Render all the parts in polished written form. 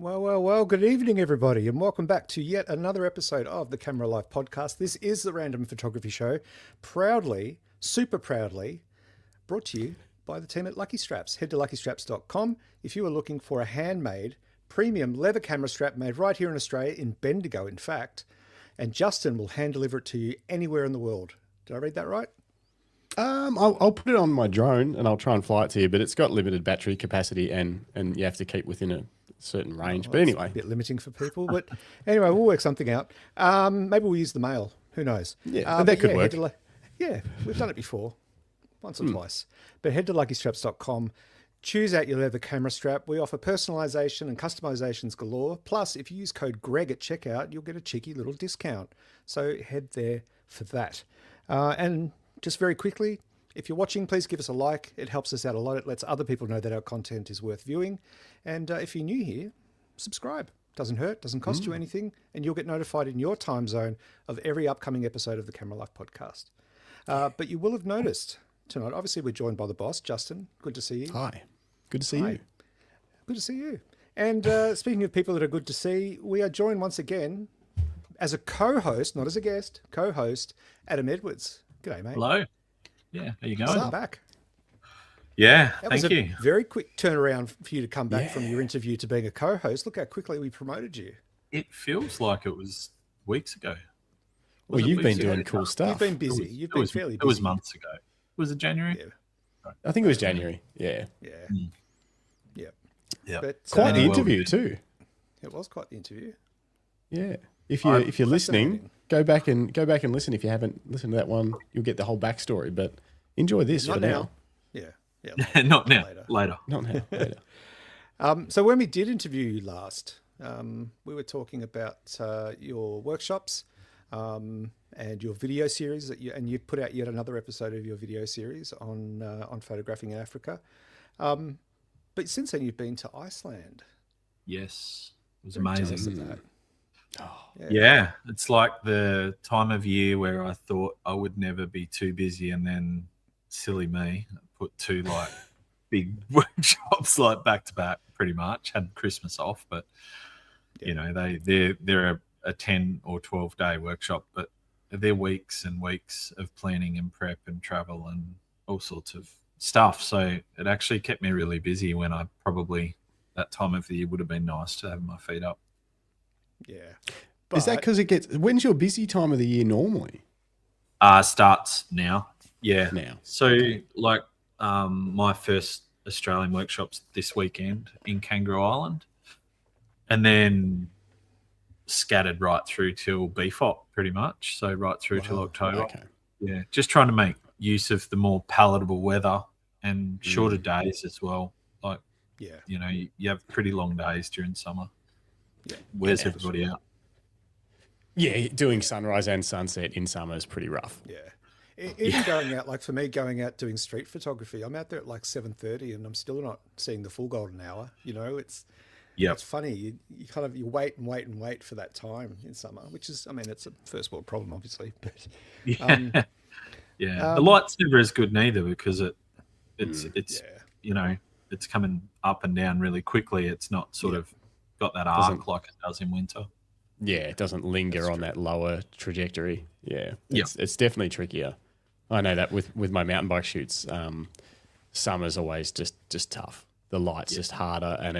Well, good evening, everybody, and welcome back to yet another episode of the Camera Life podcast. This is the Random Photography Show, proudly, super proudly, brought to you by the team at Lucky Straps. Head to luckystraps.com if you are looking for a handmade, premium leather camera strap made right here in Australia, in Bendigo, in fact, and Justin will hand deliver it to you anywhere in the world. Did I read that right? I'll put it on my drone and I'll try and fly it to you, but it's got limited battery capacity and you have to keep within a certain range. But anyway, a bit limiting for people. But anyway, we'll work something out. Maybe we'll use the mail. Who knows? Yeah, that could work. Yeah, we've done it before, once or twice. But head to luckystraps.com. Choose out your leather camera strap. We offer personalization and customizations galore. Plus, if you use code GREG at checkout, you'll get a cheeky little discount. So head there for that. And just very quickly, if you're watching, please give us a like. It helps us out a lot. It lets other people know that our content is worth viewing. And if you're new here, subscribe. Doesn't hurt, doesn't cost you anything, and you'll get notified in your time zone of every upcoming episode of the Camera Life podcast. But you will have noticed tonight, obviously we're joined by the boss, Justin. Good to see you. Hi. Good to see you. Good to see you. And speaking of people that are good to see, we are joined once again as a co-host, not as a guest, co-host, Adam Edwards. G'day, mate. Hello. Yeah, how you going? Welcome back. Yeah, That thank was a you. very quick turnaround for you to come back from your interview to being a co-host. Look how quickly we promoted you. It feels like it was weeks ago. Well, you've been doing cool stuff. You've been busy. You've been fairly busy. It was months ago. Was it January? Yeah. I think it was January. Yeah. Yeah. Mm. Yeah. Yeah. But, Quite the interview too. It was quite the interview. Yeah. If you're listening, go back and listen. If you haven't listened to that one, you'll get the whole backstory. But enjoy this Not for now. Yeah. Yeah. Not now. Later. Not now. Later. So when we did interview you last, we were talking about your workshops and your video series and you put out yet another episode of your video series on photographing in Africa. But since then you've been to Iceland. Yes. It was Very jealous amazing. of that. Yeah. It's like the time of year where I thought I would never be too busy, and then silly me put two like big workshops like back to back pretty much. Had Christmas off, but you know, they're a 10 or 12 day workshop, but they're weeks and weeks of planning and prep and travel and all sorts of stuff. So it actually kept me really busy when I probably that time of the year would have been nice to have my feet up. Yeah. Is that because when's your busy time of the year normally? Starts now. Yeah. Now. So like my first Australian workshops this weekend in Kangaroo Island, and then scattered right through till BFOP pretty much. So right through till October. Okay. Yeah. Just trying to make use of the more palatable weather and shorter days as well. Like, you know, you have pretty long days during summer. Yeah. Where's everybody out? Yeah, doing sunrise and sunset in summer is pretty rough. Yeah. Even going out, like for me, going out doing street photography, I'm out there at like 7:30 and I'm still not seeing the full golden hour. You know, it's funny. You wait and wait and wait for that time in summer, which is, I mean, it's a first world problem, obviously. But the light's never as good neither because it's you know, it's coming up and down really quickly. It's not sort of got that arc like it does in winter. Yeah, it doesn't linger on that lower trajectory. Yeah, it's definitely trickier. I know that with my mountain bike shoots, summer's always just tough. The light's just harder, and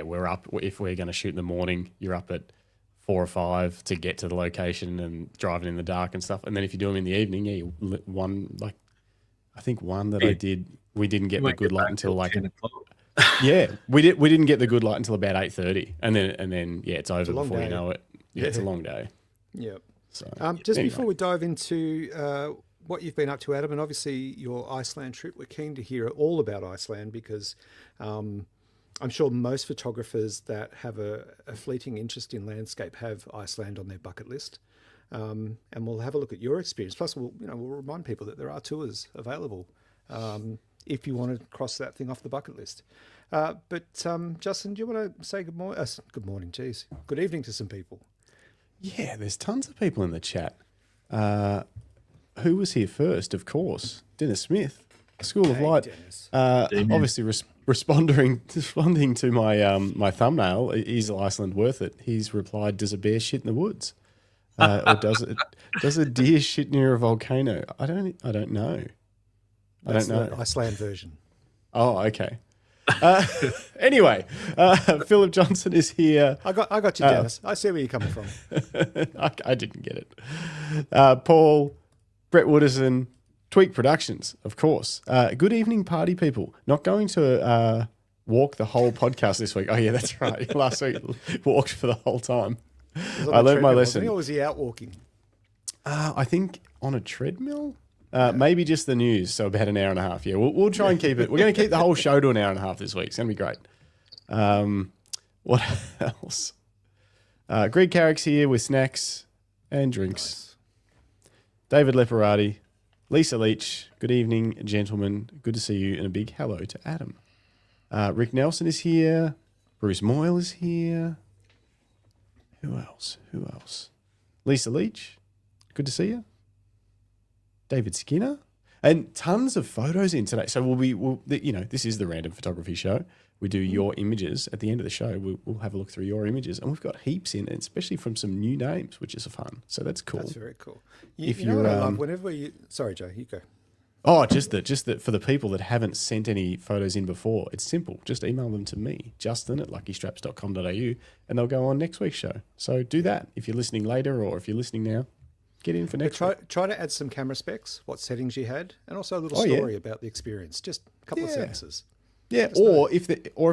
we're up. If we're going to shoot in the morning, you're up at 4 or 5 to get to the location and driving in the dark and stuff. And then if you do them in the evening, I think one that I did, we didn't get the good light until like 10 o'clock. we didn't get the good light until about 8:30, and then it's over before you know it. Yeah, it's a long day. Yeah. So before we dive into what you've been up to, Adam, and obviously your Iceland trip, we're keen to hear all about Iceland because I'm sure most photographers that have a fleeting interest in landscape have Iceland on their bucket list. And we'll have a look at your experience. Plus, we'll remind people that there are tours available if you want to cross that thing off the bucket list. But Justin, do you want to say good morning? Good morning, geez. Good evening to some people. Yeah, there's tons of people in the chat. Who was here first? Of course, Dennis Smith, School of Light. Dennis. Obviously, responding to my my thumbnail, is Iceland worth it? He's replied, "Does a bear shit in the woods, or does a deer shit near a volcano?" I don't know. That's the Iceland version. Oh, okay. Anyway, Philip Johnson is here. I got you, Dennis. I see where you're coming from. I didn't get it. Paul, Brett Wooderson, Tweak Productions, of course. Good evening, party people. Not going to walk the whole podcast this week. Oh, yeah, that's right. Last week, walked for the whole time. I learned my lesson. Or was he out walking? I think on a treadmill. Maybe just the news, so about an hour and a half. Yeah, we'll try and keep it. We're going to keep the whole show to an hour and a half this week. It's going to be great. What else? Greg Carrick's here with snacks and drinks. Nice. David Leparati, Lisa Leach, good evening, gentlemen. Good to see you, and a big hello to Adam. Rick Nelson is here. Bruce Moyle is here. Who else? Lisa Leach, good to see you. David Skinner, and tons of photos in today. So this is the Random Photography Show. We do your images at the end of the show. We'll have a look through your images, and we've got heaps in, especially from some new names, which is fun. So that's cool. That's very cool. You know what I love? Whenever you, sorry, Joe, you go. Oh, just that for the people that haven't sent any photos in before, it's simple. Just email them to me, justin@luckystraps.com.au, and they'll go on next week's show. So do that if you're listening later or if you're listening now. Get in for next week. Try to add some camera specs, what settings you had, and also a little story about the experience. Just a couple of sentences. Yeah, or if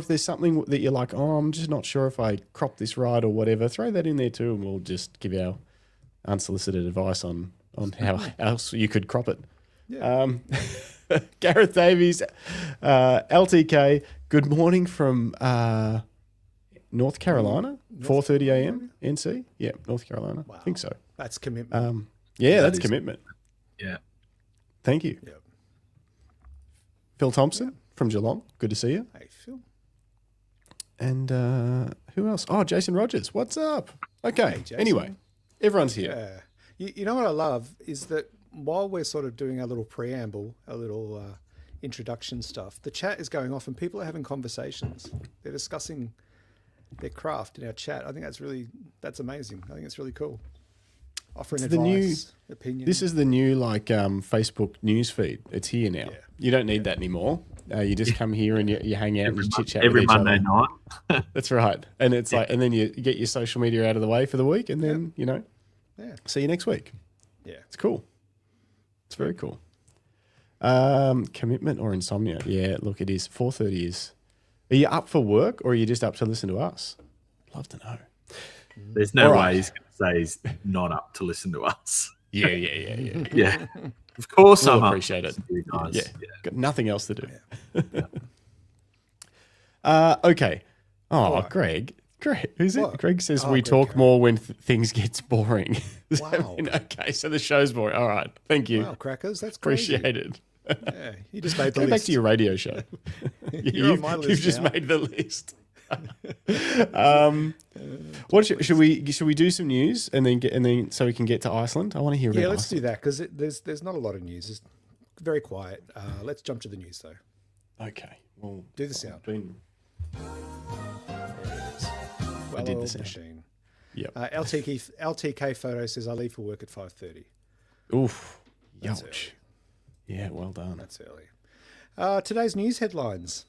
there's something that you're like, oh, I'm just not sure if I cropped this right or whatever, throw that in there too, and we'll just give our unsolicited advice on how else you could crop it. Yeah. Gareth Davies, LTK, good morning from North Carolina, 4:30 a.m. NC. Yeah, North Carolina. Wow. I think so. That's commitment. That's commitment. Yeah. Thank you. Yep. Phil Thompson from Geelong. Good to see you. Hey, Phil. And who else? Oh, Jason Rogers. What's up? Okay. Hey, anyway, everyone's here. Yeah. You know what I love is that while we're sort of doing our little preamble, our little introduction stuff, the chat is going off and people are having conversations. They're discussing their craft in our chat. I think that's amazing. I think it's really cool. Offering advice, opinion. This is the new Facebook news feed. It's here now. Yeah. You don't need that anymore. You just come here and you hang out and chit chat every with each Monday other. night. That's right. And it's and then you get your social media out of the way for the week, and then see you next week. Yeah, it's cool. It's very cool. Commitment or insomnia? Yeah, look, it is. 4:30 is. Are you up for work or are you just up to listen to us? Love to know. There's no way he's going to say he's not up to listen to us. Yeah. Yeah. Of course we'll I'm appreciate it. Yeah. Got nothing else to do. Yeah. Okay. Oh, Greg, who's it? Greg says we talk more when things gets boring. Wow. Okay, so the show's boring. All right. Thank you. Wow, crackers. That's crazy. Appreciate it. Yeah, you just made the Go list. back to your radio show. You're on my list. You've just made the list. Should we do some news and then so we can get to Iceland? I want to hear about Iceland. Yeah, let's do that because there's not a lot of news. It's very quiet. Let's jump to the news though. Okay. Well, do the sound. I did the sound. Machine. Yep. LTK photo says I leave for work at 5:30. Oof. Youch. Yeah, well done. That's early. Today's news headlines.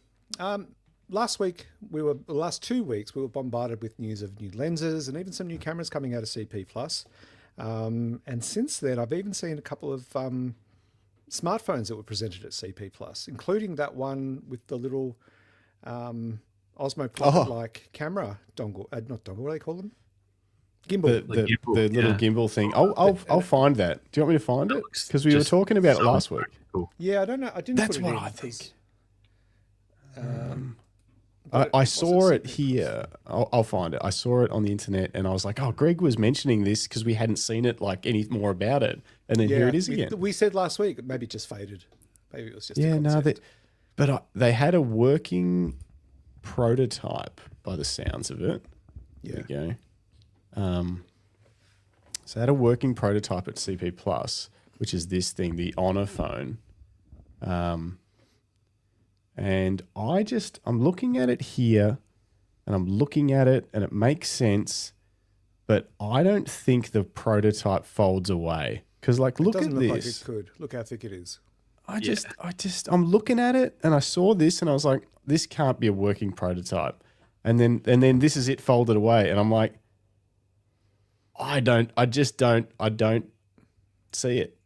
Last 2 weeks, we were bombarded with news of new lenses and even some new cameras coming out of CP+. And since then, I've even seen a couple of smartphones that were presented at CP+, including that one with the little Osmo Pocket-like camera dongle. Not dongle, what do they call them? Gimbal. The little gimbal thing. I'll find that. Do you want me to find it? Because we were talking about it last week. Cool. Yeah, I don't know. I didn't. That's put it what in I think. But I saw it here. I'll find it. I saw it on the internet, and I was like, "Oh, Greg was mentioning this because we hadn't seen it, like any more about it." And then here it is again. We said last week, maybe it just faded. Maybe it was just a concept. They had a working prototype by the sounds of it. Yeah. There we go. So they had a working prototype at CP+, which is this thing, the Honor phone. And I'm looking at it here, and I'm looking at it, and it makes sense, but I don't think the prototype folds away. Because, like, look at Doesn't look like this. it could. Look how thick it is. I'm looking at it, and I saw this, and I was like, this can't be a working prototype. And then this is it folded away, and I'm like, I don't see it.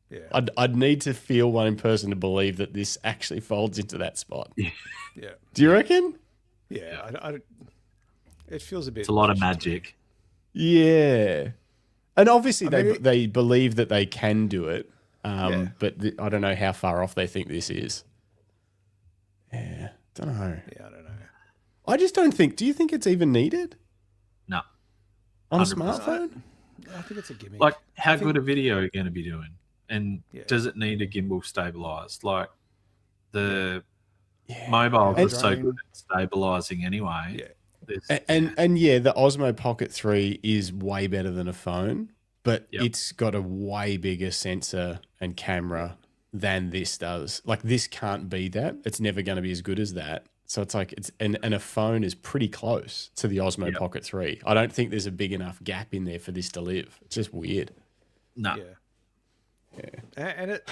Yeah. I'd need to feel one in person to believe that this actually folds into that spot. Yeah. Do you reckon? Yeah. It feels a bit. It's a lot of magic. Yeah. And obviously they believe that they can do it, but I don't know how far off they think this is. Yeah, don't know. Yeah, I don't know. I just don't think. Do you think it's even needed No. on a 100%. smartphone? I think it's a gimmick. Like, how good a video are you going to be doing? And does it need a gimbal stabilized? Like, the mobile is so good at stabilizing anyway. Yeah. And the Osmo Pocket 3 is way better than a phone, but it's got a way bigger sensor and camera than this does. Like, this can't be that. It's never going to be as good as that. So it's like and a phone is pretty close to the Osmo Pocket 3. I don't think there's a big enough gap in there for this to live. It's just weird. No. Yeah. And it,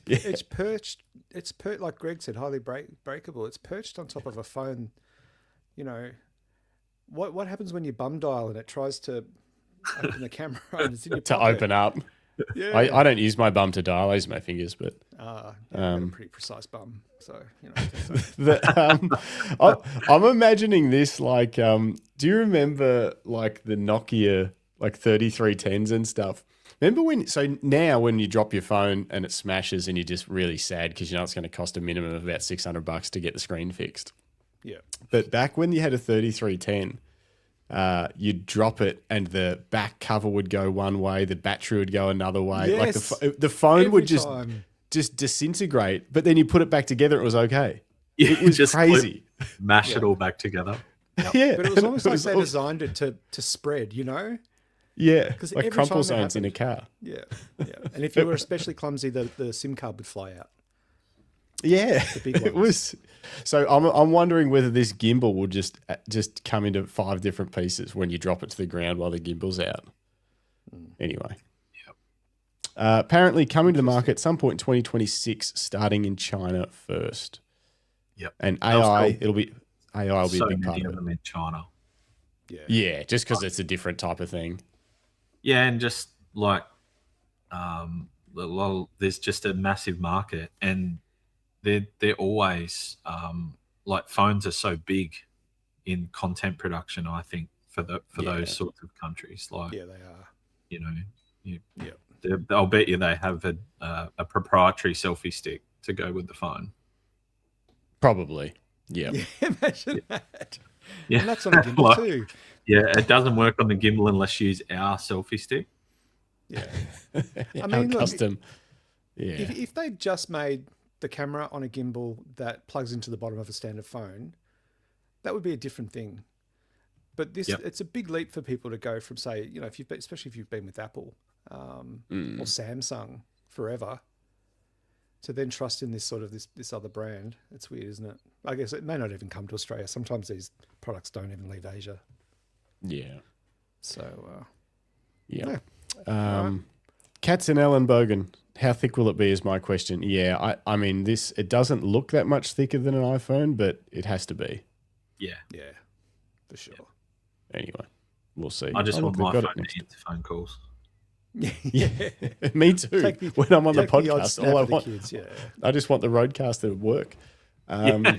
it's perched. It's like Greg said, highly breakable. It's perched on top of a phone. You know, what happens when you bum dial and it tries to open the camera and it's in your pocket? Open up. Yeah. I don't use my bum to dial. I use my fingers, but I've got a pretty precise bum, so you know. I'm imagining this like. Do you remember like the Nokia like 3310s and stuff? Remember when you drop your phone and it smashes and you're just really sad because you know it's going to cost a minimum of about $600 to get the screen fixed. Yeah. But back when you had a 3310, you'd drop it and the back cover would go one way, the battery would go another way. Yes. Like the phone Every would time. just disintegrate. But then you put it back together, it was okay. Yeah, It was just crazy. Mash it all back together. Yeah, But it was almost like they designed it to spread, you know? Yeah, 'Cause like every crumple time that zones in a happened- car. Yeah. And if you were especially clumsy, the SIM card would fly out. Yeah, big it ones. was. So I'm wondering whether this gimbal will just come into 5 different pieces when you drop it to the ground while the gimbal's out. Anyway, apparently coming to the market at some point in 2026, starting in China first. Yep. And That was AI, cool. AI will be So a big part many of of it. them in China. Yeah, just because it's a different type of thing. Yeah, and just like there's just a massive market, and they're always like phones are so big in content production. I think for those sorts of countries, like Yeah, they are. you know, I'll bet you they have a proprietary selfie stick to go with the phone. Probably. Yeah. Imagine that. Yeah, And that's on a gimbal Like, too. yeah, it doesn't work on the gimbal unless you use our selfie stick. Yeah. I mean, look, custom. Yeah. If they just made the camera on a gimbal that plugs into the bottom of a standard phone, that would be a different thing. But it's a big leap for people to go from, say, you know, especially if you've been with Apple or Samsung forever, to then trust in this other brand. It's weird, isn't it? I guess it may not even come to Australia. Sometimes these products don't even leave Asia. Yeah. So, Yeah. Cats and Ellenbogen. How thick will it be is my question. Yeah, I mean, it doesn't look that much thicker than an iPhone, but it has to be. Yeah, for sure. Anyway, we'll see. I just want they've my got phone it to next- answer phone calls. Yeah, me too. When I'm on the podcast, all I want, kids, I just want the Roadcaster to work. I want to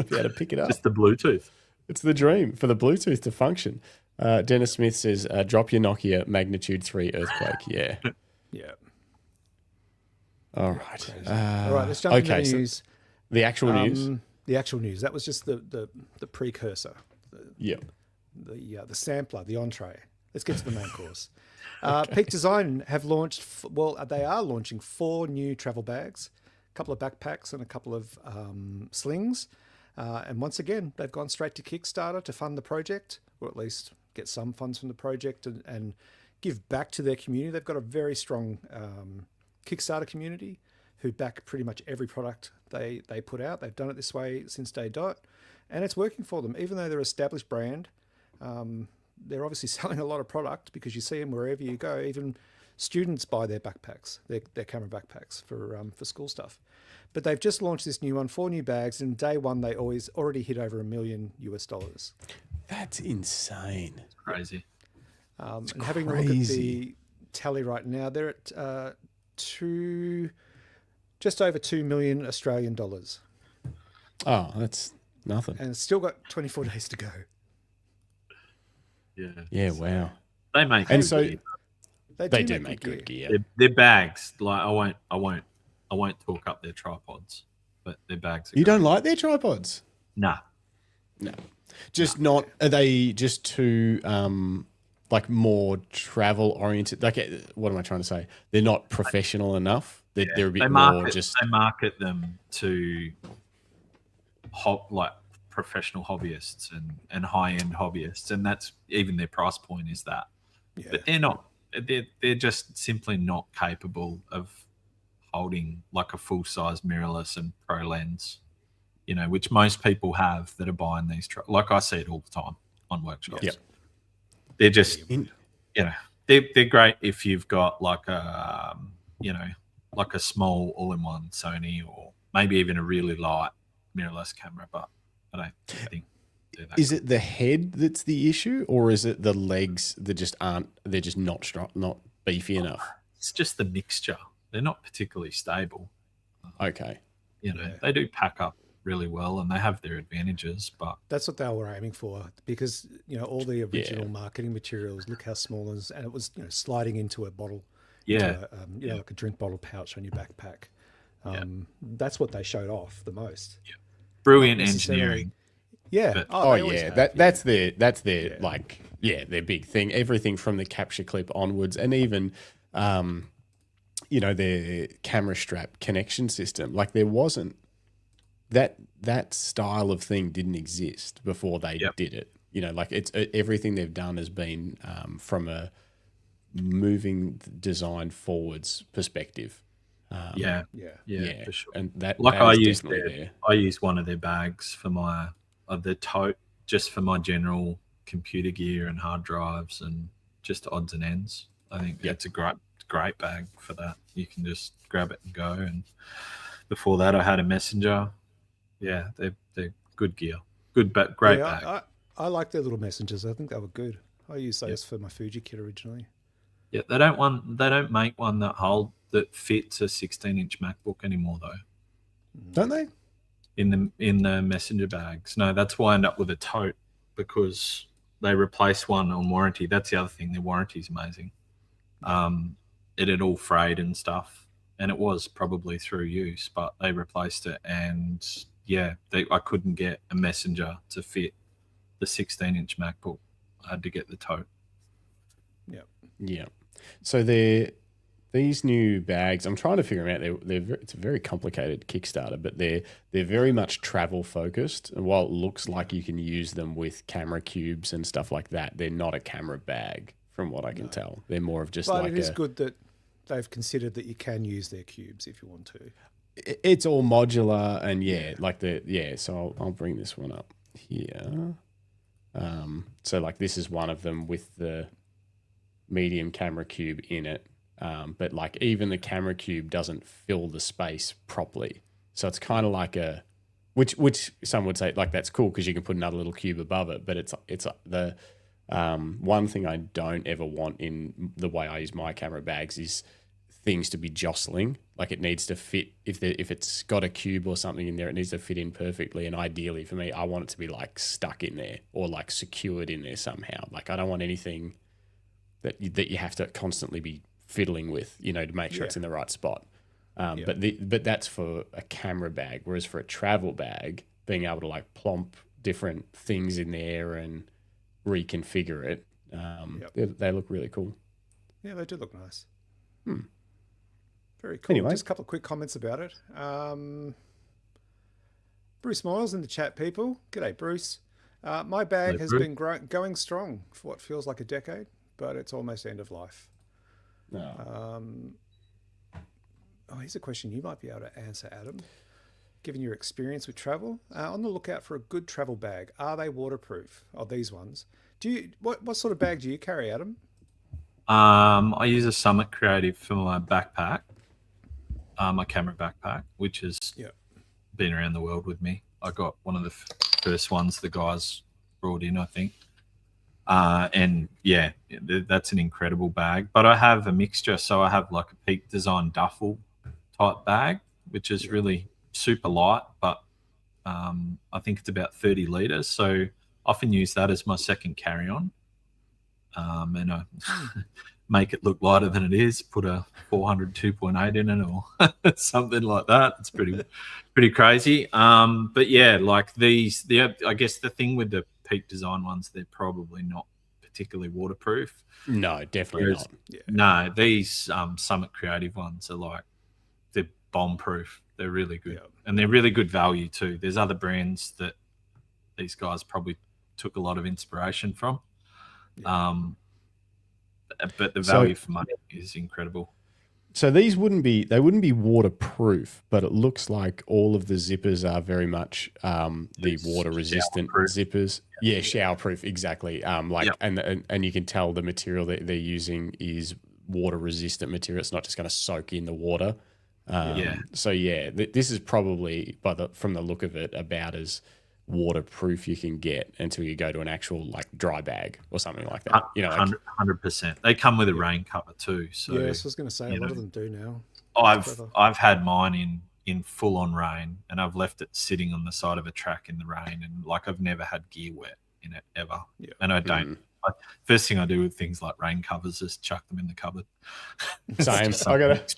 be able to pick it up. Just the Bluetooth. It's the dream for the Bluetooth to function. Dennis Smith says, drop your Nokia magnitude 3 earthquake. Yeah. Yeah. All right. All right, let's jump into the so news. the actual news. The actual news. That was just the precursor. Yeah. The sampler, the entree. Let's get to the main course. Peak Design have launched, they are launching 4 new travel bags, a couple of backpacks and a couple of slings. And once again, they've gone straight to Kickstarter to fund the project, or at least get some funds from the project and give back to their community. They've got a very strong Kickstarter community. who back pretty much every product they put out. They've done it this way since day dot, and it's working for them. Even though they're an established brand, they're obviously selling a lot of product because you see them wherever you go. Even students buy their backpacks, their camera backpacks for school stuff. But they've just launched this new one, 4 new bags, and day one they already hit over $1 million US. That's insane. It's crazy. And having a look at the tally right now, they're at just over 2 million Australian dollars. Oh, that's nothing. And it's still got 24 days to go. Yeah. Yeah, wow. They make And good so gear. they do make good gear. Their bags, like I won't talk up their tripods, but their bags. You don't like their tripods? Nah. No. Just not. Are they just too like more travel oriented? Like, what am I trying to say? They're not professional enough. They're a bit more just. They market them to like professional hobbyists and high end hobbyists, and that's even their price point is that. Yeah. But they're not. They're just simply not capable of holding like a full size mirrorless and pro lens, you know, which most people have that are buying these. Like I see it all the time on workshops. Yep. They're just, you know, they're great if you've got like a, you know, like a small all-in-one Sony or maybe even a really light mirrorless camera, but I don't think. Is it the head that's the issue, or is it the legs that just aren't? They're just not strong, not beefy enough. It's just the mixture. They're not particularly stable. Okay. You know, they do pack up really well and they have their advantages, but that's what they were aiming for, because you know all the original marketing materials. Look how small it is, and it was sliding into a bottle. Yeah. Like a drink bottle pouch on your backpack. That's what they showed off the most. Yeah. Brilliant engineering. Yeah. But, that's their like their big thing. Everything from the capture clip onwards, and even their camera strap connection system. Like there wasn't that style of thing didn't exist before they did it. You know, like it's everything they've done has been from a moving design forwards perspective. For sure. And that I use one of their bags for my the tote, just for my general computer gear and hard drives and just odds and ends. I think it's a great bag for that. You can just grab it and go. And before that, I had a Messenger. Yeah, they're good gear, great bag. I like their little Messengers. I think they were good. I used those for my Fuji kit originally. Yeah, they don't make one that fits a 16-inch MacBook anymore though. Don't they? In the Messenger bags. No, that's why I end up with a tote, because they replace one on warranty. That's the other thing. Their warranty is amazing. It had all frayed and stuff, and it was probably through use, but they replaced it. And I couldn't get a Messenger to fit the 16-inch MacBook. I had to get the tote. Yeah. So these new bags, I'm trying to figure them out. It's a very complicated Kickstarter, but they're very much travel focused. And while it looks like you can use them with camera cubes and stuff like that, they're not a camera bag, from what I can tell. They're more of just but it is good that they've considered that you can use their cubes if you want to. It's all modular and so I'll bring this one up here. So like this is one of them with the medium camera cube in it. But like even the camera cube doesn't fill the space properly. So it's kind of like which some would say like that's cool because you can put another little cube above it. But it's the one thing I don't ever want in the way I use my camera bags is things to be jostling. Like it needs to fit. If it's got a cube or something in there, it needs to fit in perfectly. And ideally for me, I want it to be like stuck in there or like secured in there somehow. Like I don't want anything that you have to constantly be fiddling with, to make sure it's in the right spot. But that's for a camera bag, whereas for a travel bag, being able to like plomp different things in there and reconfigure it, they look really cool. Yeah, they do look nice. Very cool. Anyway. Just a couple of quick comments about it. Bruce Miles in the chat, people. G'day, Bruce. My bag has been going strong for what feels like a decade, but it's almost end of life. No. here's a question you might be able to answer, Adam. Given your experience with travel, on the lookout for a good travel bag. Are they waterproof? Oh, these ones. What sort of bag do you carry, Adam? I use a Summit Creative for my backpack, my camera backpack, which has been around the world with me. I got one of the first ones the guys brought in, I think. And yeah, that's an incredible bag. But I have a mixture. So I have like a Peak Design duffel type bag, which is really super light, but I think it's about 30 litres. So often use that as my second carry-on. And I make it look lighter than it is, put a 400 2.8 in it or something like that. It's pretty crazy. But yeah, like these, I guess the thing with the Peak Design ones, they're probably not particularly waterproof. No, definitely not. Yeah. No, these Summit Creative ones are like, they're bomb-proof. They're really good. And they're really good value too. There's other brands that these guys probably took a lot of inspiration from. But the value for money is incredible. So these wouldn't be waterproof, but it looks like all of the zippers are very much the water resistant zippers. Yeah, showerproof, exactly. And you can tell the material that they're using is water resistant material. It's not just going to soak in the water. So this is probably from the look of it about as waterproof you can get until you go to an actual like dry bag or something like that. 100%. They come with a rain cover too. So I was going to say a lot of them do now. I've had mine in full on rain, and I've left it sitting on the side of a track in the rain, and like I've never had gear wet in it ever. And I don't. First thing I do with things like rain covers is chuck them in the cupboard. Same. I got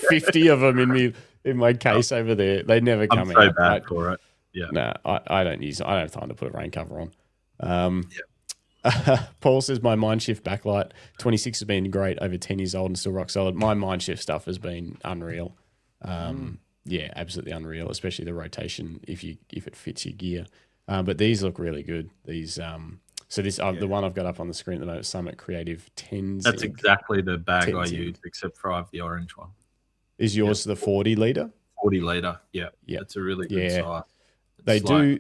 50 of them in my case over there. They never come out. I'm so bad for it. Yeah. No, I don't have time to put a rain cover on. Paul says my Mindshift backlight 26 has been great, over 10 years old and still rock solid. My Mindshift stuff has been unreal. Yeah, absolutely unreal, especially the rotation if it fits your gear. But these look really good. These the one I've got up on the screen at the moment, Summit Creative 10. That's exactly the bag I use, except for I have the orange one. Is yours the 40 litre? 40 litre, yeah. It's a really good size. They do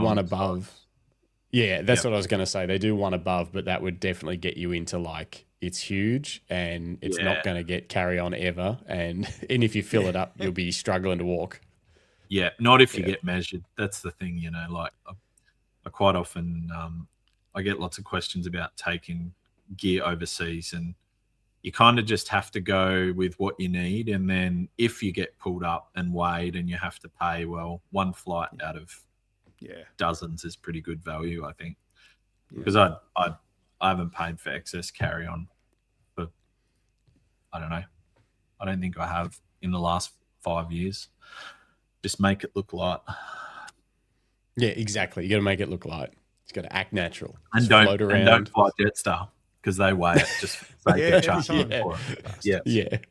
one above. Yeah, that's what I was going to say. They do one above, but that would definitely get you into like it's huge and it's not going to get carry on ever. And if you fill it up, you'll be struggling to walk. Yeah, not if you get measured. That's the thing, like I quite often I get lots of questions about taking gear overseas, and you kind of just have to go with what you need. And then if you get pulled up and weighed and you have to pay, well, one flight out of dozens is pretty good value, I think. Because I haven't paid for excess carry-on for, I don't know. I don't think I have in the last 5 years. Just make it look light. Yeah, exactly. You got to make it look light. It's got to act natural. And don't fly Jetstar, because they weigh it just so they can charge you for it.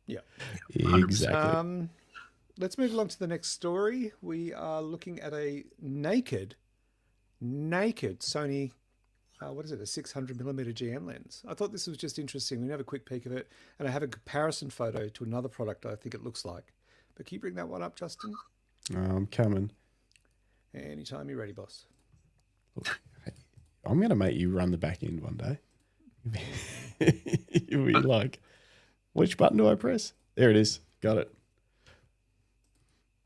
Yeah. Exactly. Let's move along to the next story. We are looking at a naked Sony, a 600mm GM lens. I thought this was just interesting. We can have a quick peek of it, and I have a comparison photo to another product I think it looks like. But can you bring that one up, Justin? I'm coming. Anytime you're ready, boss. I'm going to make you run the back end one day. You'll be like, which button do I press? There it is. Got it.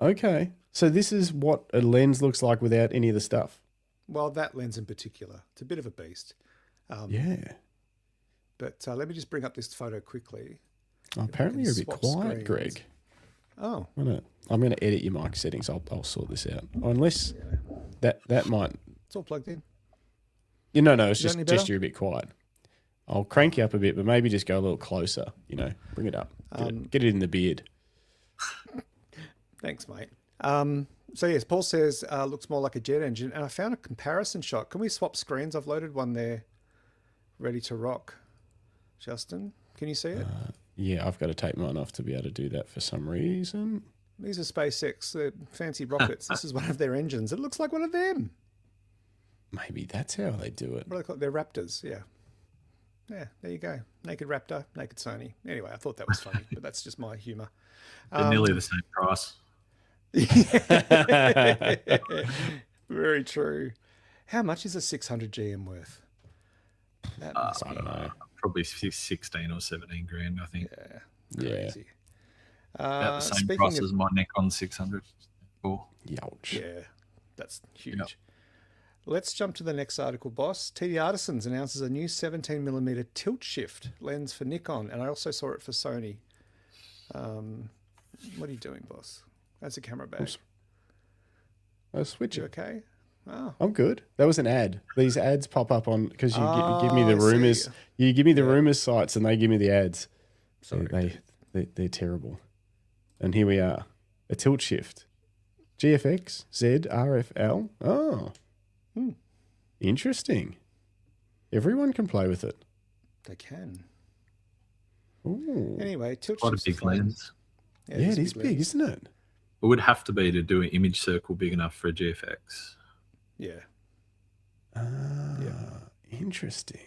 Okay. So this is what a lens looks like without any of the stuff. Well, that lens in particular. It's a bit of a beast. But let me just bring up this photo quickly. Oh, apparently you're a bit quiet, Greg. Oh. I'm going to edit your mic settings. I'll sort this out. Unless that might... It's all plugged in. No, it's just you're a bit quiet. I'll crank you up a bit, but maybe just go a little closer. Bring it up. Get it in the beard. Thanks, mate. So yes, Paul says looks more like a jet engine, and I found a comparison shot. Can we swap screens? I've loaded one there, ready to rock. Justin, can you see it? Yeah, I've got to take mine off to be able to do that for some reason. These are SpaceX, they're fancy rockets. This is one of their engines. It looks like one of them. Maybe that's how they do it. What are they called? They're Raptors, yeah. Yeah, there you go. Naked Raptor, naked Sony. Anyway, I thought that was funny, but that's just my humour. They're nearly the same price. Very true. How much is a 600 GM worth? That must I don't know. Probably 16 or 17 grand, I think. Yeah. Crazy. About the same price as my Nikon 600. Youch. Yeah, that's huge. Yep. Let's jump to the next article, boss. TD Artisans announces a new 17mm tilt shift lens for Nikon, and I also saw it for Sony. What are you doing, boss? That's a camera bag. I'll switch You it. okay? Oh. I'm good. That was an ad. These ads pop up on because you give me the rumors. You give me the rumors sites, and they give me the ads. Sorry, they're terrible. And here we are, a tilt shift, GFX Z RFL. Oh, interesting. Everyone can play with it. They can. Ooh. Anyway, tilt Quite a shift's big lens. Yeah, it is big, isn't it? It would have to be to do an image circle big enough for a GFX. Yeah. Interesting.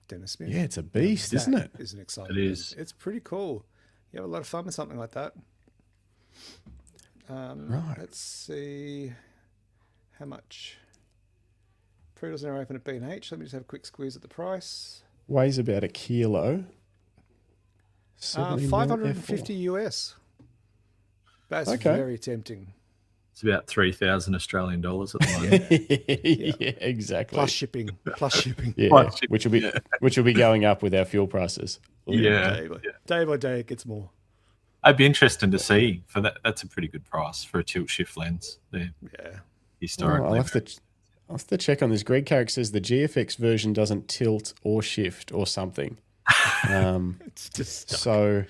Dennis Smith. Yeah, it's a beast, isn't it? Is an exciting. It is. It's pretty cool. You have a lot of fun with something like that. Right. Let's see how much. Pre-orders are now open at B&H. Let me just have a quick squeeze at the price. Weighs about a kilo. 550 US. That's very tempting. It's about 3,000 Australian dollars at the moment. Yeah, exactly. Plus shipping. Yeah, which will be going up with our fuel prices. Day by day, it gets more. I'd be interested to see for that. That's a pretty good price for a tilt shift lens. There, historically. I'll have to check on this. Greg Carrick says the GFX version doesn't tilt or shift or something. It's just so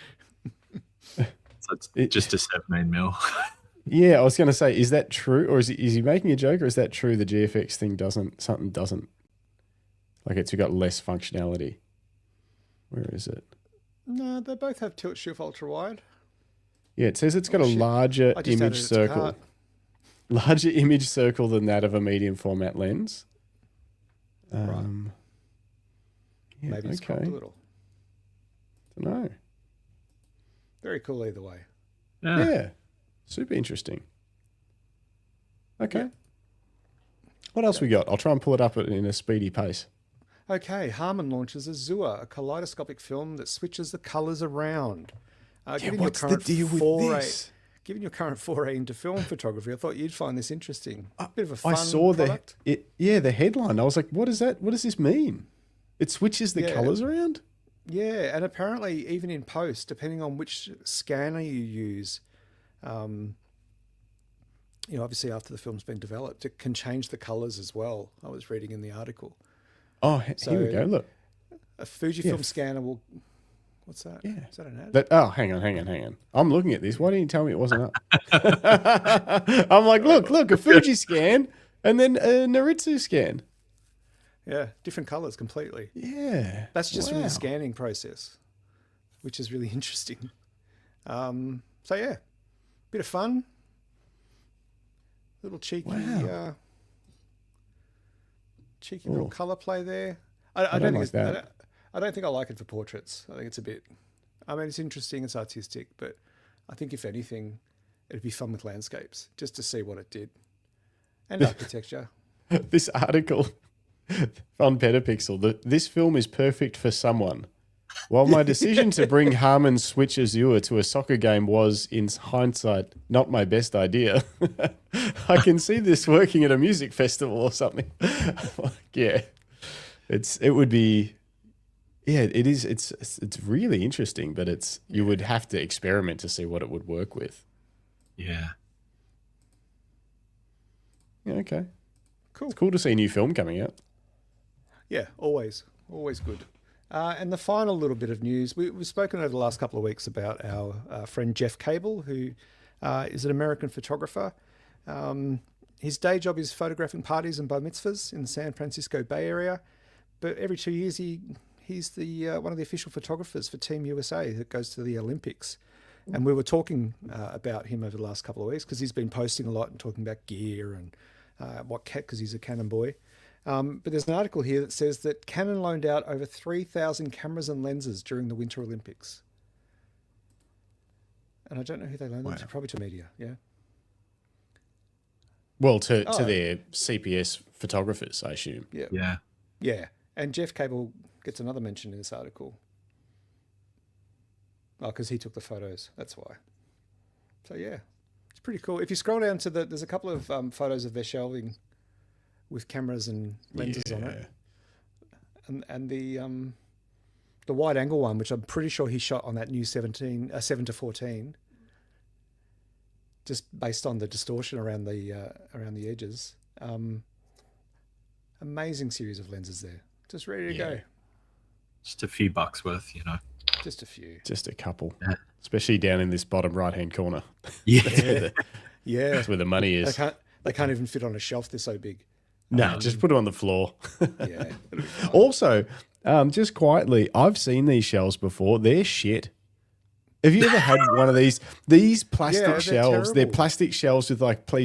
it's just a 17mm. Yeah, I was going to say, is that true, or is he making a joke, or is that true? The GFX thing doesn't like it's got less functionality. Where is it? No, they both have tilt shift ultra wide. Yeah, it says it's got a larger image circle. Larger image circle than that of a medium format lens. Right. Yeah, maybe it's cropped a little. Don't know. Very cool either way. Yeah. Super interesting. Okay. Yeah. What else we got? I'll try and pull it up in a speedy pace. Okay, Harman launches Azure, a kaleidoscopic film that switches the colours around. What's the deal with this? Given your current foray into film photography, I thought you'd find this interesting. A bit of a fun product. The headline. I was like, what is that? What does this mean? It switches the colours around? Yeah, and apparently even in post, depending on which scanner you use, obviously after the film's been developed, it can change the colours as well. I was reading in the article. Oh, here we go. Look. A Fujifilm scanner will... What's that? Yeah. Is that an ad? Hang on. I'm looking at this. Why didn't you tell me it wasn't up? I'm like, look, a Fuji scan and then a Naritsu scan. Yeah, different colours completely. Yeah. That's just from the scanning process, which is really interesting. Bit of fun. Little cheeky little colour play there. I don't think I don't think I like it for portraits. I think it's it's interesting, it's artistic, but I think if anything, it'd be fun with landscapes, just to see what it did. And architecture. This article on Petapixel, this film is perfect for someone. While my decision to bring Harman's Switch Azure to a soccer game was, in hindsight, not my best idea, I can see this working at a music festival or something. It would be... Yeah, it is. It's really interesting, but you would have to experiment to see what it would work with. Yeah. Yeah. Okay. Cool. It's cool to see a new film coming out. Yeah, always good. And the final little bit of news, we've spoken over the last couple of weeks about our friend Jeff Cable, who is an American photographer. His day job is photographing parties and bar mitzvahs in the San Francisco Bay Area, but every 2 years he's the one of the official photographers for Team USA that goes to the Olympics. And we were talking about him over the last couple of weeks because he's been posting a lot and talking about gear and because he's a Canon boy. But there's an article here that says that Canon loaned out over 3,000 cameras and lenses during the Winter Olympics. And I don't know who they loaned them to. Probably to media, yeah. Well, to their CPS photographers, I assume. Yeah. Yeah. And Jeff Cable gets another mention in this article. Oh, because he took the photos. That's why. So, yeah. It's pretty cool. If you scroll down to there's a couple of photos of their shelving with cameras and lenses on it. And the wide angle one, which I'm pretty sure he shot on that new 7-14, just based on the distortion around the edges. Amazing series of lenses there, just ready to go. Just a few bucks worth, Just a few. Just a couple, especially down in this bottom right-hand corner. Yeah, that's where the money is. They can't even fit on a shelf. They're so big. No, just put it on the floor. Yeah. Also, just quietly, I've seen these shelves before. They're shit. Have you ever had one of these plastic shelves? They're plastic shelves with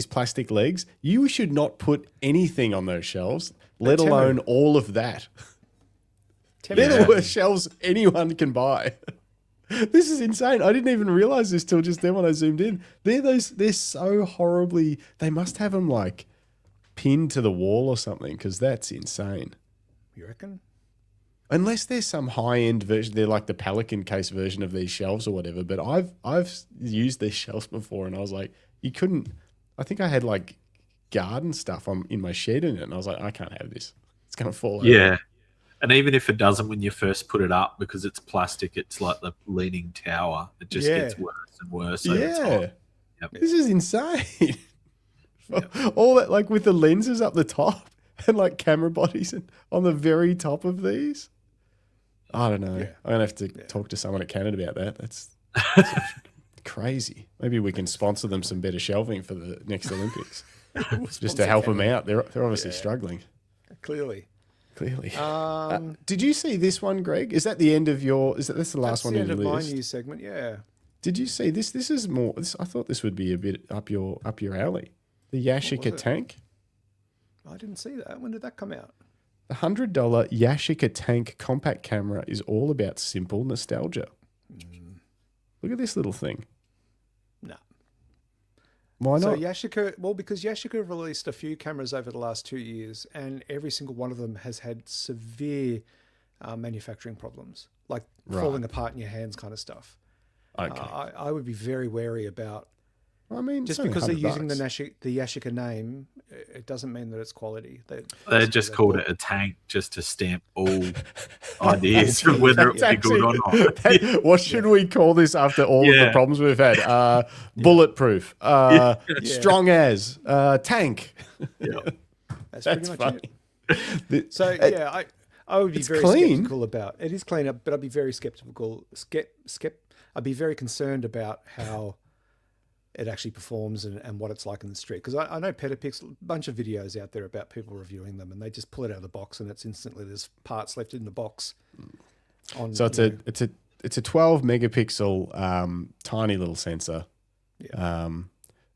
plastic legs. You should not put anything on those shelves, let alone all of that. They're the worst shelves anyone can buy. This is insane. I didn't even realize this till just then when I zoomed in. They're so horribly. They must have them pinned to the wall or something, because that's insane. You reckon? Unless there's some high-end version, they're like the Pelican case version of these shelves or whatever. But I've used these shelves before, and I was like, you couldn't. I think I had garden stuff in my shed in it, and I was like, I can't have this. It's gonna fall over. Yeah, and even if it doesn't, when you first put it up, because it's plastic, it's like the leaning tower. It just gets worse and worse. Yep. This is insane. All that with the lenses up the top and camera bodies on the very top of these. I don't know. I'm gonna have to talk to someone at Canon about that. That's crazy. Maybe we can sponsor them some better shelving for the next Olympics, just to help them out. They're obviously struggling. Clearly. Did you see this one, Greg? Is that the end of your? That's the last one in your list? That's the end of my news segment. Yeah. Did you see this? This is more. I thought this would be a bit up your alley. The Yashica tank. I didn't see that. When did that come out? The $100 Yashica tank compact camera is all about simple nostalgia. Look at this little thing. No. Why not? So Yashica, because Yashica have released a few cameras over the last 2 years, and every single one of them has had severe manufacturing problems, falling apart in your hands kind of stuff. Okay. I would be very wary about. I mean, just because they're using the Yashica name, it doesn't mean that it's quality. They just called it a tank just to stamp all ideas from whether it would be good or not. What should we call this after all of the problems we've had? Bulletproof, strong as, tank. That's pretty much funny. It. So I would be very skeptical about it. Is clean up, but I'd be very skeptical. I'd be very concerned about how it actually performs and what it's like in the street. Because I know Petapix, a bunch of videos out there about people reviewing them, and they just pull it out of the box, and it's instantly there's parts left in the box. So it's a 12 megapixel tiny little sensor. Yeah.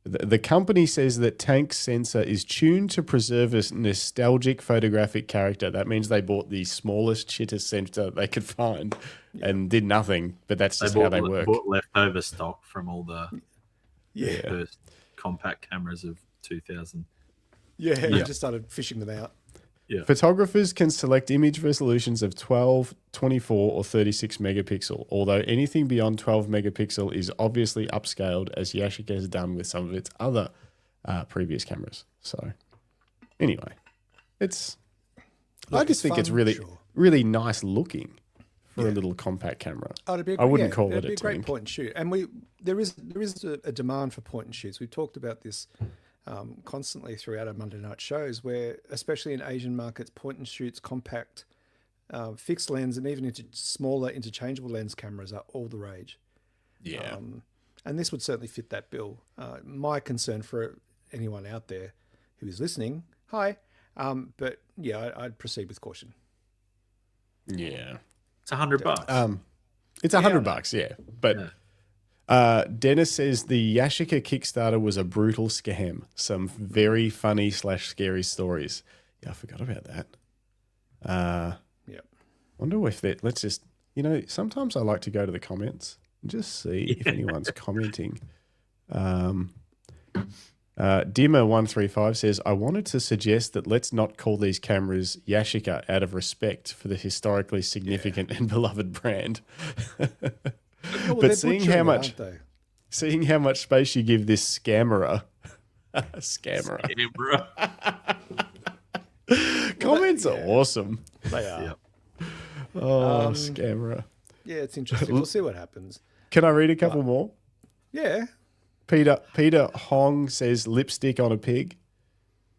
The company says that Tank sensor is tuned to preserve a nostalgic photographic character. That means they bought the smallest, shittest sensor they could find and did nothing. But that's just how they work. They bought leftover stock from all the first compact cameras of 2000. They just started fishing them out. Yeah. Photographers can select image resolutions of 12, 24, or 36 megapixel, although anything beyond 12 megapixel is obviously upscaled, as Yashica has done with some of its other previous cameras. So, anyway, I just think it's really, really nice looking for a little compact camera. I wouldn't call it a great point and shoot. And there is a demand for point and shoots. We've talked about this constantly throughout our Monday night shows, where especially in Asian markets, point and shoots, compact, fixed lens, and even smaller interchangeable lens cameras are all the rage. Yeah. And this would certainly fit that bill. My concern for anyone out there who is listening, hi. But I'd proceed with caution. Yeah. It's $100. It's $100, yeah. But Dennis says the Yashica Kickstarter was a brutal scam. Some very funny / scary stories. I forgot about that. Yep. Wonder if that. Let's just. Sometimes I like to go to the comments and just see if anyone's commenting. Dimmer135 says, I wanted to suggest that let's not call these cameras Yashica out of respect for the historically significant and beloved brand. But seeing how much space you give this scammerer, comments are awesome. They are. Yep. Oh, scammerer. Yeah, it's interesting. We'll see what happens. Can I read a couple more? Yeah. Peter Hong says lipstick on a pig.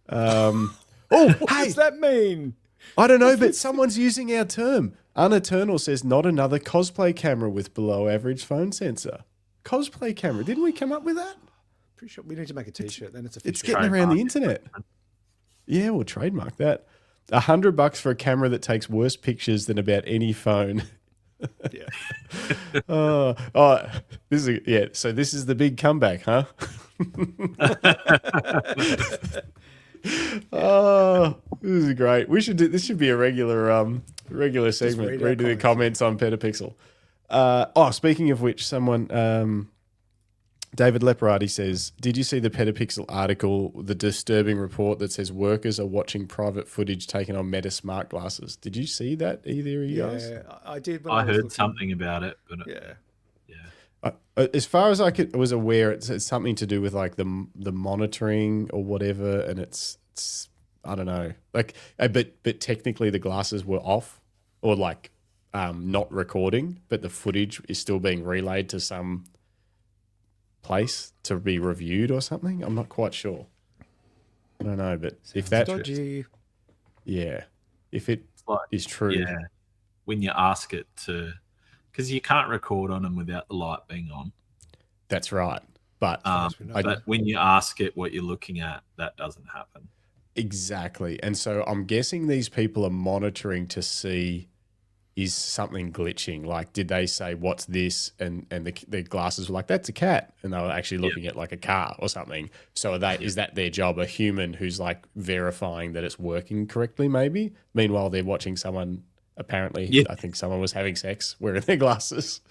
What does that mean? I don't know, but someone's using our term. Uneternal says not another cosplay camera with below average phone sensor. Cosplay camera. Didn't we come up with that? Pretty sure we need to make a T-shirt. Then it's It's getting around the internet. Yeah, we'll trademark that. $100 for a camera that takes worse pictures than about any phone. Yeah. So this is the big comeback, huh? Oh, this is great. This should be a regular segment. Reading the comments on Petapixel. Speaking of which, someone David Leparati says, did you see the Petapixel article, the disturbing report that says workers are watching private footage taken on Meta smart glasses? Did you see that, either of you guys? Yeah, I did. I heard something about it. But As far as I was aware, it's something to do with like the monitoring or whatever, and it's I don't know. Like, but technically the glasses were off or like not recording, but the footage is still being relayed to some place to be reviewed or something. I'm not quite sure. I don't know, but if that dodgy. Yeah, if it is true. Yeah, when you ask it to, because you can't record on them without the light being on. That's right. But but when you ask it what you're looking at, that doesn't happen. Exactly. And so I'm guessing these people are monitoring to see, is something glitching? Like, did they say, what's this? And the glasses were like, that's a cat. And they were actually looking at like a car or something. So is that their job? A human who's like verifying that it's working correctly, maybe? Meanwhile, they're watching someone, apparently, I think someone was having sex wearing their glasses.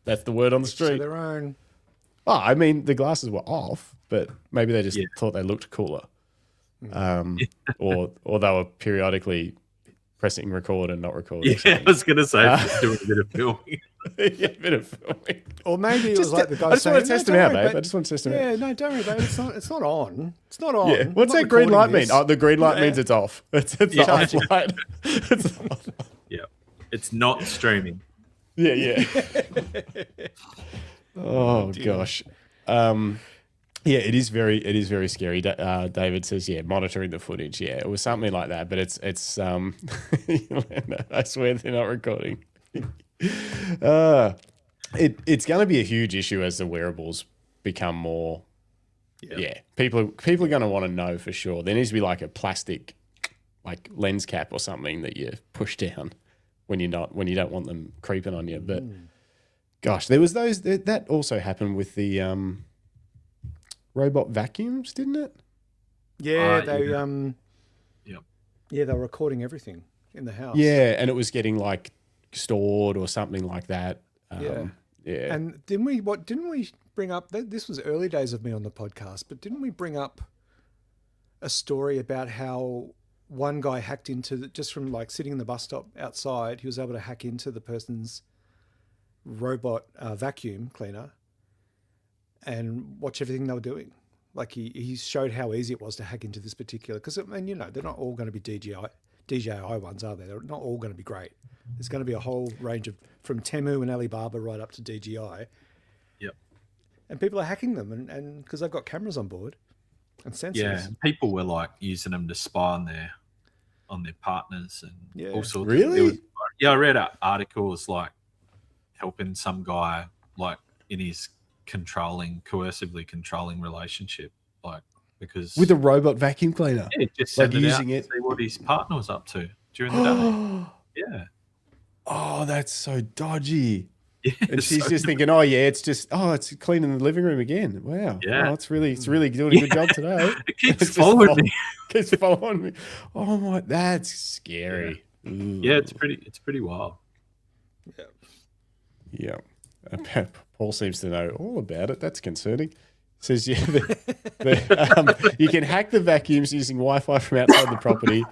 That's the word on the street. Their own. Oh, I mean, the glasses were off, but maybe they just thought they looked cooler. Or they were periodically pressing record and not record. Yeah, I was going to say, doing a bit of filming. A bit of filming. Or maybe it was like the guy I just want to test them out, babe. I just want to test them out. Yeah, no, don't worry, babe. It's not on. It's not on. Yeah. What's that green light mean? Oh, the green light means it's off. It's the off light. Yeah. It's not streaming. Yeah. Oh, gosh. Yeah, it is very scary. David says, monitoring the footage. Yeah, it was something like that, but it's I swear they're not recording. It's going to be a huge issue as the wearables become more. Yeah, people are going to want to know for sure. There needs to be like a plastic, like lens cap or something that you push down when you don't want them creeping on you. But gosh, there was that also happened with the robot vacuums, didn't it? Yeah, they were recording everything in the house. Yeah, and it was getting like stored or something like that. Yeah. And didn't we bring up this was early days of me on the podcast, but didn't we bring up a story about how one guy hacked into just from like sitting in the bus stop outside, he was able to hack into the person's robot vacuum cleaner and watch everything they were doing. Like he showed how easy it was to hack into this particular, because they're not all going to be DJI ones, are they? They're not all going to be great. There's going to be a whole range of, from Temu and Alibaba right up to DJI. Yep. And people are hacking them, and because they've got cameras on board and sensors. Yeah, people were like using them to spy on their partners and all sorts. Really? I read an article. It's like helping some guy like in his coercively controlling relationship, like because with a robot vacuum cleaner. Yeah, just send it out to see what his partner was up to during the day. Yeah. Oh, that's so dodgy. And she's just thinking, oh yeah, it's cleaning the living room again. Wow. Yeah. Oh, it's really doing a good job today. It keeps following me. Keeps following me. Oh my, that's scary. Yeah, it's pretty wild. Yeah. Paul seems to know all about it. That's concerning. Says you can hack the vacuums using Wi-Fi from outside the property.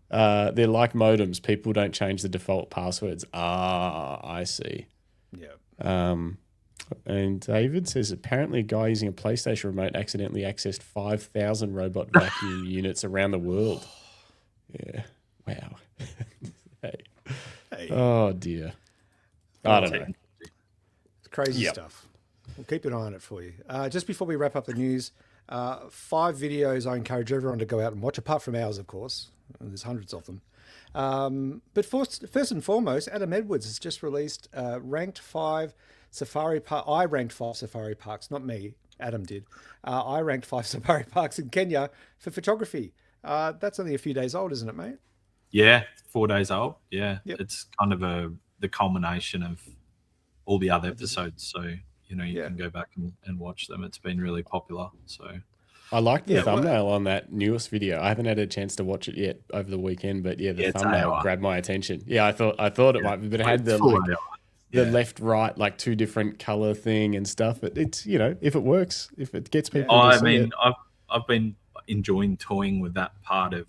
They're like modems. People don't change the default passwords. Ah, I see. Yeah. And David says apparently a guy using a PlayStation remote accidentally accessed 5,000 robot vacuum units around the world. Yeah. Wow. Hey. Oh dear. I don't know. It's crazy stuff. We'll keep an eye on it for you. Just before we wrap up the news, 5 videos I encourage everyone to go out and watch, apart from ours, of course. There's hundreds of them. But first and foremost, Adam Edwards has just released ranked 5 safari park. I ranked 5 safari parks, not me. Adam did. I ranked 5 safari parks in Kenya for photography. That's only a few days old, isn't it, mate? Yeah, 4 days old. Yeah, Yep. It's kind of the culmination of all the other episodes. So you can go back and watch them. It's been really popular. So I like the thumbnail on that newest video. I haven't had a chance to watch it yet over the weekend, but the thumbnail grabbed my attention. Yeah, I thought it might be, but it had the left, right, like 2 different color thing and stuff. It's if it works, if it gets people. I mean, I've been enjoying toying with that part of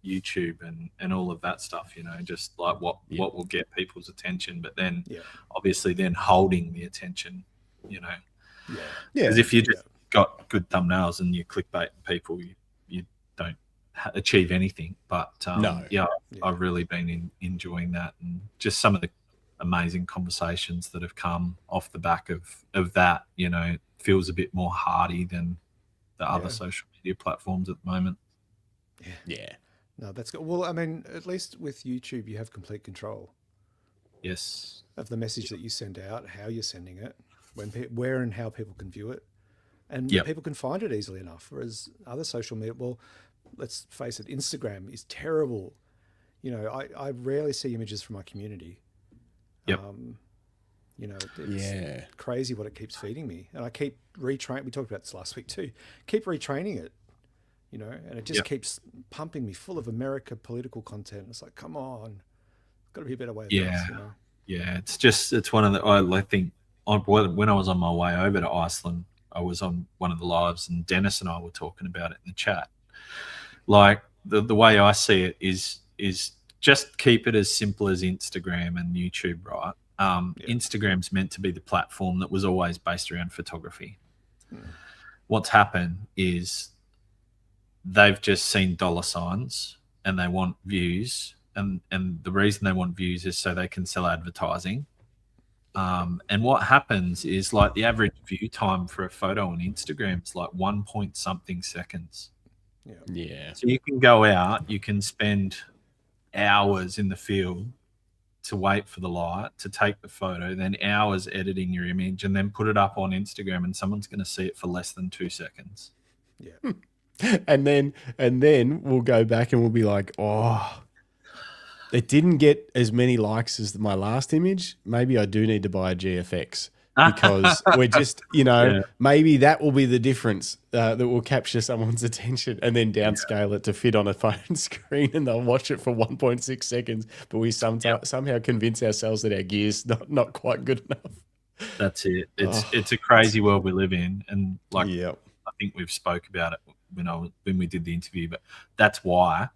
YouTube and all of that stuff, just like what will get people's attention, but then obviously then holding the attention, because if you just got good thumbnails and you clickbait people, you don't achieve anything. But I've really been enjoying that, and just some of the amazing conversations that have come off the back of that, feels a bit more hearty than the other social media platforms at the moment. Yeah. No, that's good. Well, I mean, at least with YouTube, you have complete control. Yes. Of the message that you send out, how you're sending it, where and how people can view it, and people can find it easily enough. Whereas other social media, well, let's face it, Instagram is terrible. I rarely see images from my community. Yep. It's crazy what it keeps feeding me, and I keep retraining. We talked about this last week too. Keep retraining it. And it just keeps pumping me full of America political content. It's like, come on, there's got to be a better way of this, Yeah, it's one of the, I think when I was on my way over to Iceland, I was on one of the lives and Dennis and I were talking about it in the chat. Like the way I see it is just keep it as simple as Instagram and YouTube, right? Instagram's meant to be the platform that was always based around photography. What's happened is they've just seen dollar signs and they want views, and the reason they want views is so they can sell advertising. And what happens is, like, the average view time for a photo on Instagram is like 1 point something seconds. Yeah. So you can go out, you can spend hours in the field to wait for the light to take the photo, then hours editing your image, and then put it up on Instagram, and someone's going to see it for less than 2 seconds. Yeah. And then we'll go back and we'll be like, oh, it didn't get as many likes as my last image. Maybe I do need to buy a GFX, because we're just, maybe that will be the difference that will capture someone's attention, and then downscale it to fit on a phone screen, and they'll watch it for 1.6 seconds. But we somehow convince ourselves that our gear's not quite good enough. That's it. It's a crazy world we live in, and I think we've spoke about it when we did the interview, but that's why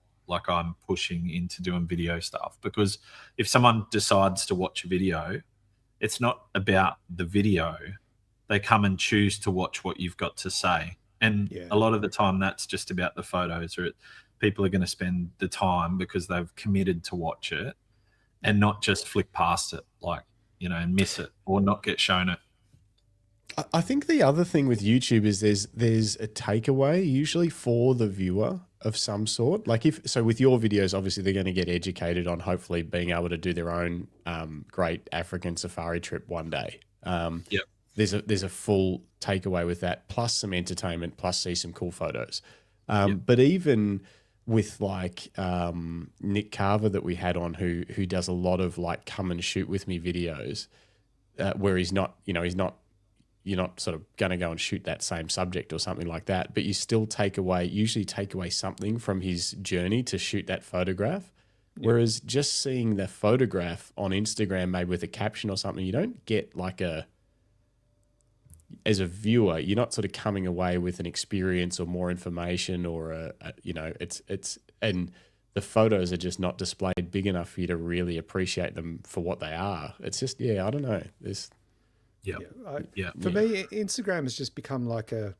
I'm pushing into doing video stuff, because if someone decides to watch a video, it's not about the video. They come and choose to watch what you've got to say. And a lot of the time that's just about the photos, or people are going to spend the time because they've committed to watch it and not just flick past it, and miss it or not get shown it. I think the other thing with YouTube is there's a takeaway usually for the viewer of some sort. Like with your videos, obviously they're going to get educated on hopefully being able to do their own great African safari trip one day. There's a full takeaway with that, plus some entertainment, plus see some cool photos. But even with Nick Carver that we had on, who does a lot of come and shoot with me videos, where he's not, you're not sort of going to go and shoot that same subject or something like that, but you still usually take away something from his journey to shoot that photograph. Whereas just seeing the photograph on Instagram, maybe with a caption or something, you don't get as a viewer, you're not sort of coming away with an experience or more information or and the photos are just not displayed big enough for you to really appreciate them for what they are. It's just, I don't know. For me, Instagram has just become like a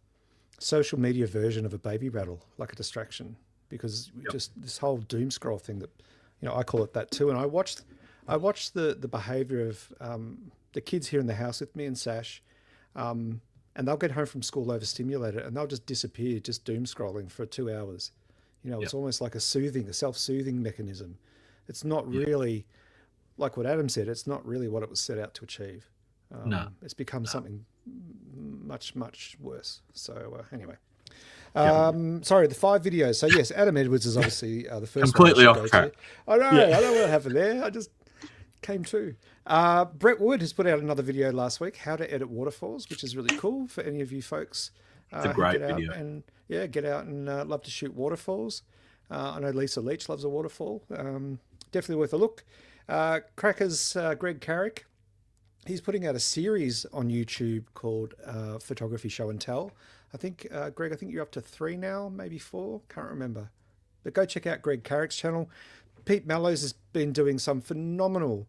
social media version of a baby rattle, like a distraction, because just this whole doom scroll thing that, I call it that too. And I watched the behavior of the kids here in the house with me and Sash, and they'll get home from school overstimulated and they'll just disappear, just doom scrolling for 2 hours. It's almost like a self-soothing mechanism. It's not really, like what Adam said, it's not really what it was set out to achieve. It's become something much, much worse. So anyway, sorry, the 5 videos. So yes, Adam Edwards is obviously the first completely one off track. I know, I know what happened there. I just came to. Brett Wood has put out another video last week, how to edit waterfalls, which is really cool for any of you folks. It's a great get video. Out and get out and love to shoot waterfalls. I know Lisa Leach loves a waterfall. Definitely worth a look. Crackers Greg Carrick, he's putting out a series on YouTube called Photography Show and Tell. I think, Greg, you're up to 3 now, maybe 4. Can't remember. But go check out Greg Carrick's channel. Pete Mallows has been doing some phenomenal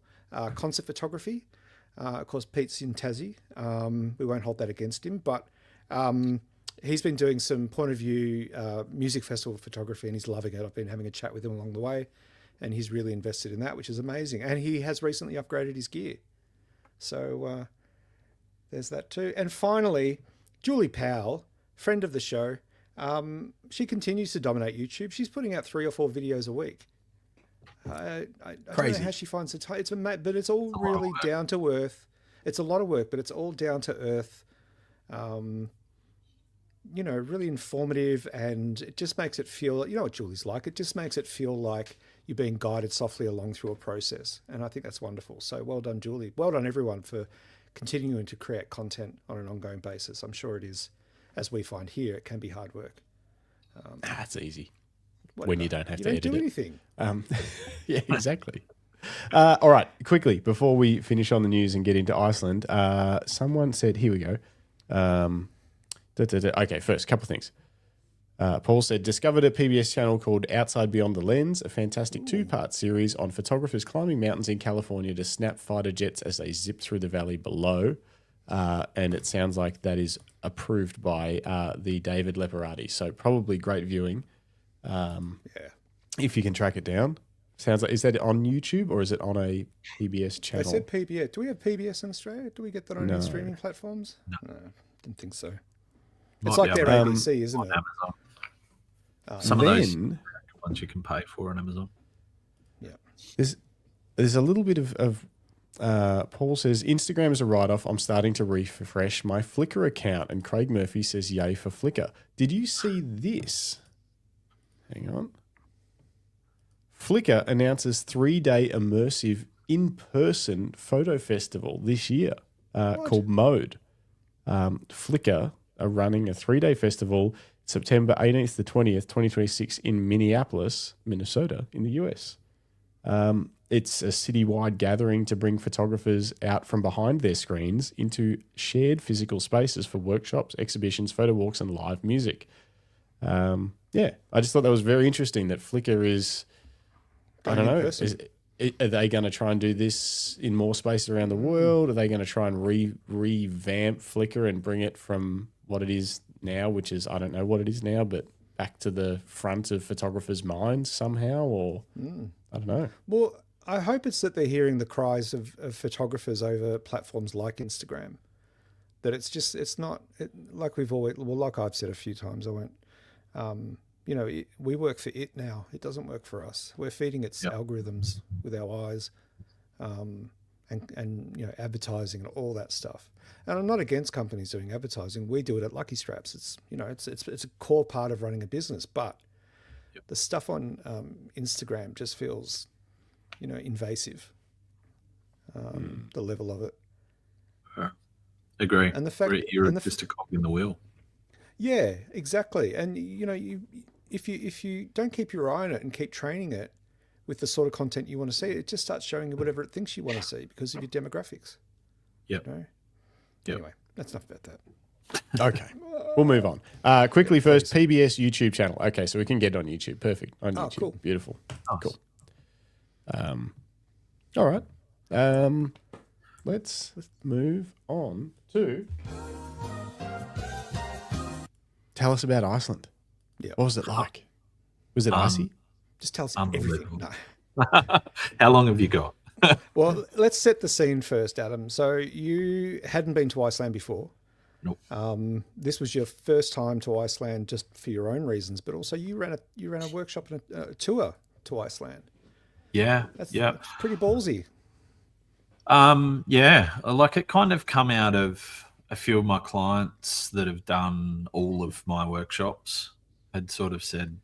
concert photography. Of course, Pete's in Tassie. We won't hold that against him, but he's been doing some point of view music festival photography and he's loving it. I've been having a chat with him along the way and he's really invested in that, which is amazing. And he has recently upgraded his gear. So there's that too. And finally, Julie Powell, friend of the show, she continues to dominate YouTube. She's putting out 3 or 4 videos a week. I don't know how she finds the time. But it's all really down to earth. It's a lot of work, but it's all down to earth. Really informative, and it just makes it feel, what Julie's like. It just makes it feel like you're being guided softly along through a process. And I think that's wonderful. So well done, Julie. Well done, everyone, for continuing to create content on an ongoing basis. I'm sure it is, as we find here, it can be hard work. It's easy. When you don't have to edit do anything. Yeah, exactly. All right, quickly, before we finish on the news and get into Iceland, someone said, here we go. Okay, first, couple of things. Paul said, discovered a PBS channel called Outside Beyond the Lens, a fantastic 2-part series on photographers climbing mountains in California to snap fighter jets as they zip through the valley below. And it sounds like that is approved by the David Leparati. So probably great viewing. If you can track it down. Sounds like, is that on YouTube or is it on a PBS channel? I said PBS. Do we have PBS in Australia? Do we get that on any streaming platforms? No, didn't think so. It's like their ABC, isn't it? Amazon. Some of those ones you can pay for on Amazon. Yeah. There's a little bit of Paul says, Instagram is a write-off. I'm starting to refresh my Flickr account. And Craig Murphy says, yay for Flickr. Did you see this? Hang on. Flickr announces 3-day immersive in-person photo festival this year called Mode. Flickr are running a 3-day festival September 18th to 20th, 2026 in Minneapolis, Minnesota, in the US. It's a citywide gathering to bring photographers out from behind their screens into shared physical spaces for workshops, exhibitions, photo walks, and live music. I just thought that was very interesting that Flickr is, I don't know, are they going to try and do this in more spaces around the world? Are they going to try and revamp Flickr and bring it from what it is now, which is, I don't know what it is now, but back to the front of photographers' minds somehow, or I don't know. Well, I hope it's that they're hearing the cries of photographers over platforms like Instagram. That it's not like we've always, like I've said a few times, I won't, we work for it now. It doesn't work for us. We're feeding its algorithms with our eyes, and advertising and all that stuff. And I'm not against companies doing advertising. We do it at Lucky Straps. It's a core part of running a business. But the stuff on Instagram just feels, invasive. The level of it. Agree. And the fact You're and the just a cog in the wheel. yeah, exactly. And if you don't keep your eye on it and keep training it with the sort of content you want to see, it just starts showing you whatever it thinks you want to see because of your demographics. Yep. You know? Yep. Anyway, that's enough about that. Okay, we'll move on. Quickly first, PBS YouTube channel. Okay, so we can get on YouTube. Perfect. On YouTube. Cool. Beautiful. Nice. Cool. All right. Let's move on to tell us about Iceland. Yeah. What was it like? Was it icy? Just tell us everything. Unbelievable. No. How long have you got? Well, let's set the scene first, Adam. So you hadn't been to Iceland before. Nope. This was your first time to Iceland, just for your own reasons, but also you ran a workshop and a tour to Iceland. Yeah. That's pretty ballsy. Yeah, like it kind of come out of a few of my clients that have done all of my workshops had sort of said,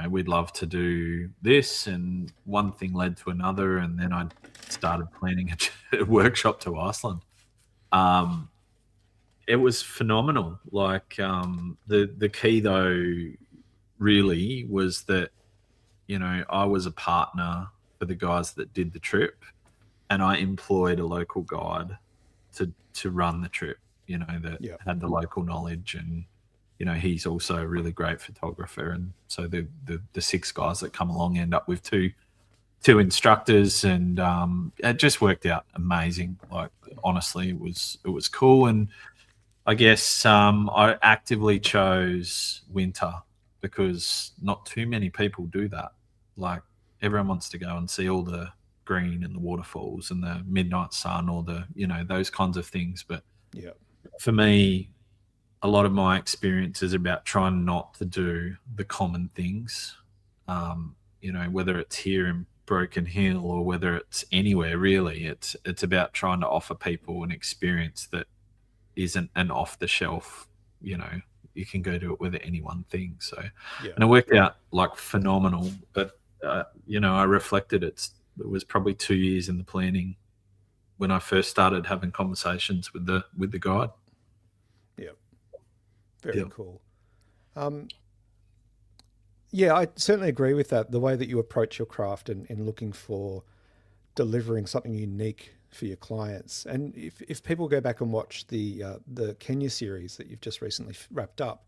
we'd love to do this, and one thing led to another, and then I started planning a workshop to Iceland. It was phenomenal. Like the key though really was that I was a partner for the guys that did the trip, and I employed a local guide to run the trip, that had the local knowledge, and he's also a really great photographer. And so the 6 guys that come along end up with two instructors, and it just worked out amazing. Like honestly, it was cool. And I guess I actively chose winter because not too many people do that. Like everyone wants to go and see all the green and the waterfalls and the midnight sun, or the those kinds of things. But for me, a lot of my experience is about trying not to do the common things. Whether it's here in Broken Hill or whether it's anywhere really, it's about trying to offer people an experience that isn't an off the shelf, you can go to it with any one thing. So, and it worked out like phenomenal. But I reflected it was probably 2 years in the planning when I first started having conversations with the guide. Yeah, very cool. Yeah, I certainly agree with that. The way that you approach your craft and looking for delivering something unique for your clients. And if people go back and watch the Kenya series that you've just recently wrapped up,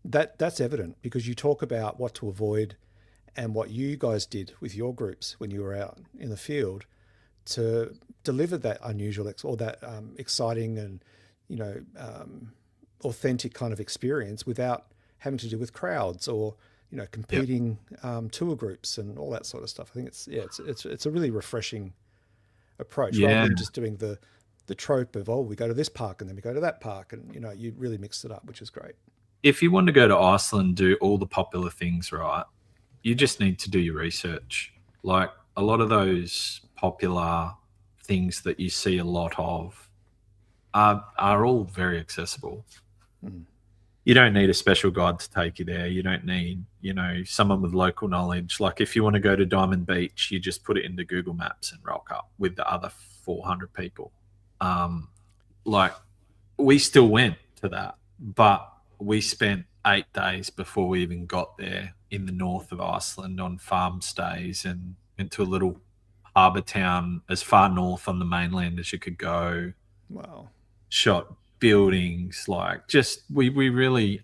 that's evident because you talk about what to avoid and what you guys did with your groups when you were out in the field to deliver that unusual or that exciting and authentic kind of experience without having to do with crowds or competing tour groups and all that sort of stuff. I think it's a really refreshing approach rather than just doing the trope of we go to this park and then we go to that park, and you really mixed it up, which is great. If you want to go to Iceland, do all the popular things right, you just need to do your research. Like a lot of those popular things that you see a lot of are all very accessible. You don't need a special guide to take you there. You don't need, someone with local knowledge. Like if you want to go to Diamond Beach, you just put it into Google Maps and rock up with the other 400 people. Like we still went to that, but we spent 8 days before we even got there in the north of Iceland on farm stays and into a little harbour town as far north on the mainland as you could go. Wow. Shot buildings, like just we really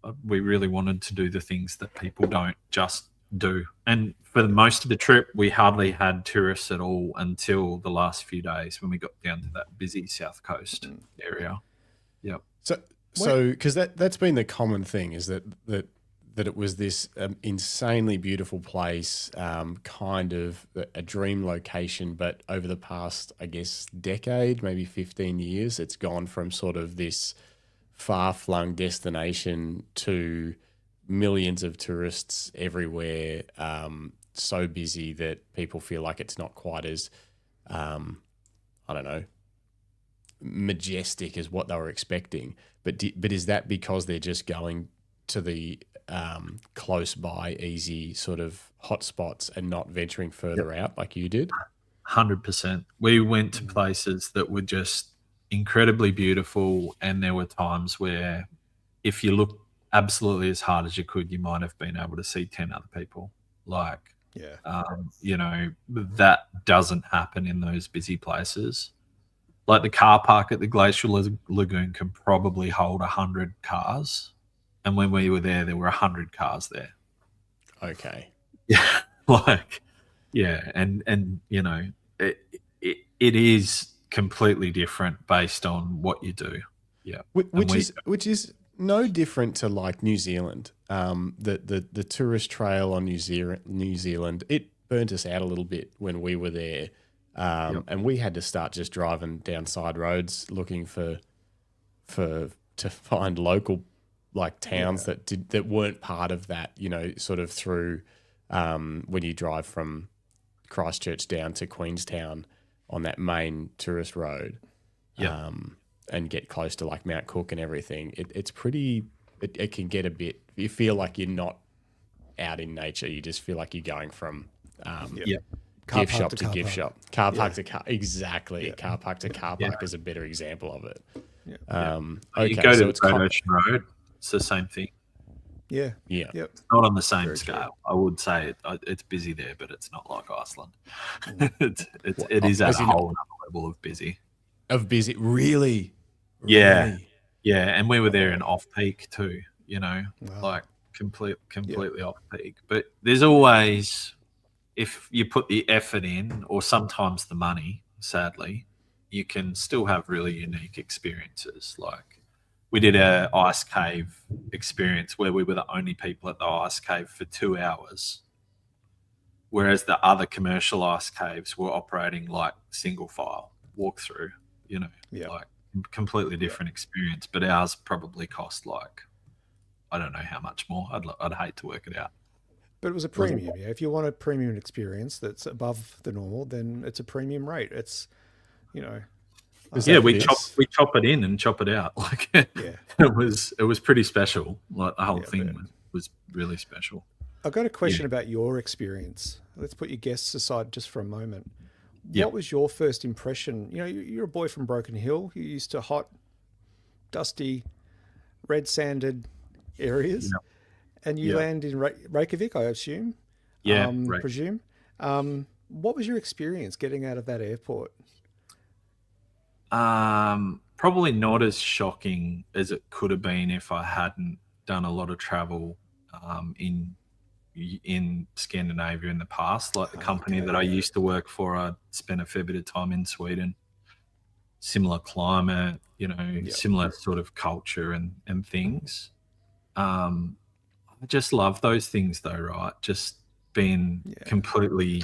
wanted to do the things that people don't just do. And for most of the trip, we hardly had tourists at all until the last few days when we got down to that busy south coast area. Yep. So because that's been the common thing is that it was this insanely beautiful place, kind of a dream location, but over the past, I guess, decade, maybe 15 years, it's gone from sort of this far-flung destination to millions of tourists everywhere, so busy that people feel like it's not quite as, I don't know, majestic as what they were expecting. But is that because they're just going to the close by, easy sort of hotspots and not venturing further out like you did? 100%. We went to places that were just incredibly beautiful. And there were times where if you look absolutely as hard as you could, you might have been able to see 10 other people. Like, you know, that doesn't happen in those busy places. Like the car park at the Glacier Lagoon can probably hold 100 cars. And when we were there were 100 cars there. Okay. Yeah. Like, yeah. And you know, it is completely different based on what you do. Yeah. Which is no different to like New Zealand. The tourist trail on New Zealand, it burnt us out a little bit when we were there. And we had to start just driving down side roads looking to find local like towns that weren't part of that, you know, sort of through when you drive from Christchurch down to Queenstown on that main tourist road. And get close to like Mount Cook and everything. It's pretty, it can get a bit, you feel like you're not out in nature. You just feel like you're going from gift shop to gift shop. Car park to car. Exactly. Yeah. Car park to car park is a better example of it. Yeah. Okay, you go to the Great Ocean Road, it's the same thing. Yeah. Yeah. Yep. It's not on the same scale. I would say it's busy there, but it's not like Iceland. It is at a whole other level of busy. Of busy, really? Yeah. Yeah. And we were there in off peak too, you know, like completely off peak. But there's always, if you put the effort in or sometimes the money, sadly, you can still have really unique experiences. Like we did a ice cave experience where we were the only people at the ice cave for 2 hours, whereas the other commercial ice caves were operating like single file walkthrough, you know, like completely different experience. But ours probably cost like, I don't know how much more. I'd hate to work it out. But it was a premium. Yeah, if you want a premium experience that's above the normal, then it's a premium rate. It's, you know, we chop it in and chop it out. Like it was pretty special. Like the whole thing was really special. I've got a question about your experience. Let's put your guests aside just for a moment. What was your first impression? You know, you're a boy from Broken Hill. You're used to hot, dusty, red sanded areas. And you land in Reykjavik, I assume. Presume. What was your experience getting out of that airport? Probably not as shocking as it could have been if I hadn't done a lot of travel in Scandinavia in the past. Like the company that I used to work for, I spent a fair bit of time in Sweden. Similar climate, you know, similar sort of culture and things. I just love those things though, right? Just being completely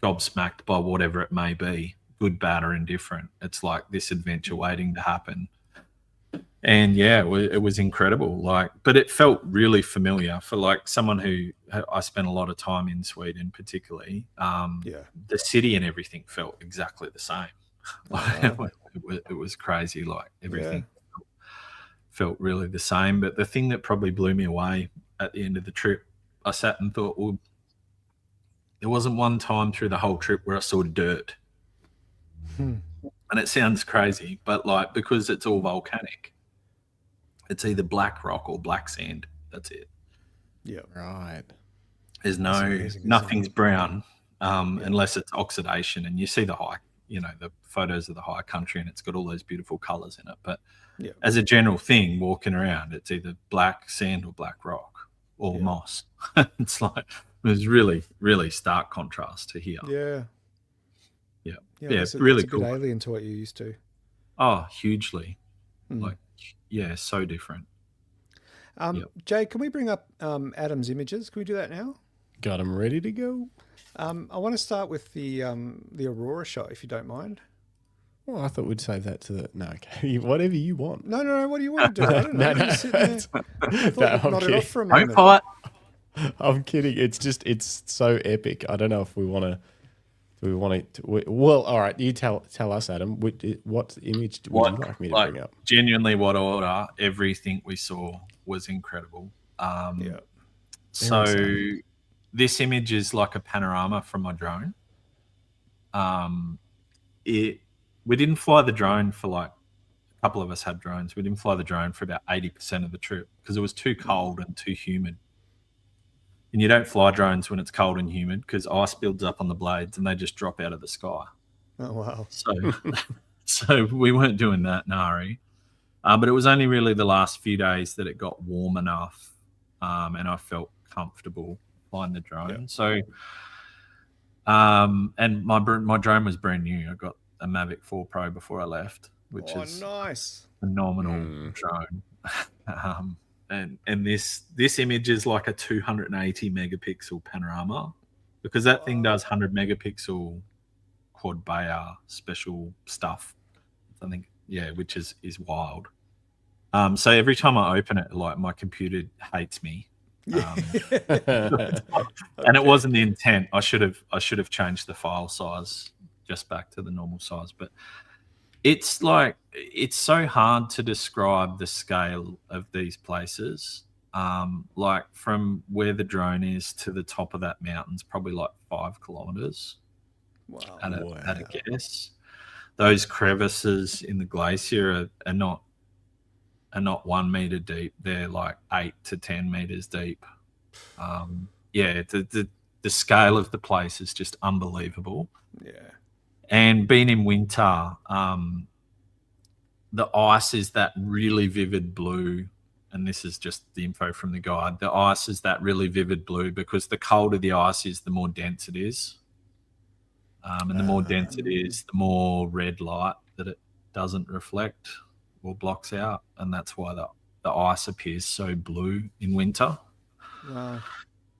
gobsmacked by whatever it may be, good, bad, or indifferent. It's like this adventure waiting to happen. And it was incredible. Like, but it felt really familiar for like someone who I spent a lot of time in Sweden, particularly. The city and everything felt exactly the same. It was crazy. Like everything felt really the same. But the thing that probably blew me away at the end of the trip, I sat and thought, well, there wasn't one time through the whole trip where I saw dirt. And it sounds crazy, but like, because it's all volcanic, it's either black rock or black sand. That's it. Yeah. Right. There's nothing's brown unless it's oxidation. And you see the high, you know, the photos of the high country and it's got all those beautiful colors in it. But as a general thing, walking around, it's either black sand or black rock or moss. It's like, it was really, really stark contrast to here. It's really cool. It's a bit alien to what you're used to. Oh, hugely. Like, so different. Jay, can we bring up Adam's images? Can we do that now? Got them ready to go. I want to start with the Aurora shot, if you don't mind. Well, I thought we'd save that to the... No, okay. Whatever you want. No. What do you want to do? I don't know. No. I thought you'd nod it off for a moment. Don't fight. I'm kidding. It's so epic. I don't know if we want to... Do we want to... Well, all right. You tell us, Adam. What image would you like me to bring up? Genuinely, what order? Everything we saw was incredible. So this image is like a panorama from my drone. We didn't fly the drone for like couple of us had drones. We didn't fly the drone for about 80% of the trip because it was too cold and too humid. And you don't fly drones when it's cold and humid because ice builds up on the blades and they just drop out of the sky. Oh, wow. So we weren't doing that, Nari. But it was only really the last few days that it got warm enough and I felt comfortable flying the drone. Yep. So, and my drone was brand new. I got a Mavic 4 Pro before I left, which is nice. Phenomenal drone. And this image is like a 280 megapixel panorama because that thing does 100 megapixel quad Bayer special stuff. I think, which is wild. So every time I open it, like my computer hates me. And it wasn't the intent. I should have changed the file size just back to the normal size. But it's so hard to describe the scale of these places. Like from where the drone is to the top of that mountain's probably like 5 kilometers. Wow. At a guess. Those crevices in the glacier are not 1 meter deep. They're like 8 to 10 meters deep. The scale of the place is just unbelievable. Yeah. And being in winter, the ice is that really vivid blue. And this is just the info from the guide. The ice is that really vivid blue because the colder the ice is, the more dense it is. And the more dense it is, the more red light that it doesn't reflect or blocks out. And that's why the ice appears so blue in winter. Wow.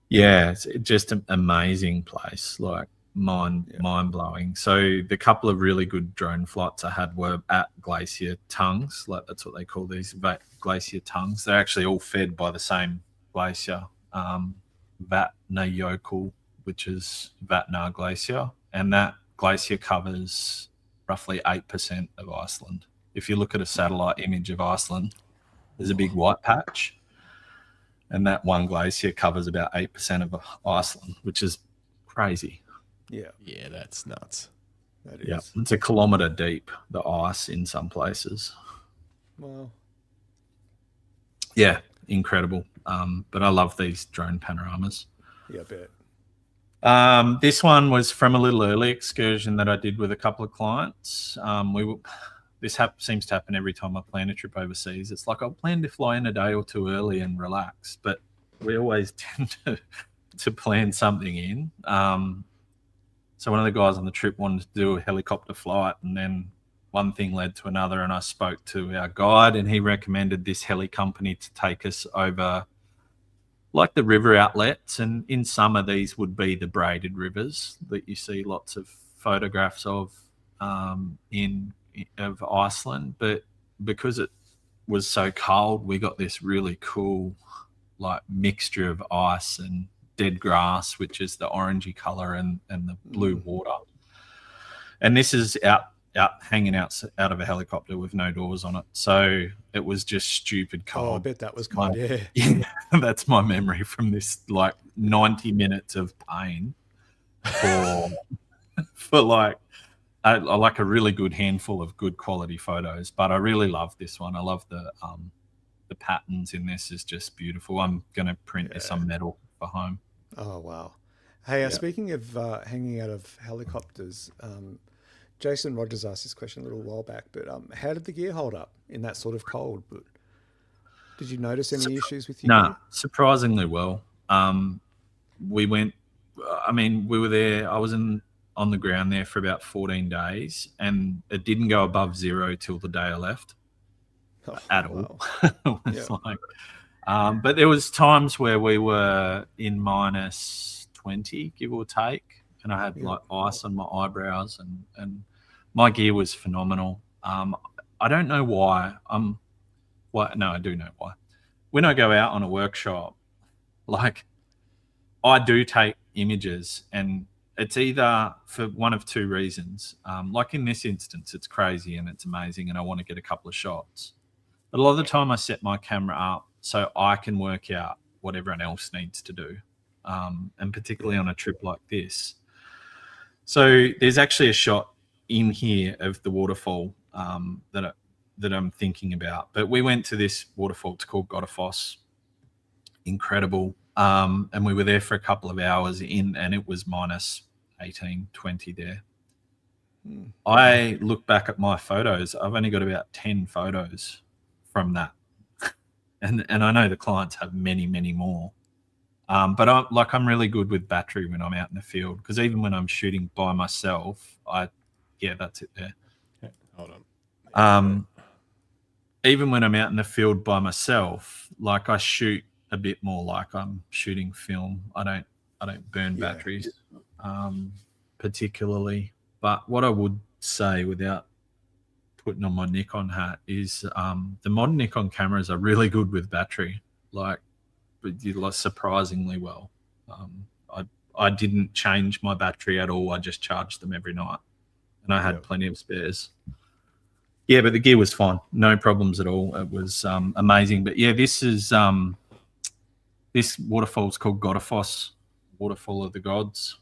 Yeah, it's just an amazing place, like mind-blowing. So the couple of really good drone flights I had were at glacier tongues, like that's what they call these glacier tongues. They're actually all fed by the same glacier, Vatnajökull, which is Vatnar Glacier. And that glacier covers roughly 8% of Iceland. If you look at a satellite image of Iceland, there's a big white patch. And that one glacier covers about 8% of Iceland, which is crazy. Yeah. Yeah, that's nuts. That is. Yeah, it's a kilometre deep, the ice in some places. Wow. Yeah, incredible. But I love these drone panoramas. Yeah, I bet. This one was from a little early excursion that I did with a couple of clients. This seems to happen every time I plan a trip overseas. It's like I'll plan to fly in a day or two early and relax, but we always tend to plan something in. So one of the guys on the trip wanted to do a helicopter flight, and then one thing led to another, and I spoke to our guide, and he recommended this heli company to take us over like the river outlets, and in summer these would be the braided rivers that you see lots of photographs of of Iceland. But because it was so cold, we got this really cool like mixture of ice and dead grass, which is the orangey color, and the blue water. And this is out hanging out of a helicopter with no doors on it. So it was just stupid cold. Oh, I bet that was cold, yeah. That's my memory from this like 90 minutes of pain for like I like a really good handful of good quality photos. But I really love this one. I love the patterns in this is just beautiful. I'm going to print this on metal for home. Oh, wow. Hey, speaking of hanging out of helicopters, Jason Rogers asked this question a little while back, but how did the gear hold up in that sort of cold? But did you notice any issues with your gear? Surprisingly well. We were there. I was on the ground there for about 14 days, and it didn't go above zero till the day I left at all. It's like, but there was times where we were in minus 20, give or take, and I had like ice on my eyebrows, and my gear was phenomenal. I don't know why. I do know why. When I go out on a workshop, like I do take images, and it's either for one of two reasons. Like in this instance, it's crazy and it's amazing, and I want to get a couple of shots. But a lot of the time I set my camera up so I can work out what everyone else needs to do, and particularly on a trip like this. So there's actually a shot in here of the waterfall that that I'm thinking about. But we went to this waterfall. It's called Waterfalls. Incredible. And we were there for a couple of hours in, and it was minus 18, 20 there. I look back at my photos. I've only got about 10 photos from that. And I know the clients have many, many more. But I'm really good with battery when I'm out in the field, because even when I'm shooting by myself, that's it there. Yeah, hold on. Even when I'm out in the field by myself, like I shoot a bit more like I'm shooting film. I don't burn batteries, particularly. But what I would say, without putting on my Nikon hat, is the modern Nikon cameras are really good with battery, like surprisingly well. I didn't change my battery at all. I just charged them every night, and I had plenty of spares. Yeah, but the gear was fine. No problems at all. It was amazing. But yeah, this waterfall's called Godafoss, Waterfall of the Gods.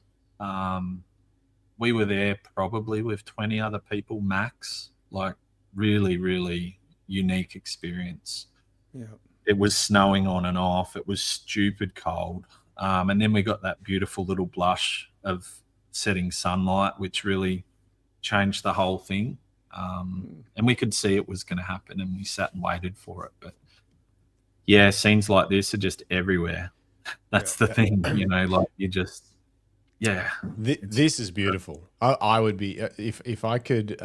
We were there probably with 20 other people max. Like, really, really unique experience. Yeah. It was snowing on and off. It was stupid cold. And then we got that beautiful little blush of setting sunlight, which really changed the whole thing. And we could see it was going to happen, and we sat and waited for it. But yeah, scenes like this are just everywhere. That's the thing, like you just, This is beautiful. I would be, if I could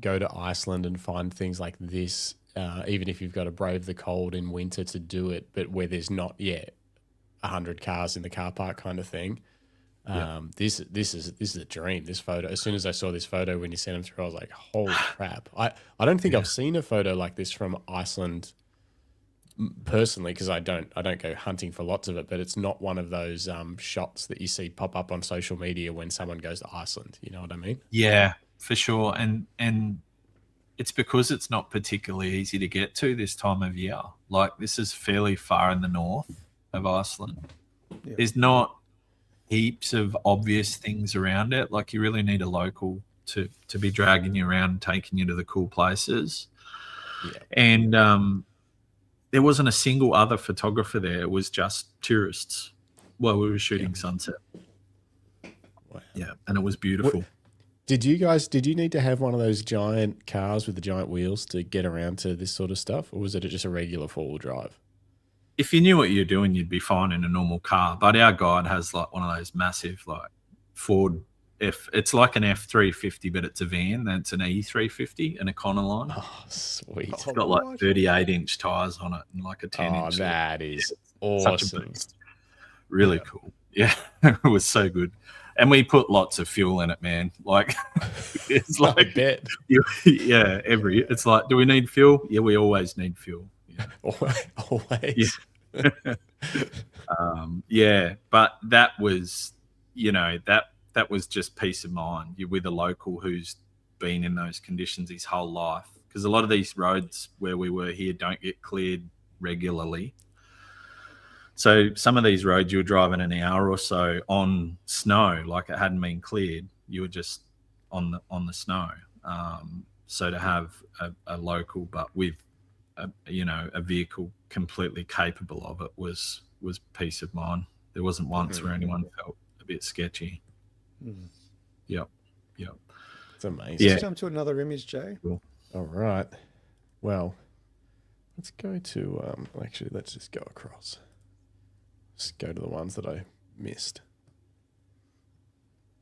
go to Iceland and find things like this, even if you've got to brave the cold in winter to do it, but where there's not yet 100 cars in the car park kind of thing. This is a dream. This photo, as soon as I saw this photo when you sent them through, I was like, holy crap. I don't think I've seen a photo like this from Iceland personally, because I don't go hunting for lots of it, but it's not one of those shots that you see pop up on social media when someone goes to Iceland. You know what I mean? Yeah, for sure. And it's because it's not particularly easy to get to this time of year. Like, this is fairly far in the north of Iceland. Yeah. There's not heaps of obvious things around it. Like, you really need a local to be dragging you around and taking you to the cool places. Yeah. And there wasn't a single other photographer there. It was just tourists while we were shooting sunset. Wow. Yeah, and it was beautiful. Did you need to have one of those giant cars with the giant wheels to get around to this sort of stuff, or was it just a regular four-wheel drive? If you knew what you're doing, you'd be fine in a normal car. But our guide has like one of those massive, like Ford it's like an F350, but it's a van. That's an E350, an Econoline. Oh, sweet. It's got like 38-inch tires on it and like a 10-inch. Oh, that is awesome. Such a beast. Really cool. Yeah, it was so good. And we put lots of fuel in it, man. Like, it's like, I bet. It's like, do we need fuel? Yeah, we always need fuel. Yeah. Always. Yeah. But that was, that was just peace of mind. You're with a local who's been in those conditions his whole life. Because a lot of these roads where we were here don't get cleared regularly. So some of these roads you were driving an hour or so on snow, like it hadn't been cleared. You were just on the snow. So to have a local, but with a vehicle completely capable of it was peace of mind. There wasn't once where anyone felt a bit sketchy. Yep. It's amazing. Let's jump to another image, Jay. Cool. All right. Well, let's go to actually let's just go across. Let's go to the ones that I missed.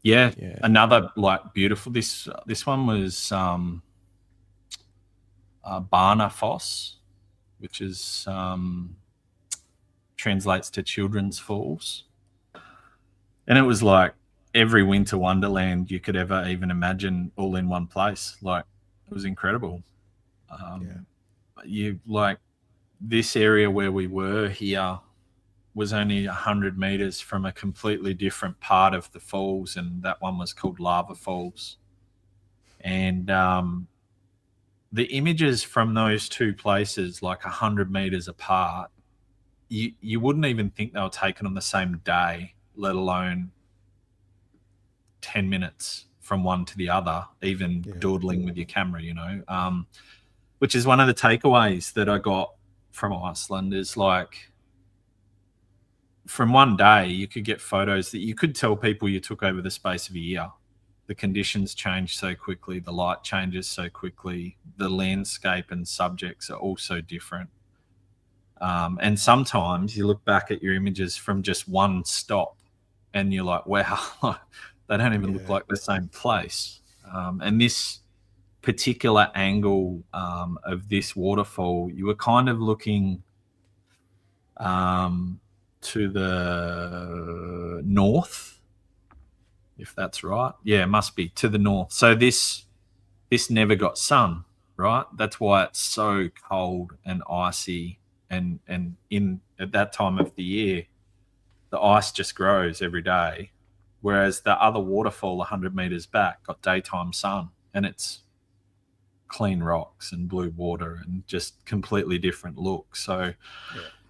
Yeah. Another like beautiful. This one was Barnafoss, which is translates to Children's Falls, and it was like every winter wonderland you could ever even imagine, all in one place. Like, it was incredible. You like this area where we were here was only 100 meters from a completely different part of the falls, and that one was called Lava Falls. And the images from those two places, like 100 meters apart, you wouldn't even think they were taken on the same day, let alone 10 minutes from one to the other, even dawdling with your camera, which is one of the takeaways that I got from Iceland, is like, from one day you could get photos that you could tell people you took over the space of a year. The conditions change so quickly, the light changes so quickly, the landscape and subjects are all so different. And sometimes you look back at your images from just one stop and you're like, wow, they don't even look like the same place. And this particular angle of this waterfall, you were kind of looking to the north, if that's right. Yeah, it must be to the north. So this never got sun, right? That's why it's so cold and icy, and in at that time of the year, the ice just grows every day. Whereas the other waterfall 100 meters back got daytime sun, and it's clean rocks and blue water and just completely different look. So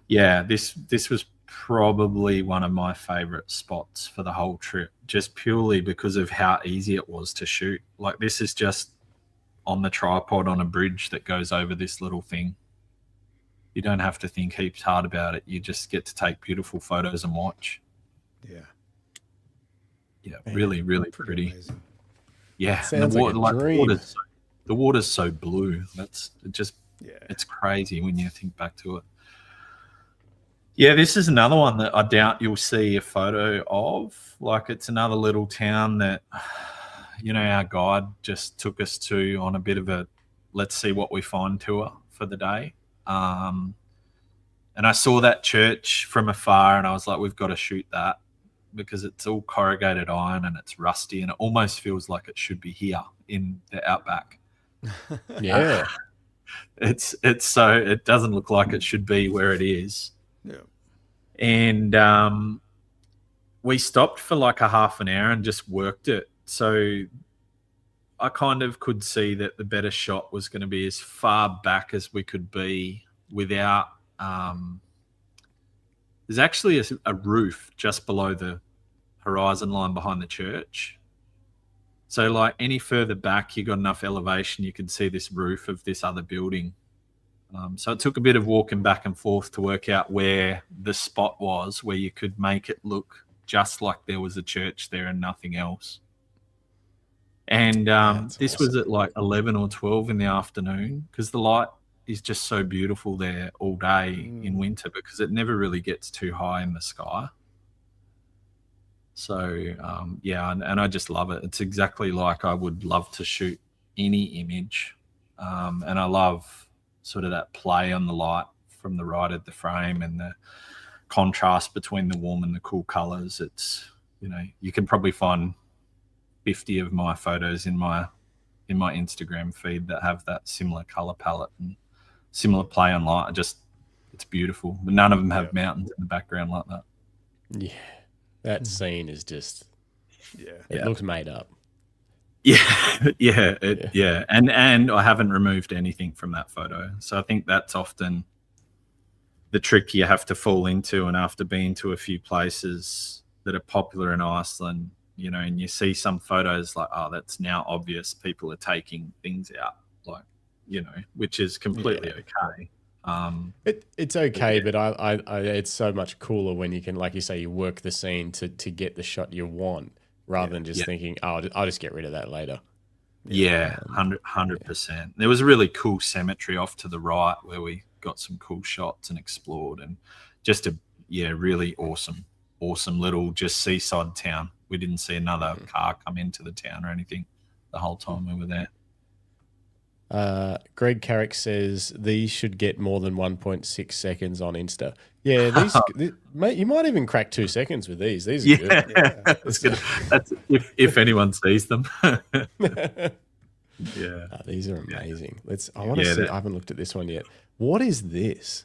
yeah, this was probably one of my favorite spots for the whole trip, just purely because of how easy it was to shoot. Like, this is just on the tripod on a bridge that goes over this little thing. You don't have to think heaps hard about it. You just get to take beautiful photos and watch. Yeah, really, really pretty. Amazing. Yeah, sounds like a dream. The water's so blue. It's crazy when you think back to it. Yeah, this is another one that I doubt you'll see a photo of. Like, it's another little town that, our guide just took us to on a bit of a let's see what we find tour for the day. And I saw that church from afar and I was like, we've got to shoot that, because it's all corrugated iron and it's rusty and it almost feels like it should be here in the outback. Yeah. It's so, it doesn't look like it should be where it is. Yeah. And we stopped for like a half an hour and just worked it. So I kind of could see that the better shot was going to be as far back as we could be without there's actually a roof just below the horizon line behind the church. So like any further back, you got enough elevation, you could see this roof of this other building. So it took a bit of walking back and forth to work out where the spot was, where you could make it look just like there was a church there and nothing else. And this was at like 11 or 12 in the afternoon, because the light is just so beautiful there all day in winter, because it never really gets too high in the sky. So, and I just love it. It's exactly like I would love to shoot any image. And I love sort of that play on the light from the right of the frame and the contrast between the warm and the cool colors. It's, you can probably find 50 of my photos in my Instagram feed that have that similar color palette and similar play on light. It's beautiful, but none of them have mountains in the background like that. Yeah, that scene is just, it looks made up. Yeah, and I haven't removed anything from that photo. So I think that's often the trick you have to fall into. And after being to a few places that are popular in Iceland, and you see some photos like, oh, that's now obvious people are taking things out, like, which is completely okay. It's okay, but I it's so much cooler when you can, like you say, you work the scene to get the shot you want, rather than just thinking, oh, I'll just get rid of that later. Yeah, 100%. There was a really cool cemetery off to the right where we got some cool shots and explored, and just a really awesome little just seaside town. We didn't see another car come into the town or anything the whole time we were there. Greg Carrick says these should get more than 1.6 seconds on Insta. Yeah, mate, you might even crack 2 seconds with these. These are good. Yeah, that's good. That's if anyone sees them. These are amazing. I want to see. I haven't looked at this one yet. What is this?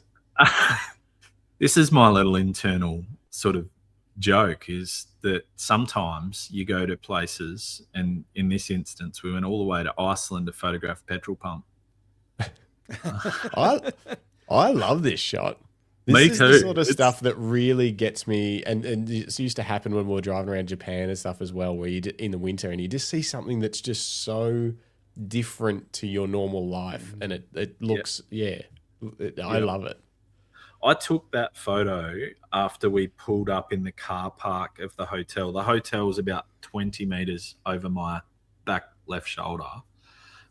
This is my little internal sort of joke, is that sometimes you go to places, and in this instance we went all the way to Iceland to photograph petrol pump. I love this shot. Me is too. The sort of stuff that really gets me, and it used to happen when we were driving around Japan and stuff as well, where you in the winter and you just see something that's just so different to your normal life, and it looks I love it. I took that photo after we pulled up in the car park of the hotel. The hotel was about 20 meters over my back left shoulder.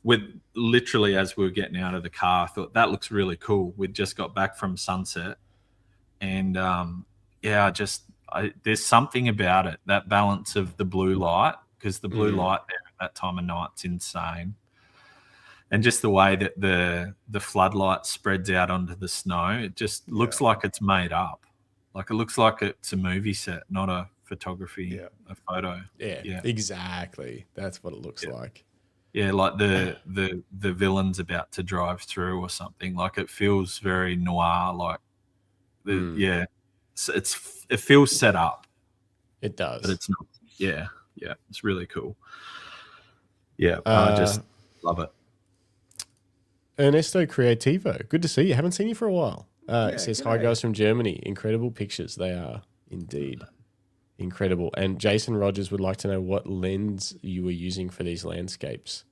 With literally, as we were getting out of the car, I thought that looks really cool. We'd just got back from sunset, and there's something about it, that balance of the blue light, because the blue light there at that time of night's insane. And just the way that the floodlight spreads out onto the snow, it just looks like it's made up. Like it looks like it's a movie set, not a photography, a photo. Yeah, exactly. That's what it looks like. Yeah, like the villain's about to drive through or something. Like it feels very noir. Like it feels set up. It does, but it's not. Yeah, it's really cool. Yeah, I just love it. Ernesto Creativo, good to see you. Haven't seen you for a while. It says, hi guys from Germany. Incredible pictures. They are indeed incredible. And Jason Rogers would like to know what lens you were using for these landscapes.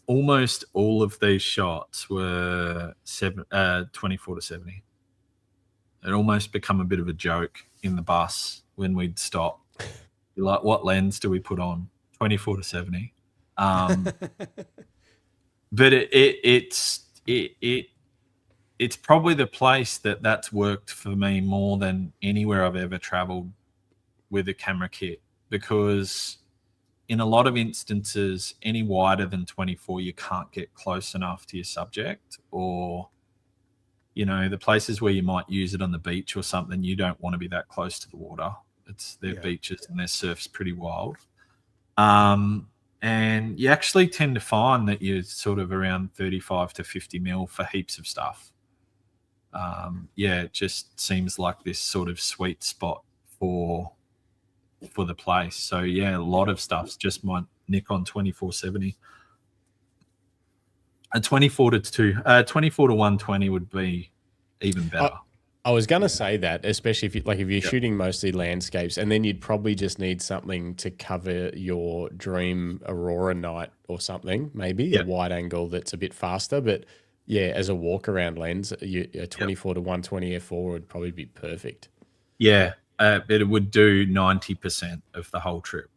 Almost all of these shots were 24 to 70. It almost become a bit of a joke in the bus when we'd stop. You're like, what lens do we put on? 24 to 70. But it's probably the place that's worked for me more than anywhere I've ever traveled with a camera kit, because in a lot of instances, any wider than 24, you can't get close enough to your subject, or, you know, the places where you might use it on the beach or something, you don't want to be that close to the water. Their beaches and their surf's pretty wild. And you actually tend to find that you're sort of around 35 to 50 mil for heaps of stuff. It just seems like this sort of sweet spot for the place. So a lot of stuff's just my Nikon 2470. A 24 to 120 would be even better. I was going to say that, especially if you're shooting mostly landscapes, and then you'd probably just need something to cover your dream aurora night or something, maybe a wide angle that's a bit faster. But as a walk around lens, a 24 to 120 f4 would probably be perfect. Yeah, but it would do 90% of the whole trip,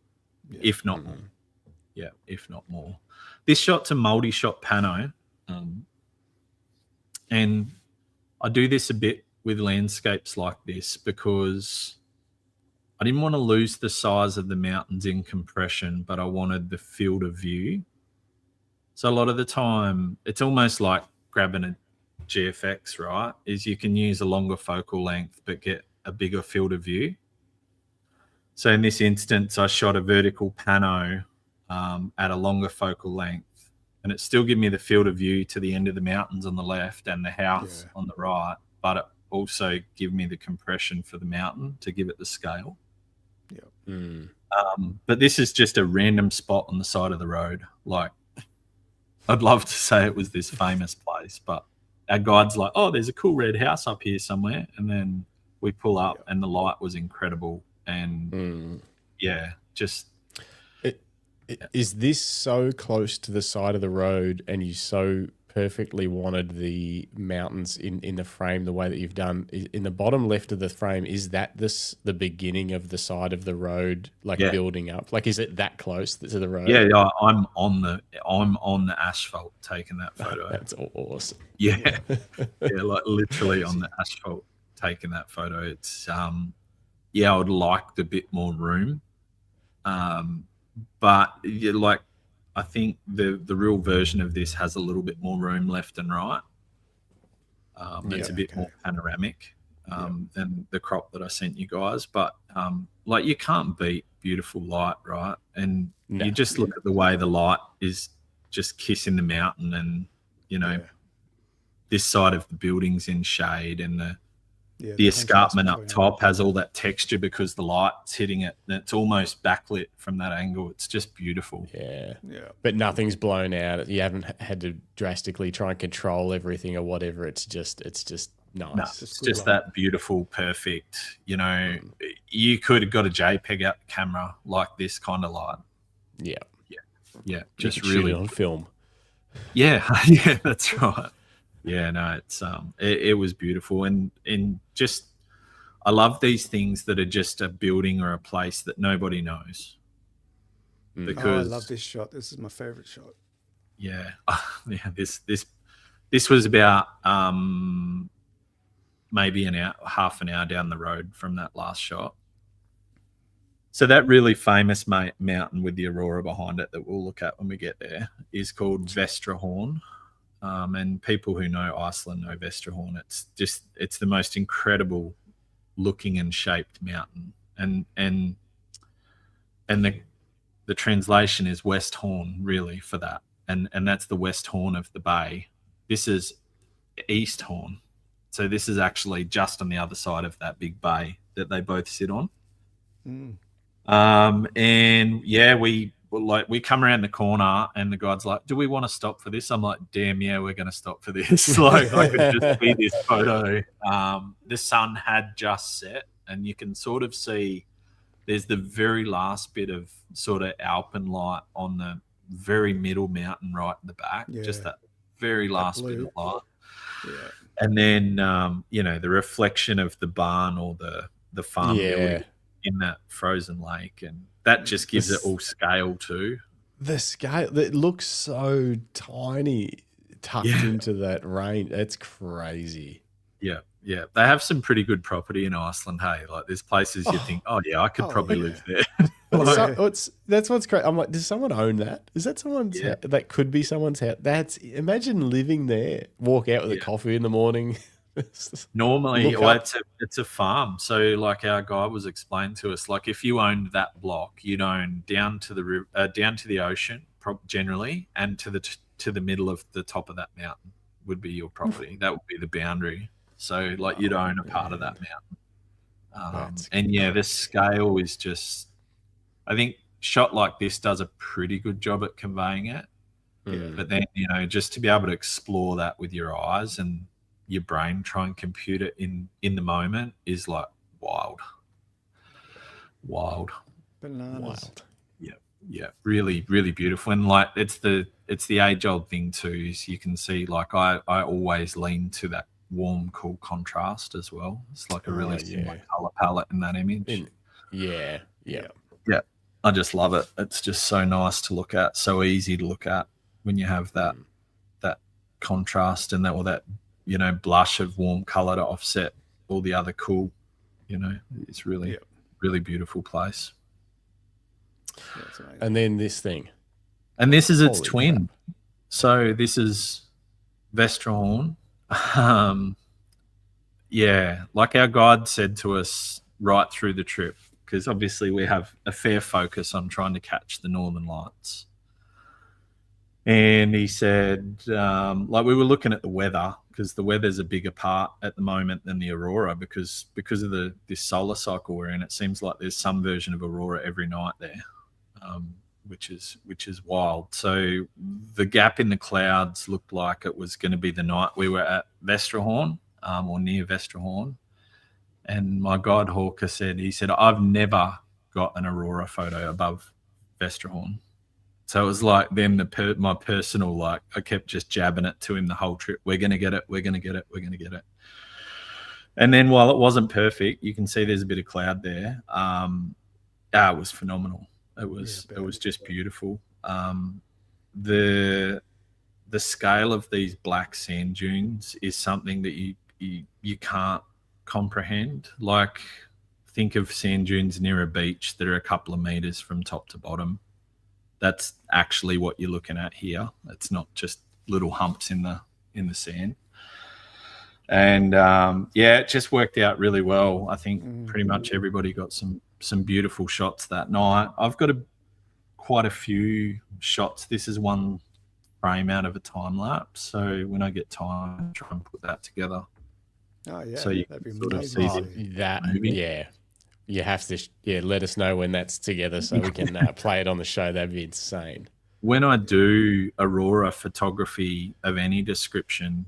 if not more. Yeah, if not more. This shot's a multi-shot pano, and I do this a bit with landscapes like this because I didn't want to lose the size of the mountains in compression, but I wanted the field of view. So a lot of the time, it's almost like grabbing a GFX, right? Is you can use a longer focal length, but get a bigger field of view. So in this instance, I shot a vertical pano at a longer focal length, and it still gave me the field of view to the end of the mountains on the left and the house on the right, but it also give me the compression for the mountain to give it the scale. But this is just a random spot on the side of the road. Like, I'd love to say it was this famous place, but our guide's like, oh, there's a cool red house up here somewhere. And then we pull up and the light was incredible. And Is this so close to the side of the road and you so perfectly wanted the mountains in the frame the way that you've done? In the bottom left of the frame, is that the beginning of the side of the road, building up? Like, is it that close to the road? Yeah, I'm on the asphalt taking that photo. That's awesome. Yeah, like literally on the asphalt taking that photo. It's I would like a bit more room, but I think the real version of this has a little bit more room left and right. It's a bit more panoramic than the crop that I sent you guys. But you can't beat beautiful light, right? And you just look at the way the light is just kissing the mountain, and this side of the building's in shade, and the escarpment up top has all that texture because the light's hitting it, and it's almost backlit from that angle. It's just beautiful. Yeah. But nothing's blown out. You haven't had to drastically try and control everything or whatever. It's just nice. No, it's just that beautiful, perfect. You could have got a JPEG out the camera like this kind of light. Yeah. Just really on film. Yeah, yeah, that's right. Yeah, no, it was beautiful, and just I love these things that are just a building or a place that nobody knows Oh, I love because this shot. This is my favorite shot. yeah, yeah, this was about maybe an hour, half an hour down the road from that last shot. So that really famous mountain with the aurora behind it that we'll look at when we get there is called Vestrahorn. And people who know Iceland know Vestrahorn. It's the most incredible looking and shaped mountain. And the translation is West Horn really for that. And that's the West Horn of the bay. This is East Horn. So this is actually just on the other side of that big bay that they both sit on. And yeah, we come around the corner and the guide's like, do we want to stop for this? I'm like, damn, yeah, we're going to stop for this. Like, I could just see this photo. The sun had just set and you can sort of see there's the very last bit of sort of alpenlight on the very middle mountain right in the back, just that very last bit of light. Yeah. And then, the reflection of the barn or the farm building in that frozen lake, and that just gives it all scale too. The scale, it looks so tiny tucked into that rain. It's crazy. Yeah, yeah. They have some pretty good property in Iceland, hey? Like there's places you think, oh yeah, I could probably live there. That's what's great. I'm like, does someone own that? Is that someone's house? That could be someone's house. Imagine living there, walk out with a coffee in the morning. Normally, it's a farm. So, like our guy was explained to us, like if you owned that block, you'd own down to the ocean, generally, and to the middle of the top of that mountain would be your property. That would be the boundary. So, like you'd own a part of that mountain. And yeah, the scale is just. I think shot like this does a pretty good job at conveying it. But then just to be able to explore that with your eyes and your brain try and compute it in the moment is like wild bananas. Wild. Yeah, really, really beautiful. And like it's the age old thing too, is you can see like I always lean to that warm cool contrast as well. It's like a really similar color palette in that image. Yeah. I just love it. It's just so nice to look at, so easy to look at when you have that contrast and that blush of warm color to offset all the other cool, it's really, really beautiful place. And then this thing. And this is its twin. Crap. So this is Vestrahorn. Like our guide said to us right through the trip, because obviously we have a fair focus on trying to catch the Northern Lights. And he said, like we were looking at the weather, because the weather's a bigger part at the moment than the aurora because of this solar cycle we're in. It seems like there's some version of aurora every night there, which is wild. So the gap in the clouds looked like it was going to be the night we were at Vestrahorn, or near Vestrahorn. And my guide Hawker said, I've never got an aurora photo above Vestrahorn. So it was like then my personal, like I kept just jabbing it to him the whole trip. We're going to get it. We're going to get it. We're going to get it. And then while it wasn't perfect, you can see there's a bit of cloud there. It was phenomenal. It was just beautiful. The scale of these black sand dunes is something that you can't comprehend. Like think of sand dunes near a beach that are a couple of meters from top to bottom. That's actually what you're looking at here. It's not just little humps in the sand. And it just worked out really well. I think pretty much everybody got some beautiful shots that night. I've got quite a few shots. This is one frame out of a time lapse. So when I get time, I'll try and put that together. Oh yeah, so you that'd be sort of amazing. see that movie. Yeah. You have to, let us know when that's together so we can play it on the show. That'd be insane. When I do aurora photography of any description,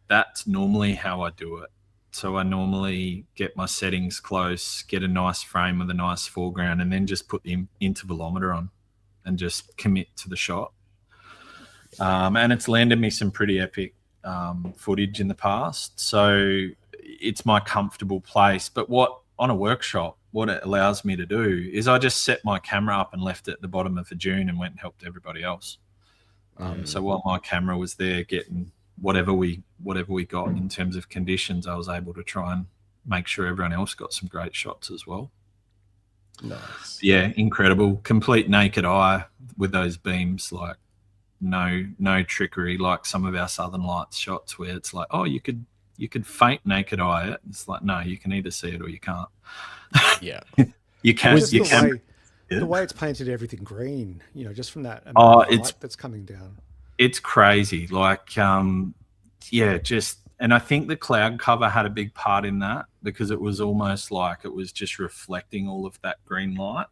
that's normally how I do it. So I normally get my settings close, get a nice frame with a nice foreground, and then just put the intervalometer on and just commit to the shot. And it's landed me some pretty epic footage in the past. So it's my comfortable place. But on a workshop, what it allows me to do is I just set my camera up and left it at the bottom of the dune and went and helped everybody else. So while my camera was there getting whatever we got in terms of conditions, I was able to try and make sure everyone else got some great shots as well. Nice. Yeah, incredible. Complete naked eye with those beams, like no trickery like some of our Southern Lights shots where it's like, oh, you could faint naked eye it. It's like, no, you can either see it or you can't. Yeah. you can. The way it's painted everything green, just from that light that's coming down. It's crazy. Like, and I think the cloud cover had a big part in that because it was almost like it was just reflecting all of that green light.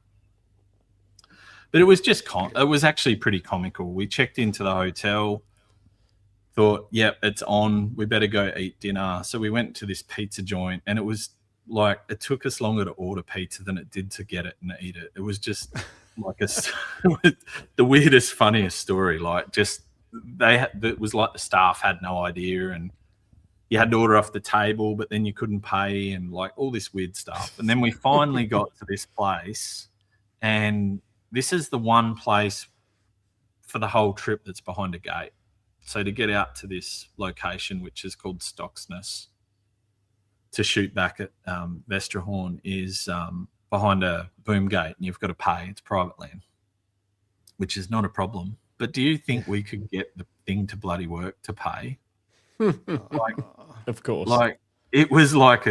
But it was just, it was actually pretty comical. We checked into the hotel, thought, yep, it's on. We better go eat dinner. So we went to this pizza joint, and it was like, it took us longer to order pizza than it did to get it and eat it. It was just like the weirdest, funniest story. Like, just it was like the staff had no idea, and you had to order off the table, but then you couldn't pay, and like all this weird stuff. And then we finally got to this place, and this is the one place for the whole trip that's behind a gate. So to get out to this location, which is called Stocksness, to shoot back at Vesterhorn is behind a boom gate, and you've got to pay. It's private land, which is not a problem. But do you think we could get the thing to bloody work to pay? Like, of course. Like, it was like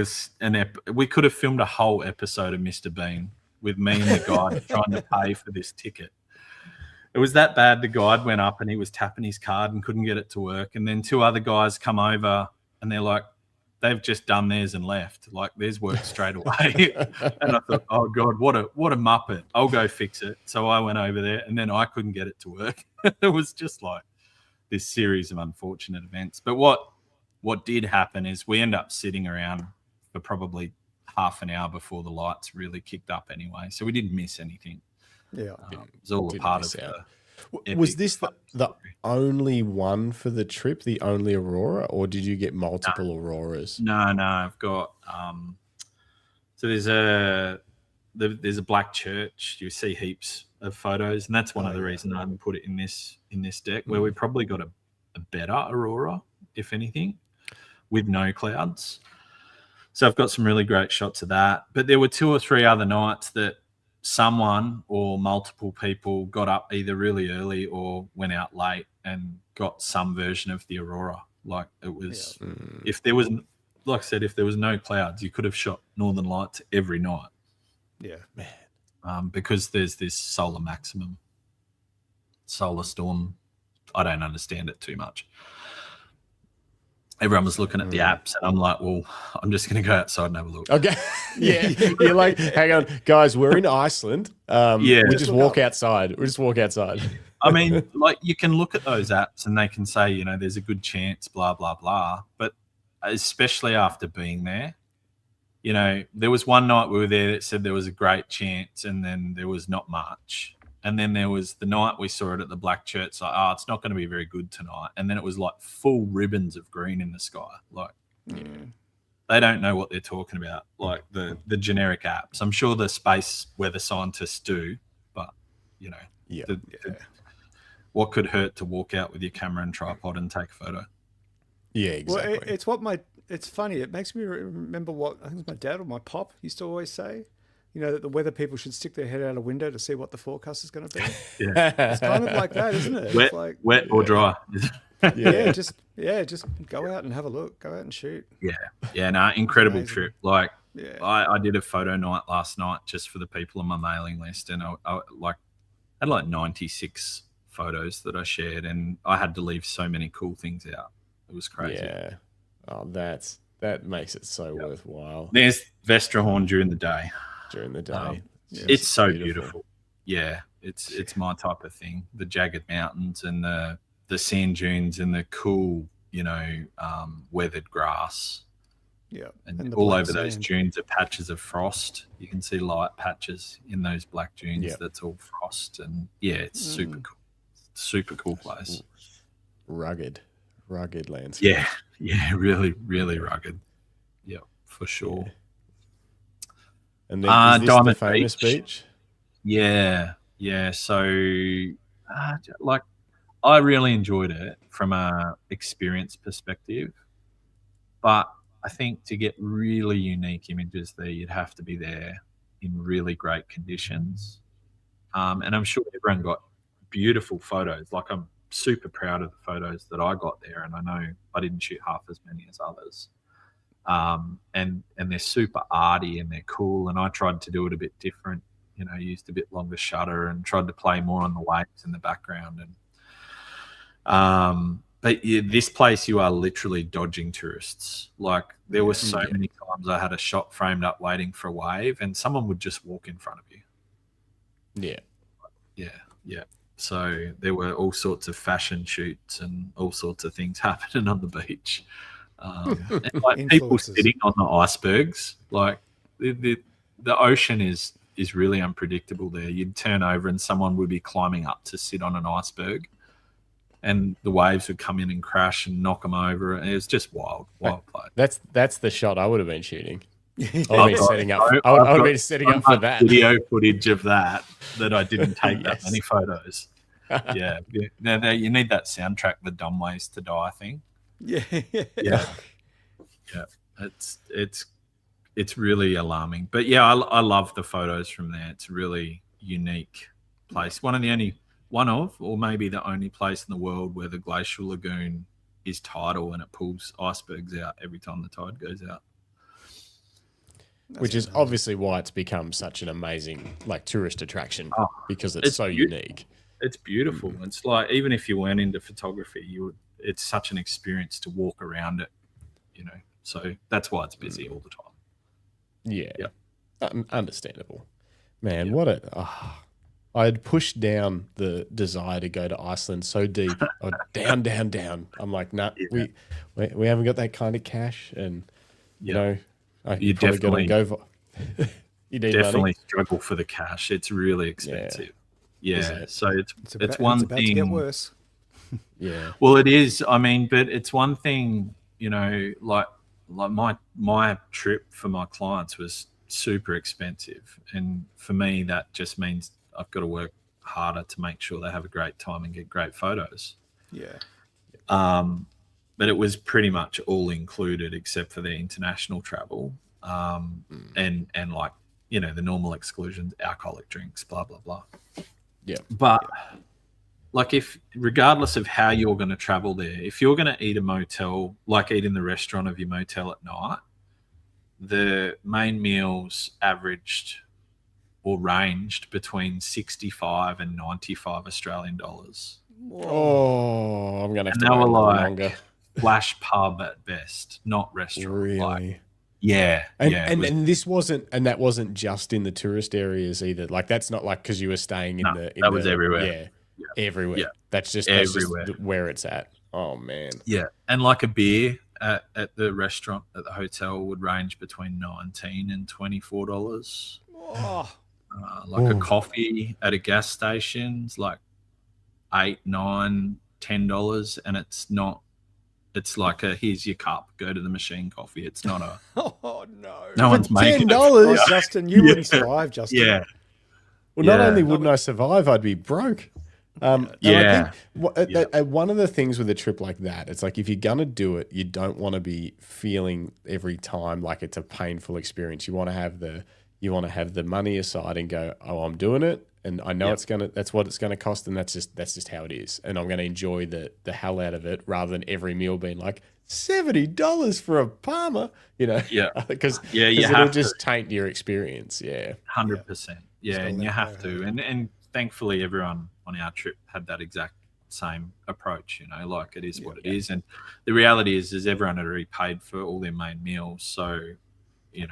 we could have filmed a whole episode of Mr. Bean with me and the guide trying to pay for this ticket. It was that bad. The guide went up and he was tapping his card and couldn't get it to work. And then two other guys come over and they're like, they've just done theirs and left. Like, theirs worked straight away. And I thought, oh God, what a muppet. I'll go fix it. So I went over there and then I couldn't get it to work. It was just like this series of unfortunate events. But what did happen is we ended up sitting around for probably half an hour before the lights really kicked up anyway. So we didn't miss anything. Yeah. It was all a part of it. Was this the only one for the trip, the only aurora, or did you get multiple auroras? No, I've got so there's a black church. You see heaps of photos, and that's one of the reasons I haven't put it in this deck, where we probably got a better aurora, if anything, with no clouds. So I've got some really great shots of that. But there were 2 or 3 other nights that someone or multiple people got up either really early or went out late and got some version of the aurora. Like, it was, if there was, like I said, if there was no clouds, you could have shot Northern Lights every night. Yeah, man. Because there's this solar maximum, solar storm. I don't understand it too much. Everyone was looking at the apps, and I'm like, well, I'm just going to go outside and have a look. Okay. Yeah. You're like, hang on, guys, we're in Iceland. We just walk outside. I mean, like, you can look at those apps and they can say, there's a good chance, blah, blah, blah. But especially after being there, there was one night we were there that said there was a great chance, and then there was not much. And then there was the night we saw it at the Black Church, like, oh, it's not going to be very good tonight. And then it was like full ribbons of green in the sky. Like, they don't know what they're talking about, like the generic apps. I'm sure the space weather scientists do, but, what could hurt to walk out with your camera and tripod and take a photo? Yeah, exactly. Well, it's funny. It makes me remember what I think it was my dad or my pop used to always say. That the weather people should stick their head out a window to see what the forecast is going to be. Yeah. It's kind of like that, isn't it? Wet or dry. Just go out and have a look. Go out and shoot. Incredible Amazing. trip. Like, I did a photo night last night just for the people on my mailing list, and I had like 96 photos that I shared, and I had to leave so many cool things out. It was crazy. Yeah. Oh, that makes it so worthwhile. There's Vesterhorn during the day. It's so beautiful. Yeah, it's my type of thing. The jagged mountains and the sand dunes and the cool, weathered grass. Yeah, and all over those dunes are patches of frost. You can see light patches in those black dunes. That's all frost, and it's super cool. Super cool place. rugged landscape. Yeah, really, really rugged. Yeah, for sure. And then is this the Diamond famous beach? Yeah. So, like, I really enjoyed it from a experience perspective, but I think to get really unique images there, you'd have to be there in really great conditions. And I'm sure everyone got beautiful photos. Like, I'm super proud of the photos that I got there, and I know I didn't shoot half as many as others. And they're super arty and they're cool. And I tried to do it a bit different, used a bit longer shutter and tried to play more on the waves in the background. And but this place, you are literally dodging tourists. Like, there were so many times I had a shot framed up waiting for a wave, and someone would just walk in front of you. Yeah. So there were all sorts of fashion shoots and all sorts of things happening on the beach. And like people sitting on the icebergs. Like, the ocean is really unpredictable there. You'd turn over and someone would be climbing up to sit on an iceberg, and the waves would come in and crash and knock them over. And it was just wild play. That's the shot I would have been shooting. I would have been setting up for that. Video footage of that I didn't take that many photos. Yeah. No, you need that soundtrack, The Dumb Ways to Die thing. Yeah. It's really alarming. But yeah, I love the photos from there. It's a really unique place. One of, or maybe the only place in the world where the glacial lagoon is tidal and it pulls icebergs out every time the tide goes out. Which is obviously why it's become such an amazing tourist attraction, because it's so unique. It's beautiful. It's like, even if you weren't into photography, it's such an experience to walk around it, So that's why it's busy all the time. Yeah. Understandable. Man, I had pushed down the desire to go to Iceland so deep. Down. I'm like, nah, we haven't got that kind of cash, and you definitely go for. You need definitely money. Struggle for the cash. It's really expensive. Yeah. So it's about thing. To get worse. Yeah. Well, it is. I mean, but it's one thing. Like my trip for my clients was super expensive, and for me that just means I've got to work harder to make sure they have a great time and get great photos. Yeah. But it was pretty much all included except for the international travel, and like, the normal exclusions, alcoholic drinks, blah blah blah. Yeah. But like, if regardless of how you're going to travel there, if you're going to eat eat in the restaurant of your motel at night, the main meals averaged or ranged between 65 and 95 Australian dollars. Oh, I'm going to have and to wait longer. Flash pub at best, not restaurant. Really? And this wasn't, and that wasn't just in the tourist areas either. Like, that's not like because you were staying in that was everywhere. Everywhere. Yeah. That's just where it's at. Oh man. Yeah, and like a beer at the restaurant at the hotel would range between $19 and $24. Oh. A coffee at a gas station's like $8, $9, $10, and it's not. It's like here's your cup. Go to the machine coffee. It's not a. Oh no! No one's making $10, Justin. You wouldn't survive, Justin. Yeah. Well, not only wouldn't I survive, I'd be broke. I think one of the things with a trip like that, it's like, if you're gonna do it, you don't want to be feeling every time like it's a painful experience. You want to have the money aside and go, oh, I'm doing it, and I know that's what it's gonna cost, and that's just how it is, and I'm gonna enjoy the hell out of it, rather than every meal being like $70 for a Palmer, because it'll just taint your experience. 100%. And you have to, and thankfully everyone on our trip had that exact same approach. Like, it is what it is, and the reality is everyone had already paid for all their main meals, so you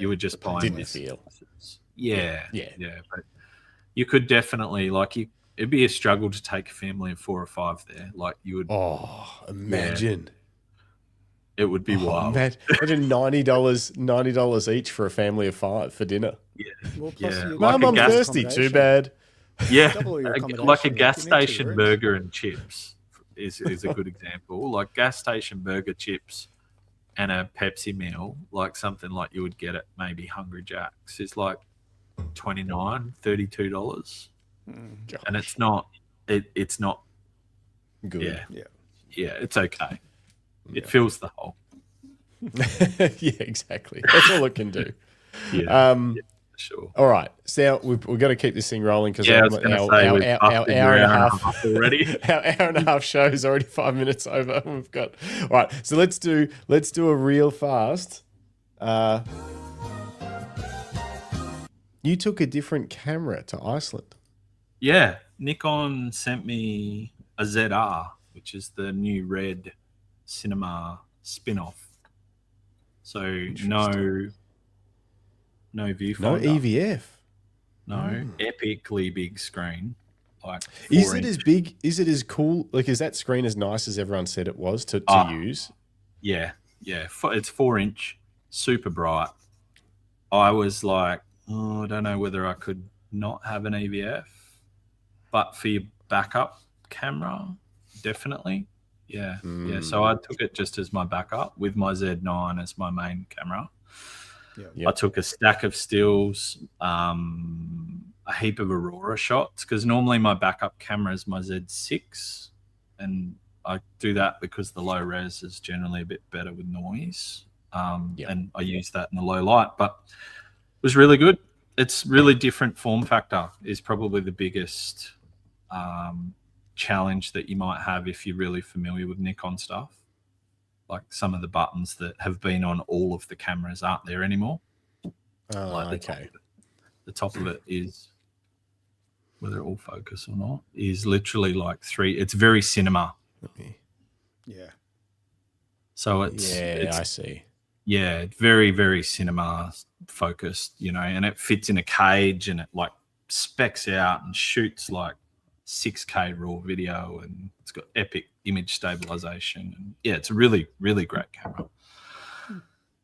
were just buying this. But you could definitely, it'd be a struggle to take a family of 4 or 5 there. Like, you would. Oh, imagine. It would be wild. Imagine $90 each for a family of 5 for dinner. Yeah. Well, plus Mum, I'm thirsty. Too bad. Yeah, like a gas station burger and chips is a good example. Like gas station burger chips and a Pepsi meal, like something like you would get at maybe Hungry Jack's, is like $29, $32. And it's not it's not good. Yeah, it's okay. It fills the hole. Yeah, exactly. That's all it can do. Sure. All right, so we've got to keep this thing rolling because I was going to say we've our hour and a half already. Our hour and a half show is already 5 minutes over. We've got all right. So let's do a real fast. You took a different camera to Iceland. Yeah, Nikon sent me a ZR, which is the new Red cinema spin-off. So no viewfinder. No EVF. No, epically big screen. Like is it as big? Is it as cool? Like, is that screen as nice as everyone said it was to use? Yeah. It's 4-inch, super bright. I was like, I don't know whether I could not have an EVF, but for your backup camera, definitely. Yeah. So I took it just as my backup with my Z9 as my main camera. I took a stack of stills, a heap of Aurora shots, because normally my backup camera is my Z6, and I do that because the low res is generally a bit better with noise, and I use that in the low light. But it was really good. It's really different form factor is probably the biggest challenge that you might have if you're really familiar with Nikon stuff. Like some of the buttons that have been on all of the cameras aren't there anymore. The top of it is, whether it will focus or not, is literally like 3. It's very cinema. Yeah. So it's I see. Yeah, very, very cinema focused, and it fits in a cage and it like specs out and shoots like 6K raw video, and it's got epic image stabilization, and it's a really, really great camera.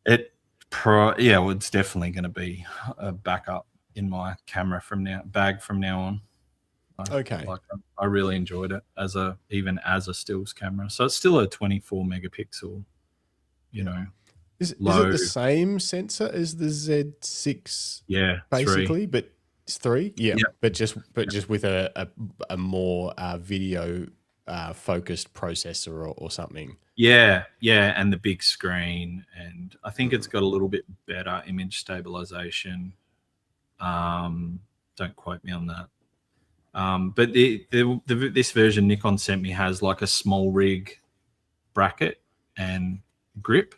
It's definitely going to be a backup in my camera bag from now on. I really enjoyed it even as a stills camera. So it's still a 24 megapixel, Is it the same sensor as the Z6? Yeah, basically, 3. but it's 3. Yeah, but just with a more video focused processor or something. Yeah, and the big screen, and I think it's got a little bit better image stabilization. Don't quote me on that. But this version Nikon sent me has like a small rig bracket and grip.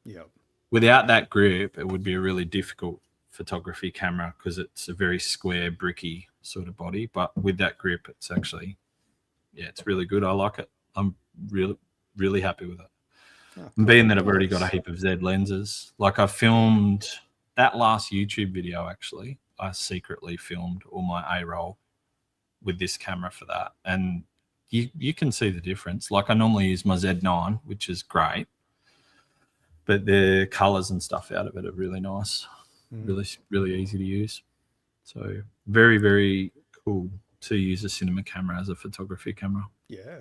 Yep. Without that grip, it would be a really difficult photography camera because it's a very square, bricky sort of body. But with that grip, it's actually, it's really good. I like it. I'm really, really happy with it. And being that I've already got a heap of Z lenses, like I filmed that last YouTube video, actually, I secretly filmed all my A-roll with this camera for that. And you can see the difference. Like I normally use my Z9, which is great, but the colors and stuff out of it are really nice. Really, really easy to use. So very, very cool to use a cinema camera as a photography camera. Yeah,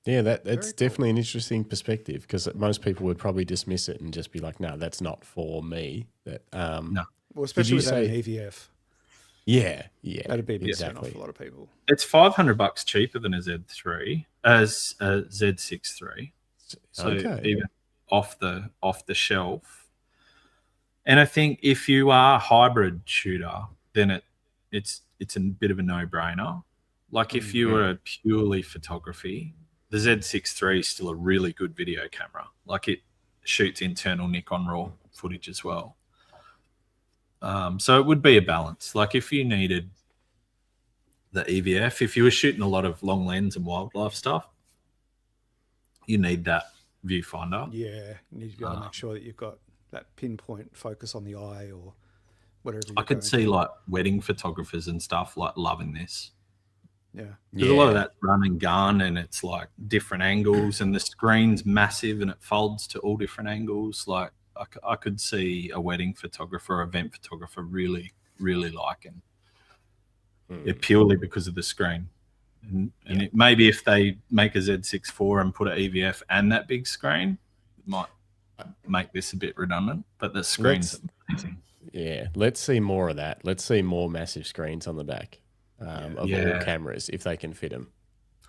that's definitely an interesting perspective, because most people would probably dismiss it and just be like, no, that's not for me. No. Well, especially with an EVF. Yeah. That'd be a big turn off for a lot of people. It's $500 cheaper than a Z3, as a Z6 III. So even off the shelf. And I think if you are a hybrid shooter, then it's a bit of a no-brainer. Like if you were purely photography, the Z6 III is still a really good video camera. Like it shoots internal Nikon RAW footage as well. So it would be a balance. Like if you needed the EVF, if you were shooting a lot of long lens and wildlife stuff, you need that viewfinder. Yeah, you need to be able to make sure that you've got that pinpoint focus on the eye or whatever. I could see like wedding photographers and stuff like loving this. Yeah. Because a lot of that's run and gun, and it's like different angles, and the screen's massive and it folds to all different angles. Like I could see a wedding photographer or event photographer really, really liking it purely because of the screen. And maybe if they make a Z6 IV and put an EVF and that big screen, it might make this a bit redundant. But the screen's amazing. Yeah, let's see more of that. Let's see more massive screens on the back of all cameras if they can fit them.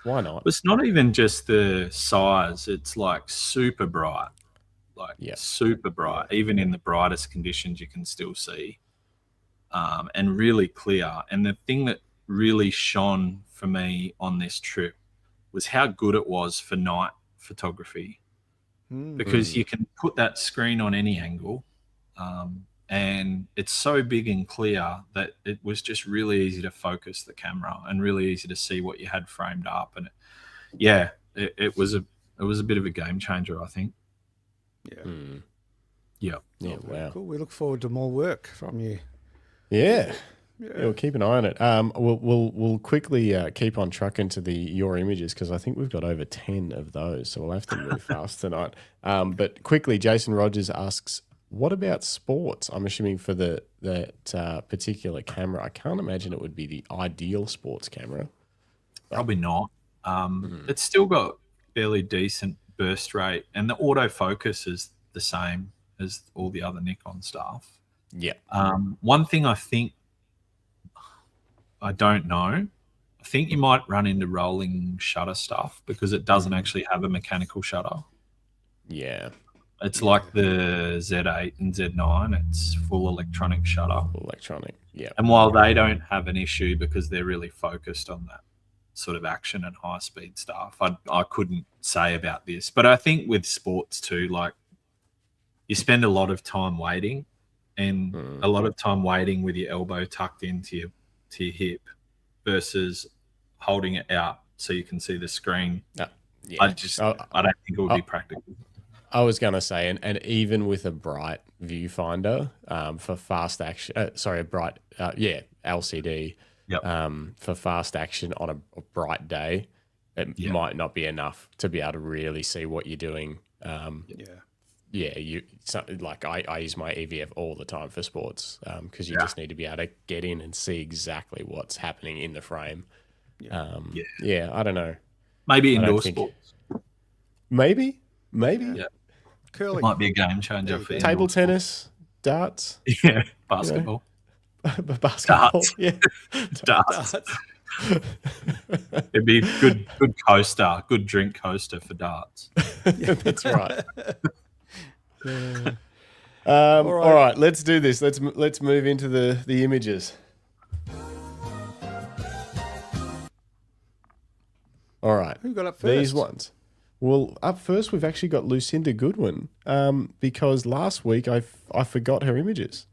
Why not? It's not even just the size. It's like super bright. Super bright. Even in the brightest conditions, you can still see. And really clear. And the thing that really shone for me on this trip was how good it was for night photography. Because you can put that screen on any angle. And it's so big and clear that it was just really easy to focus the camera and really easy to see what you had framed up. And it was a bit of a game changer, I think. Yeah. Wow. Cool. We look forward to more work from you. Yeah, we'll keep an eye on it. We'll quickly keep on trucking to your images because I think we've got over 10 of those, so we'll have to move fast tonight. But quickly, Jason Rogers asks, what about sports? I'm assuming for that particular camera. I can't imagine it would be the ideal sports camera. Probably not. It's still got fairly decent burst rate, and the autofocus is the same as all the other Nikon stuff. Yeah. One thing I think, I don't know, I think you might run into rolling shutter stuff because it doesn't actually have a mechanical shutter. Yeah. It's like the Z8 and Z9. It's full electronic shutter. Electronic, yeah. And while they don't have an issue because they're really focused on that sort of action and high-speed stuff, I couldn't say about this. But I think with sports too, like you spend a lot of time waiting and a lot of time waiting with your elbow tucked into your hip versus holding it out so you can see the screen. I don't think it would be practical. I was going to say, and even with a bright viewfinder for fast action, LCD for fast action on a bright day, it might not be enough to be able to really see what you're doing. I use my EVF all the time for sports because you just need to be able to get in and see exactly what's happening in the frame. I don't know. Maybe indoor sports. Maybe. Yeah. Curling. Might be a game changer for table tennis, darts. Yeah, basketball. Basketball. Darts. Yeah. Darts. It'd be a good coaster, good drink coaster for darts. That's right. All right, let's do this. Let's move into the images. All right. Who got up first? These ones. Well, up first, we've actually got Lucinda Goodwin because last week I forgot her images.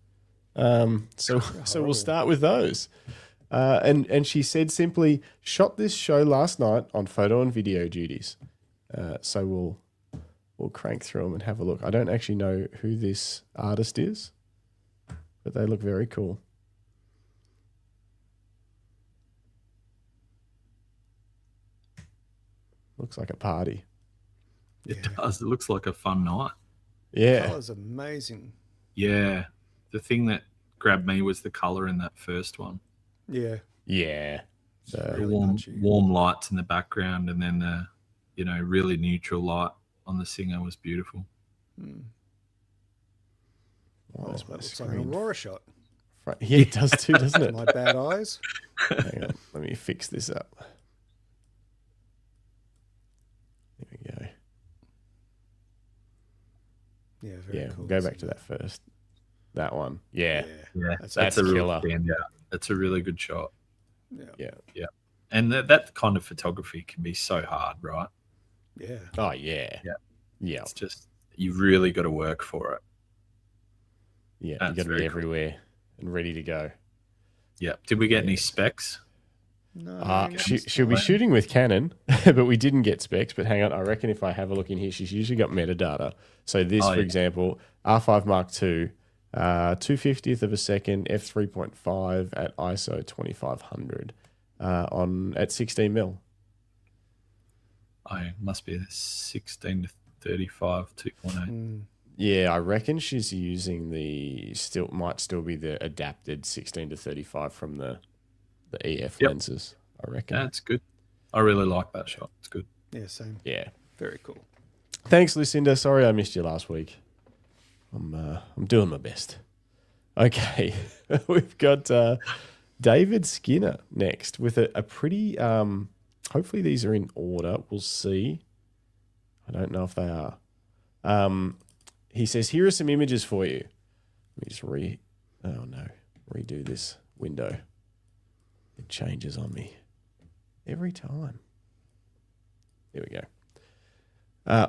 So we'll start with those. And she said simply, shot this show last night on photo and video duties. So we'll crank through them and have a look. I don't actually know who this artist is, but they look very cool. Looks like a party. It does. It looks like a fun night. Yeah. That was amazing. Yeah. The thing that grabbed me was the colour in that first one. Yeah. Yeah. The warm lights in the background and then the, really neutral light on the singer was beautiful. Oh, that looks like an Aurora shot. Yeah, it does too, doesn't it? My bad eyes. Hang on. Let me fix this up. There we go. Yeah, very cool. We'll go back to that first. That one. Yeah. That's a killer. Real standout. It's a really good shot. Yeah. And that kind of photography can be so hard, right? Yeah. Oh, yeah. Yeah. It's just, you've really got to work for it. Yeah, you got to be everywhere and ready to go. Yeah. Did we get any specs? No. She'll be shooting with Canon, but we didn't get specs. But hang on, I reckon if I have a look in here, she's usually got metadata. So this, for example, R5 Mark II, 2/50th of a second, f3.5 at ISO 2500 at 16 mil. It must be a 16 to 35 2.8. Yeah, I reckon she's using might still be the adapted 16 to 35 from the EF lenses. I reckon That's good. I really like that shot. It's good. Yeah, same. Yeah. Very cool. Thanks, Lucinda. Sorry I missed you last week. I'm doing my best. Okay, we've got David Skinner next with a pretty. Hopefully these are in order. We'll see. I don't know if they are. He says, "Here are some images for you." Let me just redo this window. It changes on me every time. There we go.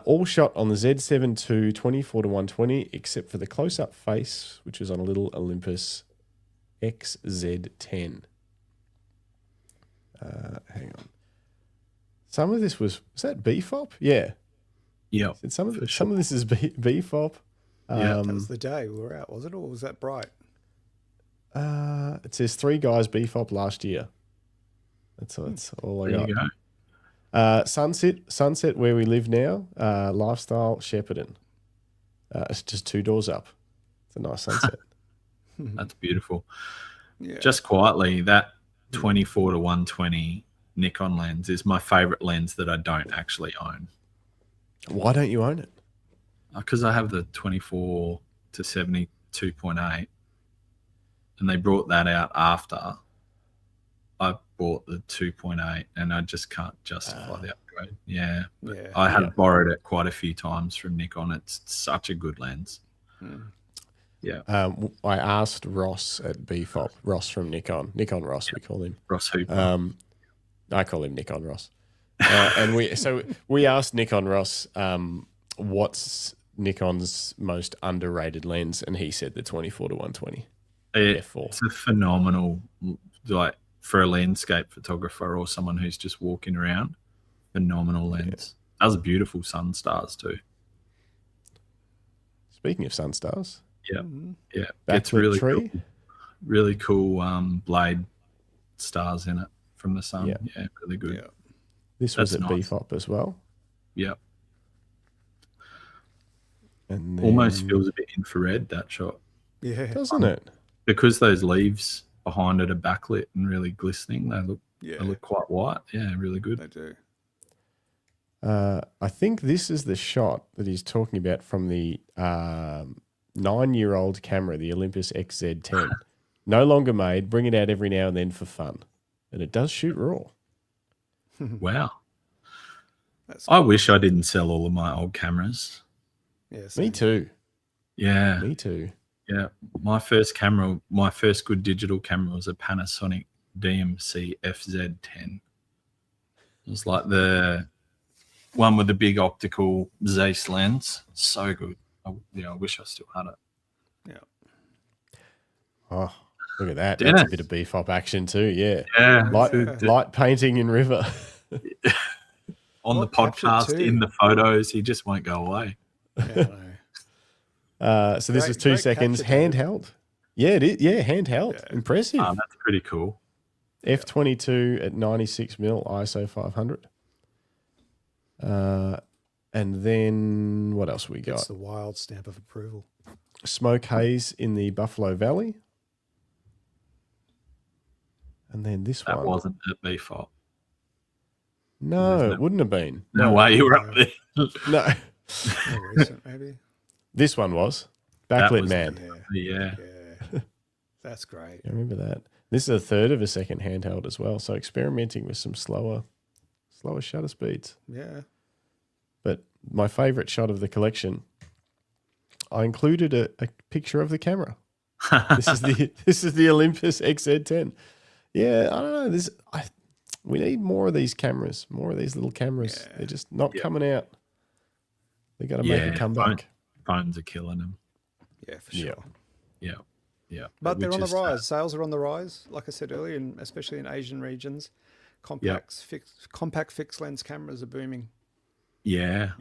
All shot on the Z7 II 24-120, except for the close-up face, which was on a little Olympus XZ10. Hang on. Some of this was that BFOP? Yeah. Yeah. Some of this is BFOP. That was the day we were out, was it? Or was that bright? It says 3 guys BFOP last year. That's all I got. There you go. Sunset where we live now, lifestyle Shepparton. It's just 2 doors up. It's a nice sunset. That's beautiful. Yeah. Just quietly, that 24-120 Nikon lens is my favorite lens that I don't actually own. Why don't you own it? Because I have the 24 to 70 2.8, and they brought that out after I bought the 2.8, and I just can't justify the upgrade. Yeah. I have borrowed it quite a few times from Nikon. It's such a good lens. Yeah. I asked Ross at BFOP, Ross from Nikon Ross, we call him. Ross Hooper. I call him Nikon Ross. And we asked Nikon Ross, what's Nikon's most underrated lens, and he said the 24-120. It's a phenomenal, like, for a landscape photographer or someone who's just walking around, phenomenal lens. That was beautiful sun stars too. Speaking of sun stars, yeah, it's really cool blade stars in it from the sun. Yeah, really good. Yeah. This was at BFOP as well. Yeah, and then, almost feels a bit infrared, that shot. Yeah, doesn't it? Because those leaves behind it are backlit and really glistening. They look quite white. Yeah, really good. They do. I think this is the shot that he's talking about from the 9-year-old camera, the Olympus XZ10. No longer made. Bring it out every now and then for fun, and it does shoot raw. Wow. That's I wish I didn't sell all of my old cameras. Yes. Me too. Yeah. Me too. Yeah. My first good digital camera was a Panasonic DMC FZ10. It was like the one with the big optical Zeiss lens. So good. I wish I still had it. Yeah. Oh, look at that. Dennis. That's a bit of beef-up action too, yeah. Yeah. Light painting in river. On the podcast, in the photos, he just won't go away. Yeah, I know. So this is 2 seconds handheld. Yeah, it is. Yeah, handheld. Yeah. Impressive. That's pretty cool. F22 at 96mm ISO 500. And then what else we got? That's the wild stamp of approval. Smoke haze in the Buffalo Valley. And then this That one. wasn't at BFOP. No, it wouldn't have been. No way you were up there. No. More recent, maybe. This one was. Backlit was- Man. Yeah. Yeah. That's great. I remember that. This is a third of a second handheld as well. So experimenting with some slower shutter speeds. Yeah. But my favorite shot of the collection, I included a picture of the camera. This is the Olympus XZ10. Yeah, I don't know. We need more of these cameras, more of these little cameras. Yeah. They're just not coming out. They got to make a comeback. Phones are killing them. Yeah, for sure. Yeah. But they're on the Which is, rise. Sales are on the rise, like I said earlier, and especially in Asian regions. Compact fixed lens cameras are booming. Yeah.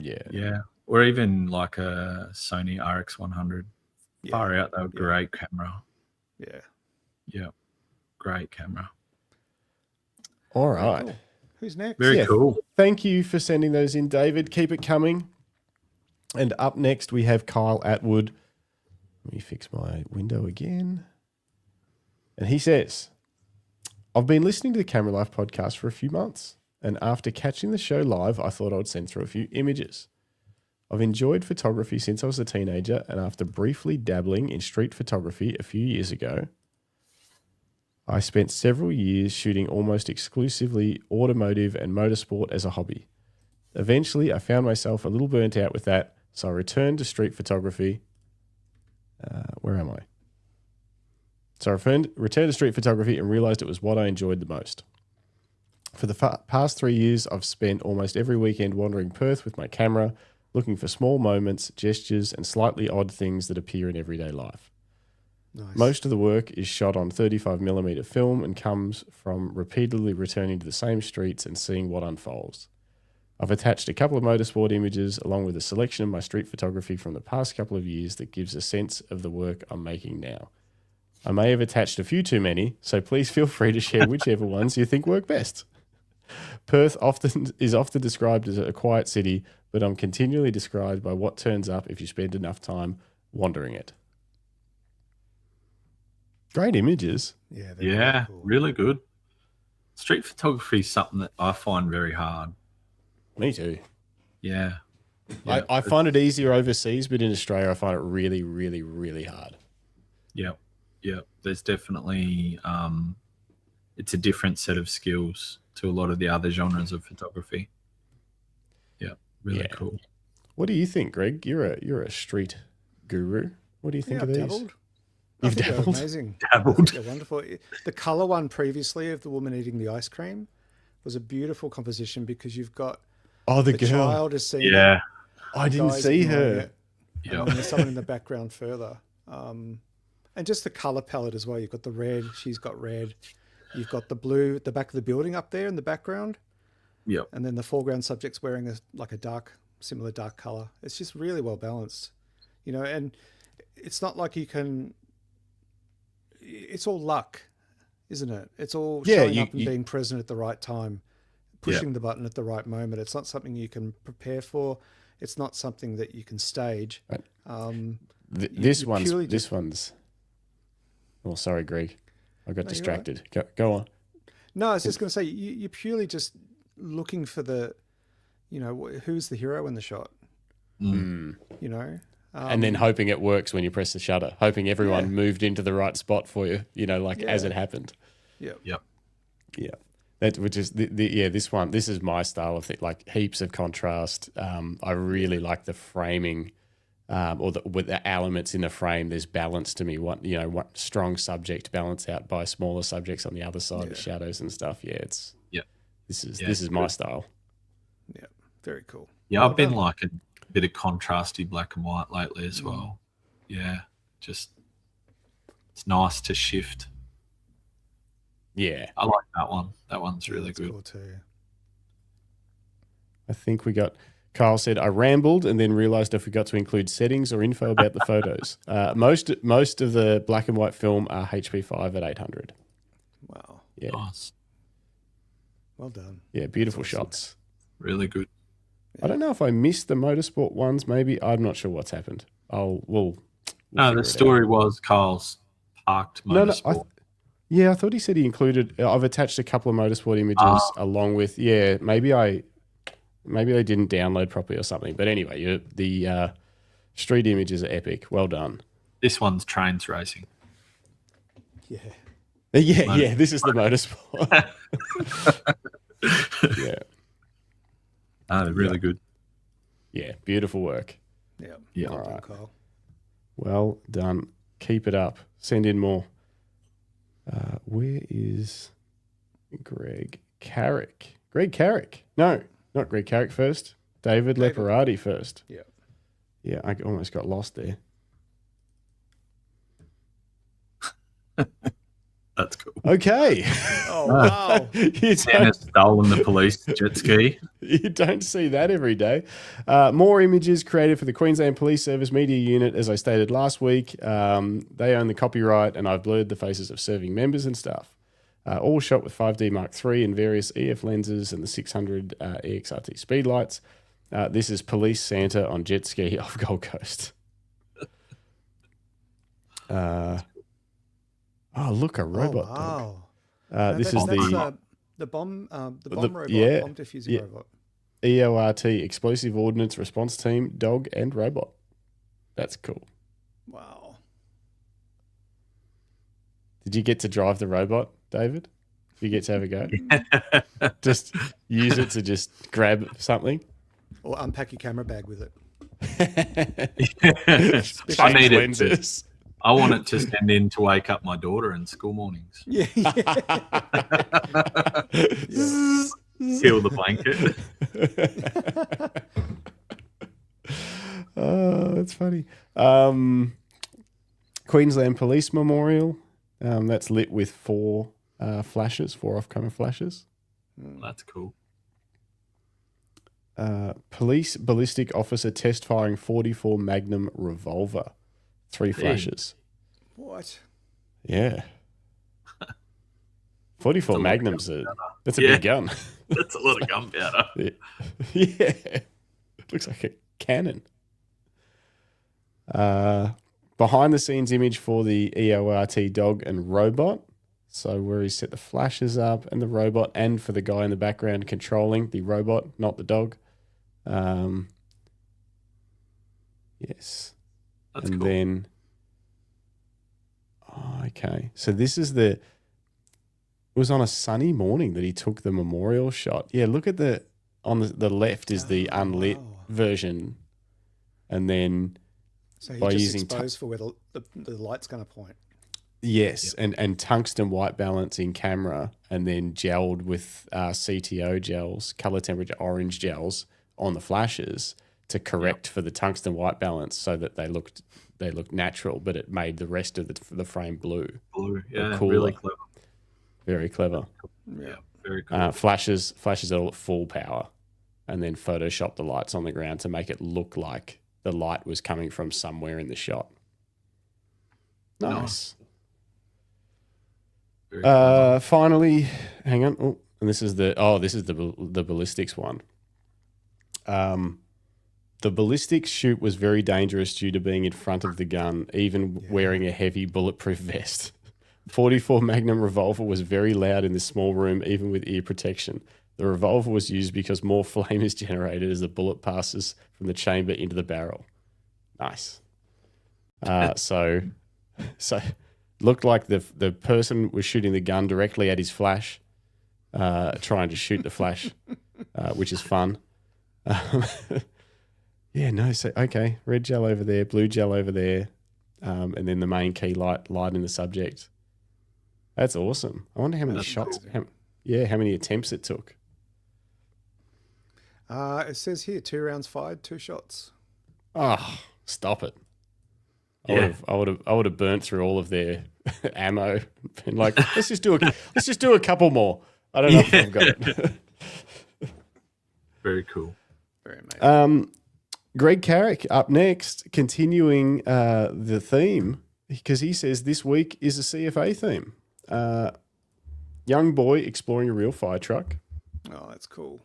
Or even like a Sony RX100. Far out, though. Great camera. Yeah. Yeah. Great camera. All right. Cool. Who's next? Very cool. Thank you for sending those in, David. Keep it coming. And up next, we have Kyle Atwood. Let me fix my window again. And he says, I've been listening to the Camera Life podcast for a few months, and after catching the show live, I thought I would send through a few images. I've enjoyed photography since I was a teenager, and after briefly dabbling in street photography a few years ago, I spent several years shooting almost exclusively automotive and motorsport as a hobby. Eventually, I found myself a little burnt out with that, so I returned to street photography. Where am I? So I returned to street photography and realized it was what I enjoyed the most. For the past 3 years, I've spent almost every weekend wandering Perth with my camera, looking for small moments, gestures, and slightly odd things that appear in everyday life. Nice. Most of the work is shot on 35mm film and comes from repeatedly returning to the same streets and seeing what unfolds. I've attached a couple of motorsport images along with a selection of my street photography from the past couple of years that gives a sense of the work I'm making now. I may have attached a few too many, so please feel free to share whichever ones you think work best. Perth is often described as a quiet city, but I'm continually described by what turns up if you spend enough time wandering it. Great images. Yeah, Yeah, cool. really good. Street photography is something that I find very hard. Me too. Yeah. I find it easier overseas, but in Australia, I find it really, really, really hard. Yep. There's definitely it's a different set of skills to a lot of the other genres of photography. Yeah, really cool. What do you think, Greg? You're a street guru. What do you think of these? Dabbled. You've dabbled? They're amazing. Dabbled. They're wonderful. The colour one previously of the woman eating the ice cream was a beautiful composition because you've got the girl. child is seeing Yeah. it, I the didn't guy's see ignoring her. it, and then there's someone in the background further. And just the colour palette as well. You've got the red, she's got red. You've got the blue at the back of the building up there in the background. Yep. And then the foreground subject's wearing a similar dark colour. It's just really well balanced, and it's not like you can, it's all luck, isn't it? It's all showing up and being present at the right time, pushing the button at the right moment. It's not something you can prepare for. It's not something that you can stage. Right. This one's. Oh, sorry, Greg. I got distracted. Right. Go on. No, I was just going to say, you're purely just looking for the, who's the hero in the shot, and then hoping it works when you press the shutter, hoping everyone moved into the right spot for you, as it happened. Yep. Yeah. This is my style of thing, like heaps of contrast. I really like the framing. With the elements in the frame, there's balance to me. What strong subject balance out by smaller subjects on the other side, the shadows and stuff. This is my style. Yeah, very cool. Yeah, I've been like a bit of contrasty black and white lately as well. Yeah, just it's nice to shift. Yeah, I like that one. That one's really good. Cool too. I think we got. Kyle said, I rambled and then realized I forgot to include settings or info about the photos. Most of the black and white film are HP5 at 800. Wow. Yeah. Nice. Well done. Yeah, beautiful shots. Really good. I don't know if I missed the motorsport ones. Maybe I'm not sure what's happened. We'll no, the story was Kyle's parked motorsport. I thought he said he included. I've attached a couple of motorsport images along with. Yeah, maybe they didn't download properly or something. But anyway, the street images are epic. Well done. This one's trains racing. Yeah. Yeah. This is the motorsport. Yeah. They're really good. Yeah, beautiful work. Yeah. All Well done, right. Kyle. Well done. Keep it up. Send in more. Where is Greg Carrick? Greg Carrick. No, not Greg Carrick first. David Leparati first. Yeah. Yeah, I almost got lost there. That's cool. Okay. Oh, wow. Santa's stolen the police jet ski. You don't see that every day. More images created for the Queensland Police Service Media Unit, as I stated last week. They own the copyright, and I've blurred the faces of serving members and stuff. All shot with 5D Mark III and various EF lenses and the 600 EXRT speedlights. This is Police Santa on jet ski off Gold Coast. Oh, look, a robot dog. Wow. This is the... The bomb robot, bomb defusing robot. EORT, Explosive Ordnance Response Team, dog and robot. That's cool. Wow. Did you get to drive the robot, David? Did you get to have a go? Just use it to just grab something? Or unpack your camera bag with it. I need lenses. I want it to send in to wake up my daughter in school mornings. Yeah. Peel the blanket. Oh, that's funny. Queensland Police Memorial. That's lit with 4 flashes, 4 off-camera flashes. That's cool. Police ballistic officer test firing 44 Magnum revolver. 3 flashes. What? Yeah. 44 Magnums. That's a big gun. That's a lot of gunpowder. Yeah. Looks like a cannon. Behind the scenes image for the EORT dog and robot. So where he set the flashes up and the robot, and for the guy in the background controlling the robot, not the dog. Yes. That's and cool. Then, okay. So this is it was on a sunny morning that he took the memorial shot. Yeah, look at on the left is the unlit version. And then so he by just using exposed for where the light's going to point. Yes, and tungsten white balance in camera, and then gelled with CTO gels, color temperature orange gels on the flashes to correct for the tungsten white balance, so that they looked natural, but it made the rest of the frame blue. Yeah, cooler. really clever. Very clever. Yeah, very cool. Flashes all at full power, and then Photoshop the lights on the ground to make it look like the light was coming from somewhere in the shot. Nice. Finally, hang on. Oh, and this is the ballistics one. The ballistics shoot was very dangerous due to being in front of the gun, even wearing a heavy bulletproof vest. 44 Magnum revolver was very loud in this small room, even with ear protection. The revolver was used because more flame is generated as the bullet passes from the chamber into the barrel. Nice. So looked like the person was shooting the gun directly at his flash, trying to shoot the flash, which is fun. Okay, red gel over there, blue gel over there, and then the main key lighting the subject. That's awesome. I wonder how many shots, how many attempts it took. It says here 2 rounds fired, 2 shots. Oh, stop it. I would have burnt through all of their ammo and like, let's just do a couple more. I don't know if I've got it. Very cool. Very amazing. Greg Carrick up next, continuing the theme, because he says this week is a CFA theme. Young boy exploring a real fire truck. Oh, that's cool.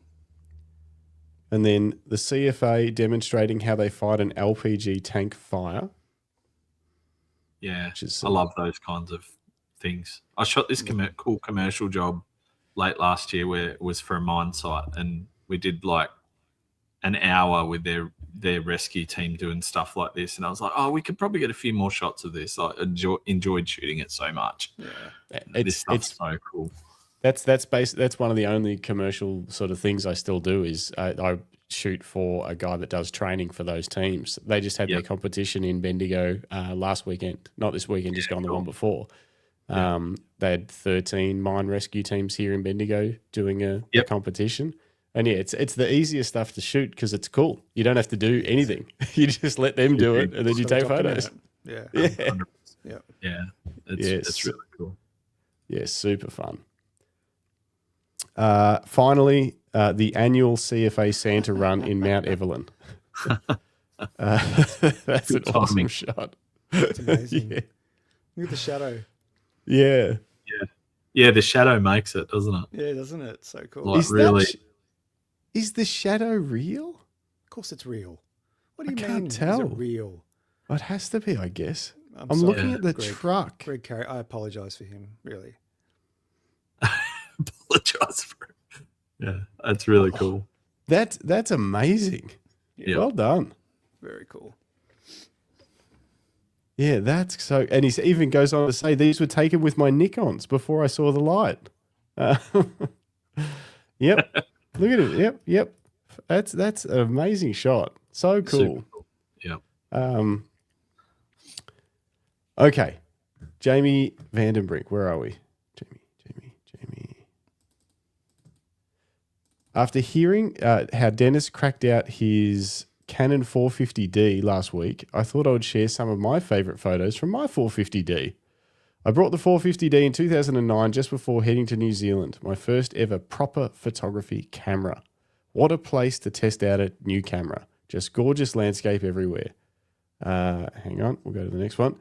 And then the CFA demonstrating how they fight an LPG tank fire. Yeah, I love those kinds of things. I shot this cool commercial job late last year where it was for a mine site, and we did like an hour with their rescue team doing stuff like this. And I was like, oh, we could probably get a few more shots of this. I enjoyed shooting it so much. Yeah, this stuff's so cool. That's one of the only commercial sort of things I still do is I shoot for a guy that does training for those teams. They just had their competition in Bendigo last weekend, not this weekend, just gone the one before. They had 13 mine rescue teams here in Bendigo doing a competition. And it's the easiest stuff to shoot because it's cool. You don't have to do anything. You just let them do it, and then you take photos. Yeah. It's really cool. Yeah, super fun. Finally, the annual CFA Santa run in Mount Evelyn. That's an awesome shot. It's amazing. Look at the shadow. Yeah. Yeah, the shadow makes it, doesn't it? Yeah, doesn't it? So cool. Like, really. Is the shadow real? Of course it's real. What do you mean? Can't tell. Is it real? It has to be, I guess. I'm sorry, looking at the truck. Greg Carey, I apologize for him, really. apologize for it. Yeah, that's really cool. That's amazing. Yeah. Well done. Very cool. Yeah, that's so. And he even goes on to say these were taken with my Nikons before I saw the light. Yep. Look at it. Yep. That's an amazing shot. So cool. Super cool. Yeah. Okay. Jamie Vandenbrink, where are we? Jamie. After hearing how Dennis cracked out his Canon 450D last week, I thought I would share some of my favorite photos from my 450D. I brought the 450D in 2009 just before heading to New Zealand, my first ever proper photography camera. What a place to test out a new camera. Just gorgeous landscape everywhere. Hang on, we'll go to the next one.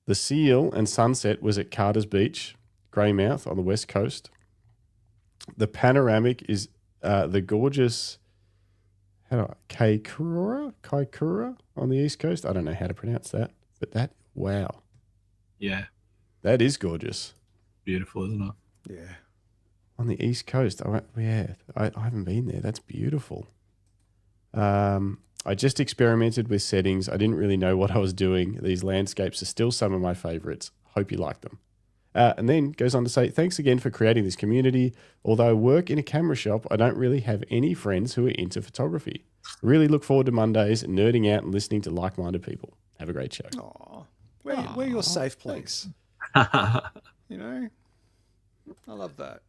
The seal and sunset was at Carter's Beach, Greymouth on the west coast. The panoramic is the gorgeous Kaikoura on the east coast. I don't know how to pronounce that, but wow. Yeah. That is gorgeous. Beautiful, isn't it? Yeah. On the east coast. I haven't been there. That's beautiful. I just experimented with settings. I didn't really know what I was doing. These landscapes are still some of my favorites. Hope you like them. And then goes on to say, thanks again for creating this community. Although I work in a camera shop, I don't really have any friends who are into photography. Really look forward to Mondays and nerding out and listening to like-minded people. Have a great show. Aw. We're your safe place. You know? I love that.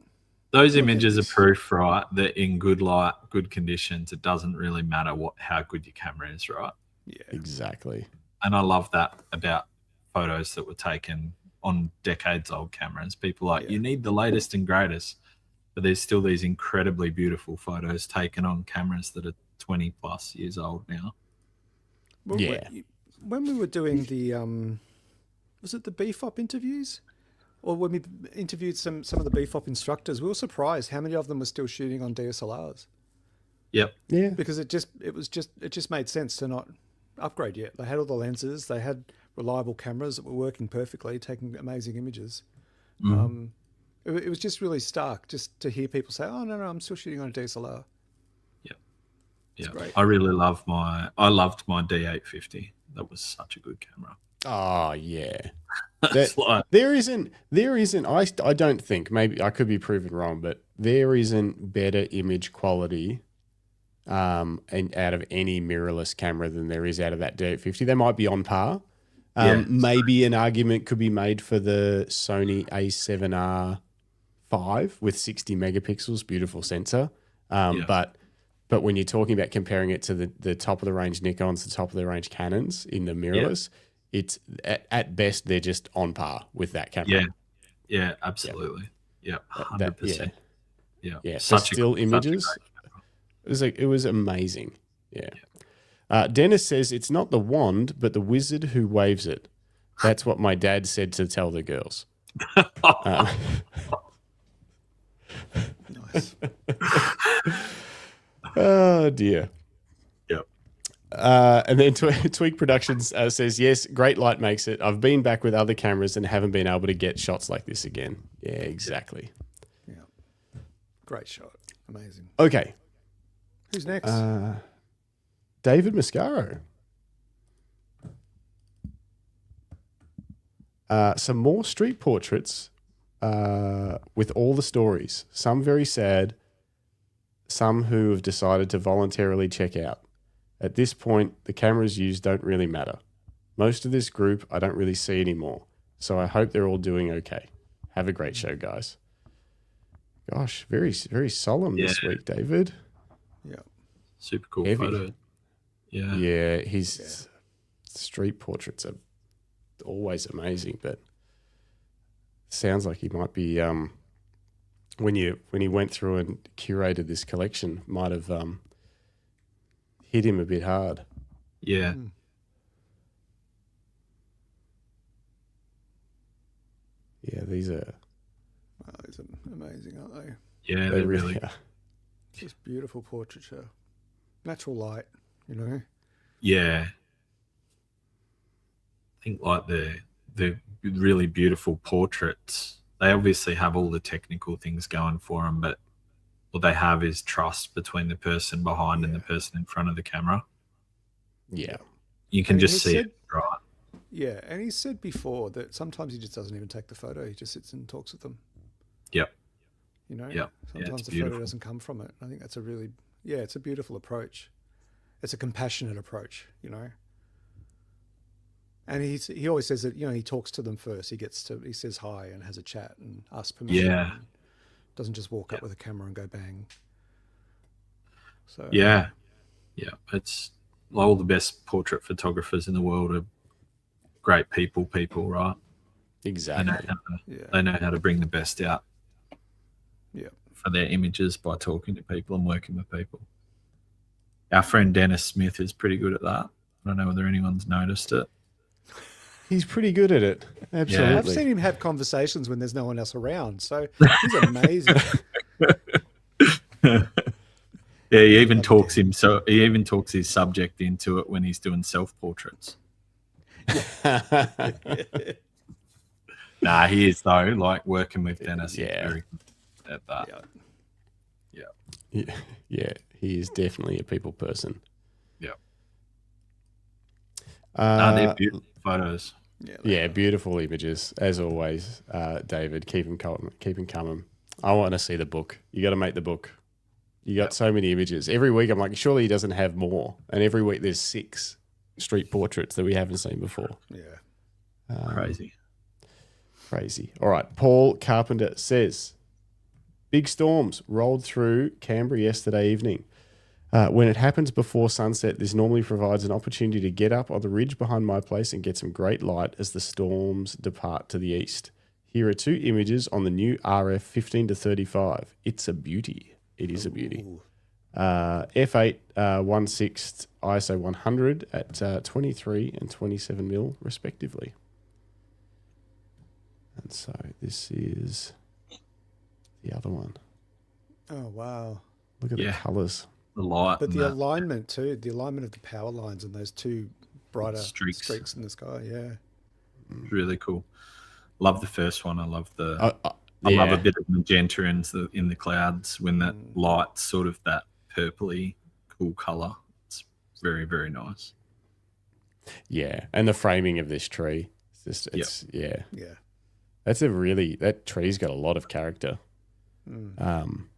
Those images are proof, right, that in good light, good conditions, it doesn't really matter how good your camera is, right? Yeah. Exactly. And I love that about photos that were taken on decades-old cameras. People are like, you need the latest and greatest, but there's still these incredibly beautiful photos taken on cameras that are 20-plus years old now. Well, yeah. When we were doing the, was it the BFOP interviews? Or when we interviewed some of the BFOP instructors, we were surprised how many of them were still shooting on DSLRs. Yep. Yeah. Because it just made sense to not upgrade yet. They had all the lenses, they had reliable cameras that were working perfectly, taking amazing images. Mm-hmm. It was just really stark just to hear people say, "Oh no, I'm still shooting on a DSLR." Yeah. Great. I really loved my D850. That was such a good camera. Oh yeah. Like, there isn't. I don't think. Maybe I could be proven wrong, but there isn't better image quality, and out of any mirrorless camera than there is out of that D850. They might be on par. Maybe an argument could be made for the Sony A7R 5 with 60 megapixels, beautiful sensor. But when you're talking about comparing it to the top of the range Nikons, the top of the range Canons in the mirrorless. It's at best they're just on par with that camera. Yeah, absolutely. Yeah, 100%. Yeah. Still images. It was amazing. Yeah. Dennis says it's not the wand, but the wizard who waves it. That's what my dad said to tell the girls. Nice. Oh dear. Yep. And then Tweak Productions says, yes, great light makes it. I've been back with other cameras and haven't been able to get shots like this again. Yeah, exactly. Yeah. Great shot. Amazing. Okay. Who's next? David Mascaro. Some more street portraits with all the stories. Some very sad. Some who have decided to voluntarily check out. At this point, the cameras used don't really matter. Most of this group I don't really see anymore, so I hope they're all doing okay. Have a great show, guys. Gosh, very, very solemn this week, David. Yeah. Super cool Heavy. photo. Yeah. Yeah, his street portraits are always amazing, but sounds like he might be when he went through and curated this collection, might have hit him a bit hard. Yeah. Yeah, these are amazing, aren't they? Yeah, they they really are. Just beautiful portraiture. Natural light, you know? Yeah. I think like the really beautiful portraits, they obviously have all the technical things going for them, but what they have is trust between the person behind and the person in front of the camera. Yeah. You can And just he see said- it, right? Yeah, and he said before that sometimes he just doesn't even take the photo. He just sits and talks with them. Yep. You know, Yep. Yeah, sometimes it's the beautiful. photo doesn't come from it. I think that's a really, it's a beautiful approach. It's a compassionate approach, you know. And he always says that, you know, he talks to them first. He says hi and has a chat and asks permission. Yeah. And doesn't just walk up with a camera and go bang. So Yeah. It's all the best portrait photographers in the world are great people, right? Exactly. They know how to bring the best out for their images by talking to people and working with people. Our friend Dennis Smith is pretty good at that. I don't know whether anyone's noticed it. He's pretty good at it. Absolutely. I've seen him have conversations when there's no one else around. So he's amazing. Yeah, he even talks his subject into it when he's doing self-portraits. Nah, he is though. Like working with Dennis, he's very good at that. Yeah, he is definitely a people person. Yeah. Uh, They're beautiful photos. yeah, beautiful images as always. David, keep them coming. I want to see the book. You got to make the book. You got so many images every week. I'm like, surely he doesn't have more. And every week there's 6 street portraits that we haven't seen before. Yeah, Crazy. All right, Paul Carpenter says, big storms rolled through Canberra yesterday evening. When it happens before sunset, this normally provides an opportunity to get up on the ridge behind my place and get some great light as the storms depart to the east. Here are 2 images on the new RF 15 to 35. It's a beauty. It is a beauty. F8 1/6 ISO 100 at 23 and 27 mil respectively. And so this is the other one. Oh, wow. Look at the colours. The light. But the alignment too, the alignment of the power lines and those 2 brighter streaks in the sky. Yeah. Really cool. Love the first one. I love I love a bit of magenta in the clouds when that light's sort of that purpley cool color. It's very, very nice. Yeah, and the framing of this tree. Yeah. That tree's got a lot of character. I'm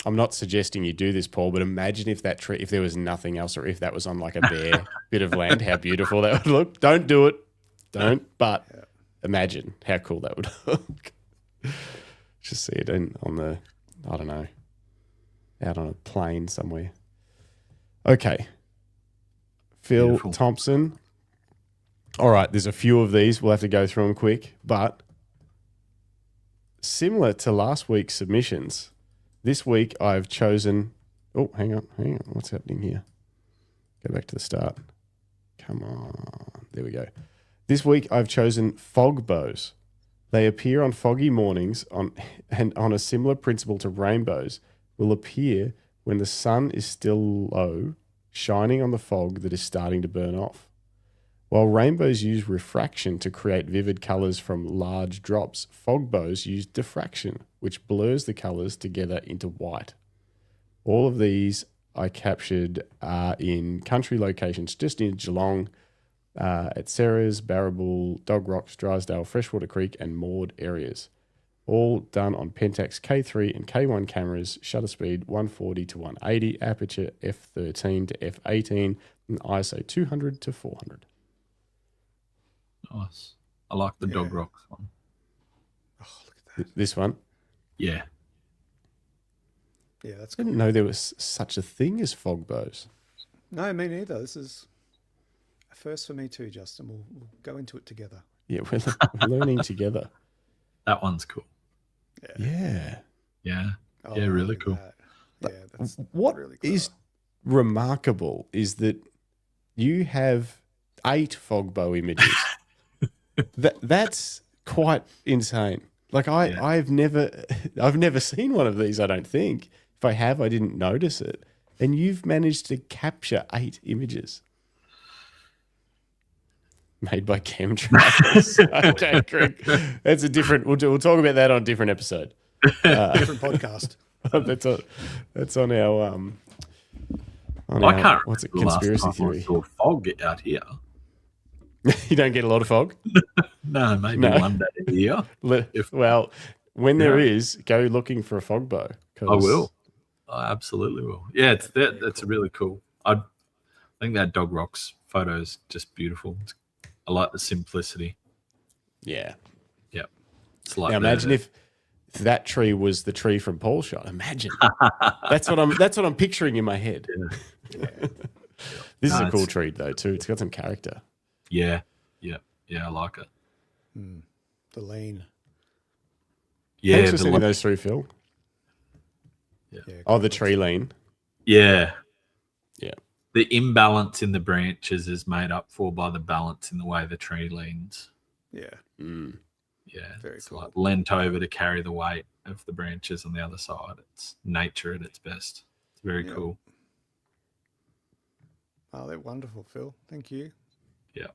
not suggesting you do this, Paul, but imagine if that tree, if there was nothing else, or if that was on like a bare bit of land, how beautiful that would look. Don't do it. But imagine how cool that would look. Just see it on the, I don't know, out on a plane somewhere. Okay. Phil Beautiful. Thompson. All right, there's a few of these. We'll have to go through them quick. But similar to last week's submissions, this week I've chosen... Oh, hang on. What's happening here? Go back to the start. Come on. There we go. This week I've chosen fog bows. They appear on foggy mornings and on a similar principle to rainbows, will appear when the sun is still low, shining on the fog that is starting to burn off. While rainbows use refraction to create vivid colours from large drops, fog bows use diffraction, which blurs the colours together into white. All of these I captured in country locations just in Geelong, at Sarah's, Barrabool, Dog Rocks, Drysdale, Freshwater Creek and Maud areas. All done on Pentax K3 and K1 cameras, shutter speed 140 to 180, aperture f13 to f18, and ISO 200 to 400. Nice. I like the Dog Rocks one. Oh, look at that. This one? Yeah. Yeah, that's I didn't know there was such a thing as fog bows. No, me neither. This is a first for me too, Justin. We'll go into it together. Yeah, we're learning together. That one's cool. Yeah. Yeah. Oh, Yeah, really look at cool. that. Yeah, that's What really is clever. remarkable is that you have 8 fog bow images. That's quite insane. Like I've never seen one of these, I don't think. If I have, I didn't notice it. And you've managed to capture 8 images. Made by chemtrails. Okay, Greg. That's a different. We'll talk about that on a different episode. Different podcast. That's on our I can't what's it? remember the Conspiracy last time I theory. saw fog out here. You don't get a lot of fog. No, maybe one day a year. Well, when there is, go looking for a fog bow. I will. I absolutely will. Yeah, that's really cool. I think that Dog Rocks photo is just beautiful. I like the simplicity. Yeah. Yeah. It's like now imagine if that tree was the tree from Paul Shot. Imagine. That's what I'm picturing in my head. Yeah. This is a cool tree though too. It's got some character. Yeah. I like it. The lean. Yeah. Thanks for sending those through, Phil. Yeah. Oh, the tree lean. Yeah. Yeah. The imbalance in the branches is made up for by the balance in the way the tree leans. Yeah. Yeah. Very it's cool. like leant over to carry the weight of the branches on the other side. It's nature at its best. It's very cool. Oh, they're wonderful, Phil. Thank you. Yeah.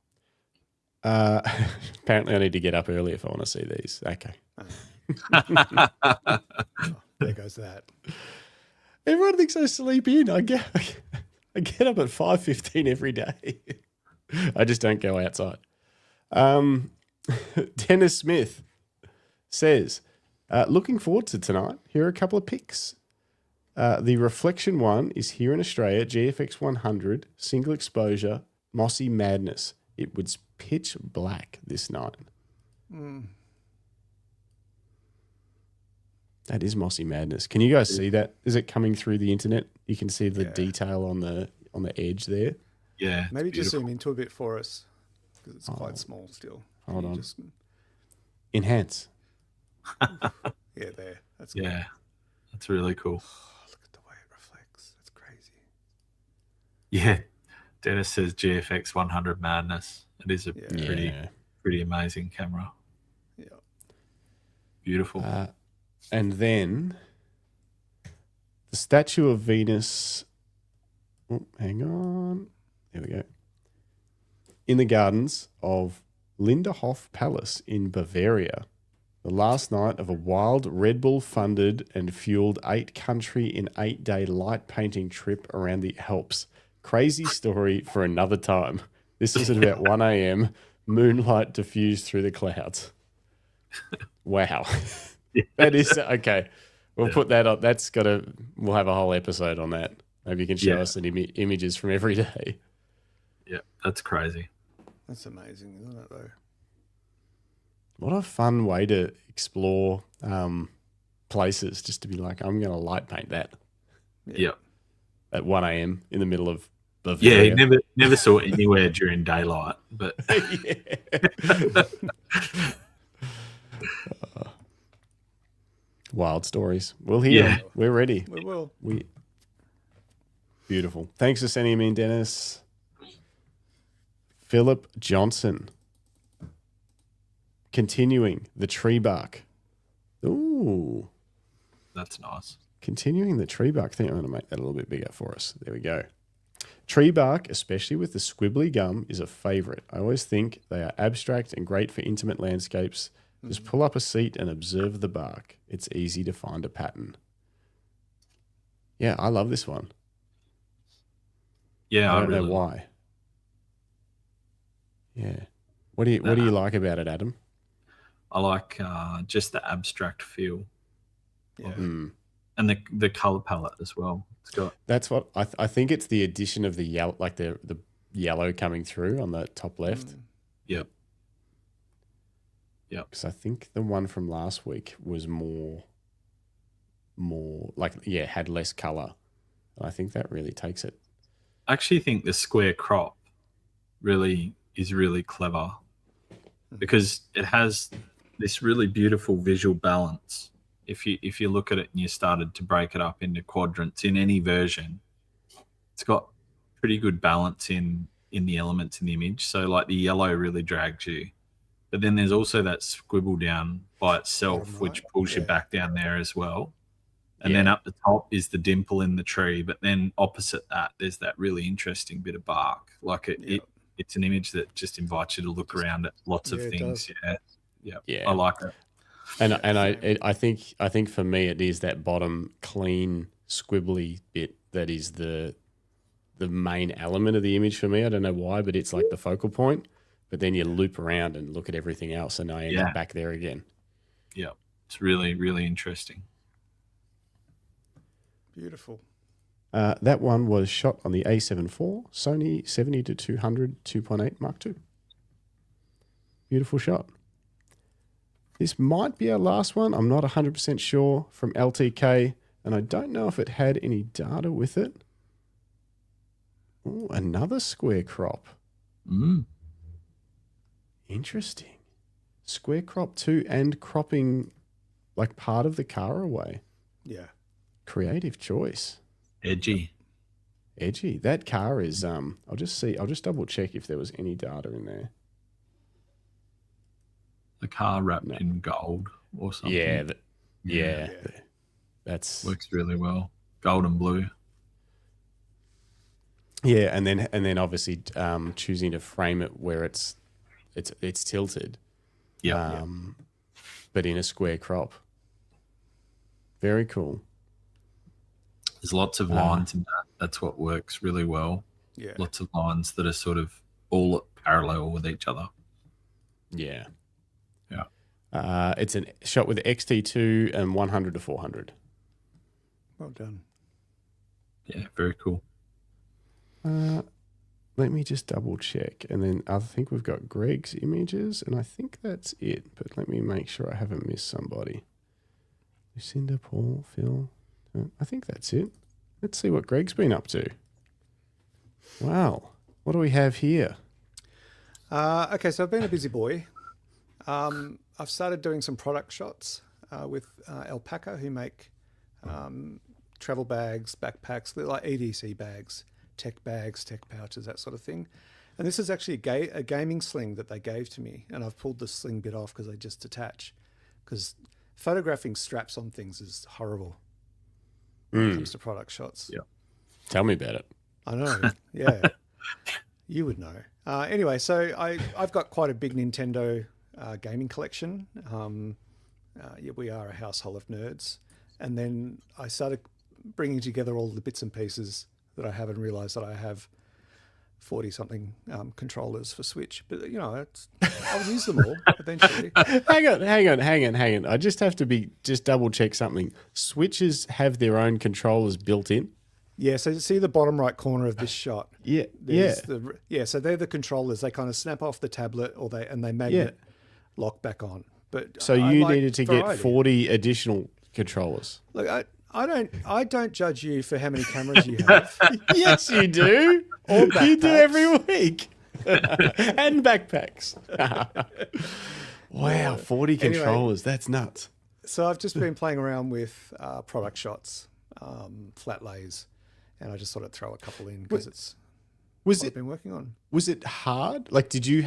Apparently I need to get up early if I want to see these. Okay. There goes that. Everyone thinks I sleep in. I get up at 5:15 every day. I just don't go outside. Dennis Smith says, looking forward to tonight. Here are a couple of picks. The Reflection one is here in Australia, GFX 100, single exposure, Mossy Madness. It was pitch black this night. That is Mossy Madness. Can you guys see that? Is it coming through the internet? You can see the detail on the edge there. Yeah. Maybe just zoom into a bit for us because it's quite small still. Hold on. Just... Enhance. Yeah, there. That's cool. Yeah. That's really cool. Oh, look at the way it reflects. That's crazy. Yeah. Dennis says GFX 100 Madness. It is a pretty amazing camera. Yeah. Beautiful. And then the statue of Venus. Oh, hang on. There we go. In the gardens of Linderhof Palace in Bavaria. The last night of a wild Red Bull funded and fueled 8-country in 8-day light painting trip around the Alps. Crazy story for another time. This was at about 1 a.m. Moonlight diffused through the clouds. Wow. That is okay. We'll put that on. We'll have a whole episode on that. Maybe you can show us some images from every day. Yeah, that's crazy. That's amazing, isn't it, though? What a fun way to explore places, just to be like, I'm going to light paint that. Yeah. At 1 a.m. in the middle of Bavaria. Yeah, never saw it anywhere during daylight, but wild stories. We'll hear them. We're ready. We will. Beautiful. Thanks for sending me in, Dennis. Philip Johnson. Continuing the tree bark. Ooh. That's nice. Continuing the tree bark. I think I'm going to make that a little bit bigger for us. There we go. Tree bark, especially with the squibbly gum, is a favorite. I always think they are abstract and great for intimate landscapes. Just pull up a seat and observe the bark. It's easy to find a pattern. Yeah, I love this one. Yeah, I don't know why. Yeah. What do you like about it, Adam? I like just the abstract feel. Yeah. And the color palette as well. It's got. That's what I think. It's the addition of the yellow, like the yellow coming through on the top left. Yep. Because I think the one from last week was more like had less color, and I think that really takes it. I actually think the square crop is really clever because it has this really beautiful visual balance. If you look at it and you started to break it up into quadrants in any version, it's got pretty good balance in the elements in the image. So like the yellow really drags you, but then there's also that squibble down by itself, which pulls you back down there as well. And then up the top is the dimple in the tree, but then opposite that, there's that really interesting bit of bark. Like it it's an image that just invites you to look around at lots of things. Yeah, I like it. And I think for me it is that bottom clean squibbly bit that is the main element of the image for me. I don't know why, but it's like the focal point. But then you loop around and look at everything else, and I end up back there again. Yeah, it's really, really interesting. Beautiful. That one was shot on the A7 IV, Sony 70-200 2.8 Mark II. Beautiful shot. This might be our last one. I'm not 100% sure, from LTK, and I don't know if it had any data with it. Oh, another square crop. Interesting. Square crop too, and cropping like part of the car away. Yeah. Creative choice. Edgy. That car is I'll just double check if there was any data in there. The car wrapped in gold or something. Yeah. That's works really well. Gold and blue. Yeah, and then obviously choosing to frame it where it's tilted. Yeah. But in a square crop. Very cool. There's lots of lines in that. That's what works really well. Yeah. Lots of lines that are sort of all parallel with each other. Yeah. Yeah. It's a shot with XT2 and 100-400. Well done. Yeah, very cool. Let me just double check. And then I think we've got Greg's images, and I think that's it. But let me make sure I haven't missed somebody. Lucinda, Paul, Phil. I think that's it. Let's see what Greg's been up to. Wow. What do we have here? Okay, so I've been a busy boy. I've started doing some product shots with Alpaca, who make travel bags, backpacks, they're like EDC bags, tech pouches, that sort of thing. And this is actually a gaming sling that they gave to me, and I've pulled the sling bit off because they just detach. Because photographing straps on things is horrible when it comes to product shots. Yeah. Tell me about it. I know. Yeah. You would know. Anyway, so I've got quite a big Nintendo gaming collection. We are a household of nerds. And then I started bringing together all the bits and pieces that I have and realized that I have 40-something controllers for Switch. But, I'll use them all eventually. Hang on. I just have to double check something. Switches have their own controllers built in? Yeah, so see the bottom right corner of this shot? Yeah. So they're the controllers. They kind of snap off the tablet and they magnet lock back on. But so you needed to get 40 additional controllers. Look, I don't judge you for how many cameras you have. Yes, you do. Or backpacks. You do every week. And backpacks. Wow, 40 controllers. That's nuts. So I've just been playing around with product shots, flat lays, and I just thought I'd throw a couple in because it's what I've been working on. Was it hard? Like, did you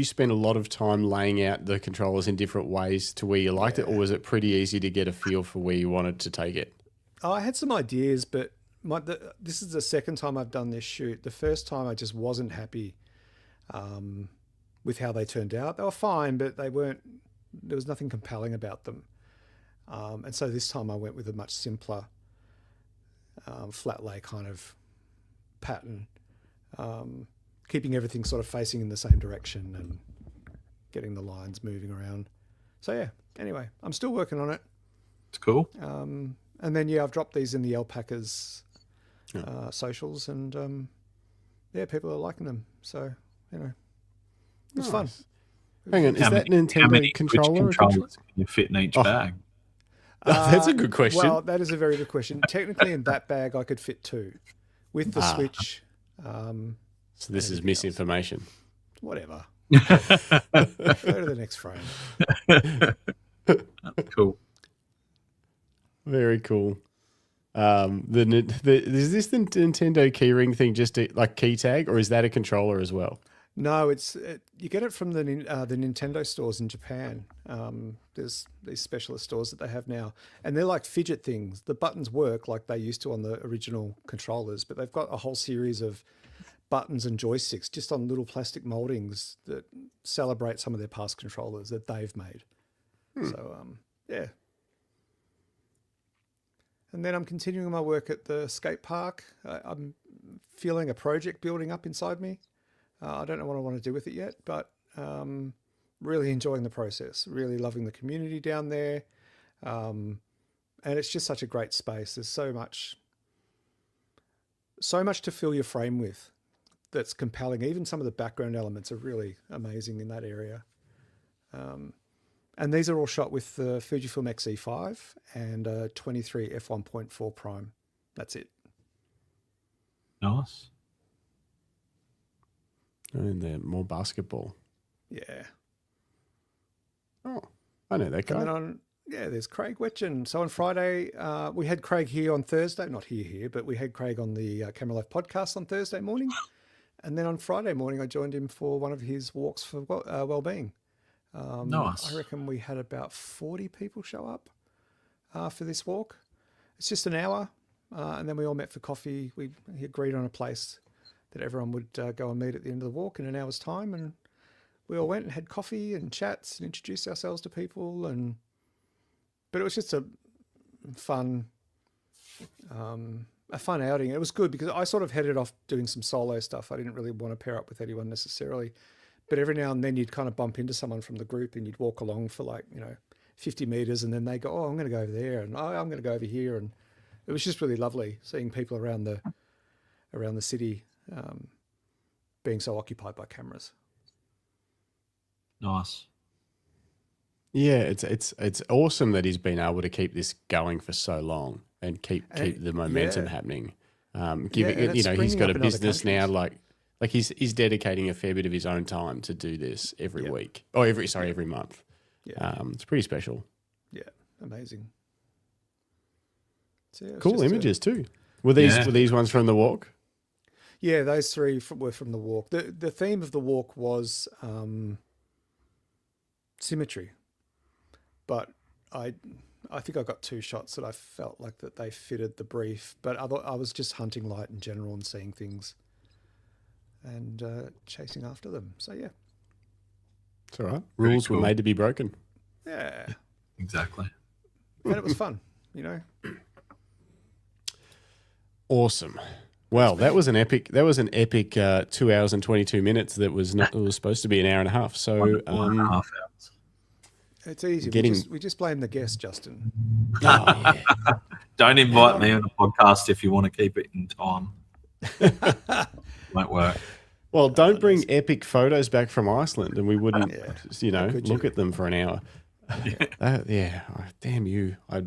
spend a lot of time laying out the controllers in different ways to where you liked it, or was it pretty easy to get a feel for where you wanted to take it? Oh, I had some ideas, but this is the second time I've done this shoot. The first time I just wasn't happy with how they turned out. They were fine, but there was nothing compelling about them. And so this time I went with a much simpler flat lay kind of pattern. Keeping everything sort of facing in the same direction and getting the lines moving around. So yeah, anyway, I'm still working on it. It's cool. And then I've dropped these in the Alpaca's socials, and people are liking them. So it's fun. Hang on, is that Nintendo controller? Which controllers can you fit in each bag? That's a good question. Well, that is a very good question. Technically, in that bag, I could fit 2 with the Switch. So this is misinformation. Whatever. Go to the next frame. Cool. Very cool. Is this the Nintendo keyring thing just like key tag, or is that a controller as well? No, you get it from the Nintendo stores in Japan. There's these specialist stores that they have now, and they're like fidget things. The buttons work like they used to on the original controllers, but they've got a whole series of buttons and joysticks just on little plastic moldings that celebrate some of their past controllers that they've made. So, yeah. And then I'm continuing my work at the skate park. I'm feeling a project building up inside me. I don't know what I want to do with it yet, but really enjoying the process, really loving the community down there. And it's just such a great space. There's so much to fill your frame with that's compelling. Even some of the background elements are really amazing in that area. And these are all shot with the Fujifilm X-E5 and a 23 f1.4 prime. That's it. Nice. And then more basketball. Yeah. Oh, I know that guy. And then there's Craig Wetchen. So on Friday, we had Craig here on Thursday. Not here, but we had Craig on the Camera Life podcast on Thursday morning. And then on Friday morning, I joined him for one of his walks for well-being. Nice. I reckon we had about 40 people show up for this walk. It's just an hour. And then we all met for coffee. He agreed on a place that everyone would go and meet at the end of the walk in an hour's time. And we all went and had coffee and chats and introduced ourselves to people. But it was just a fun outing. It was good because I sort of headed off doing some solo stuff. I didn't really want to pair up with anyone necessarily. But every now and then you'd kind of bump into someone from the group and you'd walk along for 50 meters and then they go, oh, I'm going to go over there and I'm going to go over here. And it was just really lovely seeing people around the city being so occupied by cameras. Nice. Yeah, it's awesome that he's been able to keep this going for so long and keep the momentum happening. He's got a business now, like he's dedicating a fair bit of his own time to do this every week or every month. Yeah, it's pretty special. Yeah, amazing. So, cool images too. Were these ones from the walk? Yeah, those three were from the walk. The theme of the walk was symmetry, but I think I got two shots that I felt like that they fitted the brief. But I was just hunting light in general and seeing things and chasing after them. So yeah, it's all right. Rules were made to be broken. Yeah, exactly. And it was fun, Awesome. Well, that was an epic 2 hours and 22 minutes. That was not. It was supposed to be an hour and a half. So 1.5 hours. It's easy. We just blame the guest, Justin. Oh, yeah. Don't invite me on a podcast if you want to keep it in time. Won't work. Well, don't bring epic photos back from Iceland, and we wouldn't, look at them for an hour. Damn you! I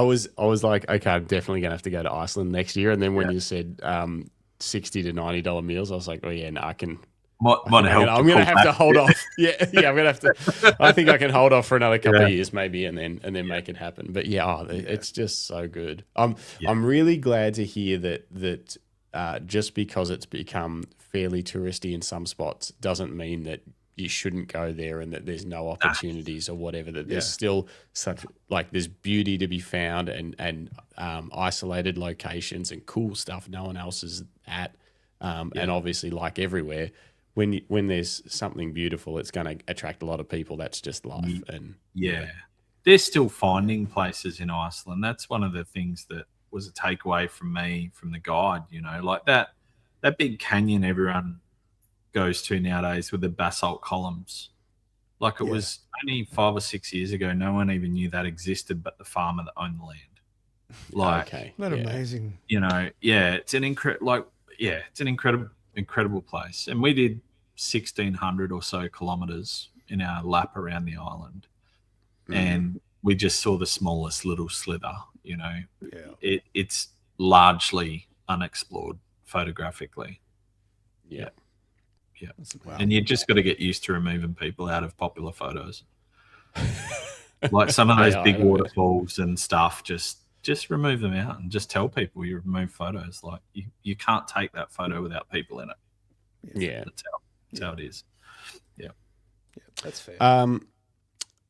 was like, okay, I'm definitely gonna have to go to Iceland next year. And then when you said $60 to $90 meals, I was like, oh yeah, no, I can. I'm gonna have to hold off. I'm gonna have to. I think I can hold off for another couple of years, maybe, and then make it happen. But it's just so good. I'm really glad to hear that just because it's become fairly touristy in some spots doesn't mean that you shouldn't go there and that there's no opportunities or whatever, that there's still such there's beauty to be found and isolated locations and cool stuff no one else is at. And obviously, like everywhere, when there's something beautiful, it's going to attract a lot of people. That's just life. And they're still finding places in Iceland. That's one of the things that was a takeaway from me from the guide, like that big canyon everyone goes to nowadays with the basalt columns. Like it was only 5 or 6 years ago, no one even knew that existed but the farmer that owned the land. Amazing. It's an incredible place. And we did 1,600 or so kilometers in our lap around the island. And we just saw the smallest little slither, It's largely unexplored photographically. Yeah. Wow. And you just got to get used to removing people out of popular photos. Like some of those big waterfalls and stuff, just remove them out and just tell people you remove photos. Like you can't take that photo without people in it. Yeah. That's how it is. Yeah. That's fair.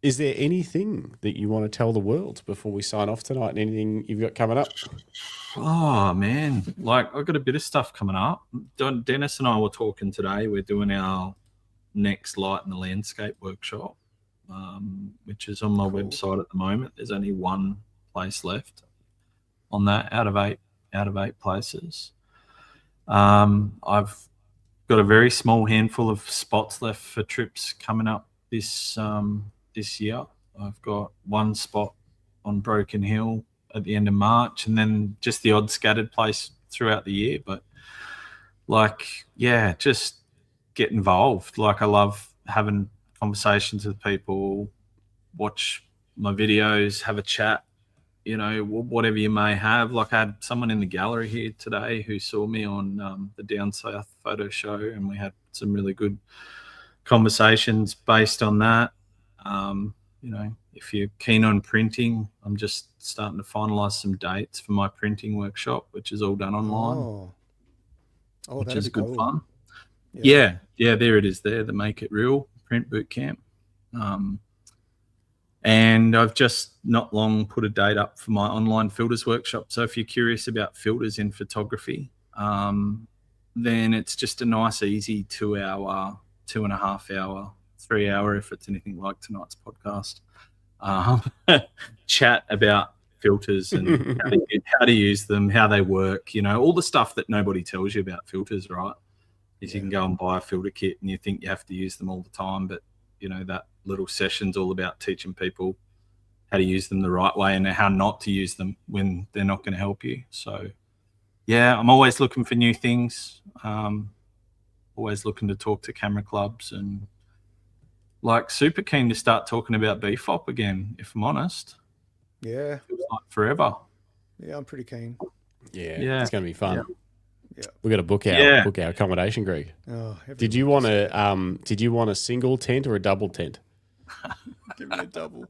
Is there anything that you want to tell the world before we sign off tonight? Anything you've got coming up? Oh man, like I've got a bit of stuff coming up. Dennis and I were talking today. We're doing our next light in the landscape workshop, which is on my website at the moment. There's only one place left on that out of eight places. I've got a very small handful of spots left for trips coming up this year. I've got one spot on Broken Hill at the end of March, and then just the odd scattered place throughout the year. But just get involved. Like, I love having conversations with people, watch my videos, have a chat, whatever you may have. Like, I had someone in the gallery here today who saw me on the Down South photo show, and we had some really good conversations based on that. If you're keen on printing, I'm just starting to finalize some dates for my printing workshop, which is all done online. Which is good fun. Yeah, there it is there, the Make It Real Print Bootcamp. And I've just not long put a date up for my online filters workshop. So if you're curious about filters in photography, then it's just a nice, easy 2 hour, 2.5 hour, 3 hour, if it's anything like tonight's podcast, chat about filters and how to use them, how they work, all the stuff that nobody tells you about filters, right? Is you can go and buy a filter kit and you think you have to use them all the time, but that little session's all about teaching people how to use them the right way and how not to use them when they're not going to help you. So yeah, I'm always looking for new things, always looking to talk to camera clubs, and super keen to start talking about BFOP again, if I'm honest. Yeah. Feels like forever. Yeah, I'm pretty keen. Yeah. It's going to be fun. Yeah. We've got to book our accommodation, Greg. Oh, did you want a single tent or a double tent? Give me a double.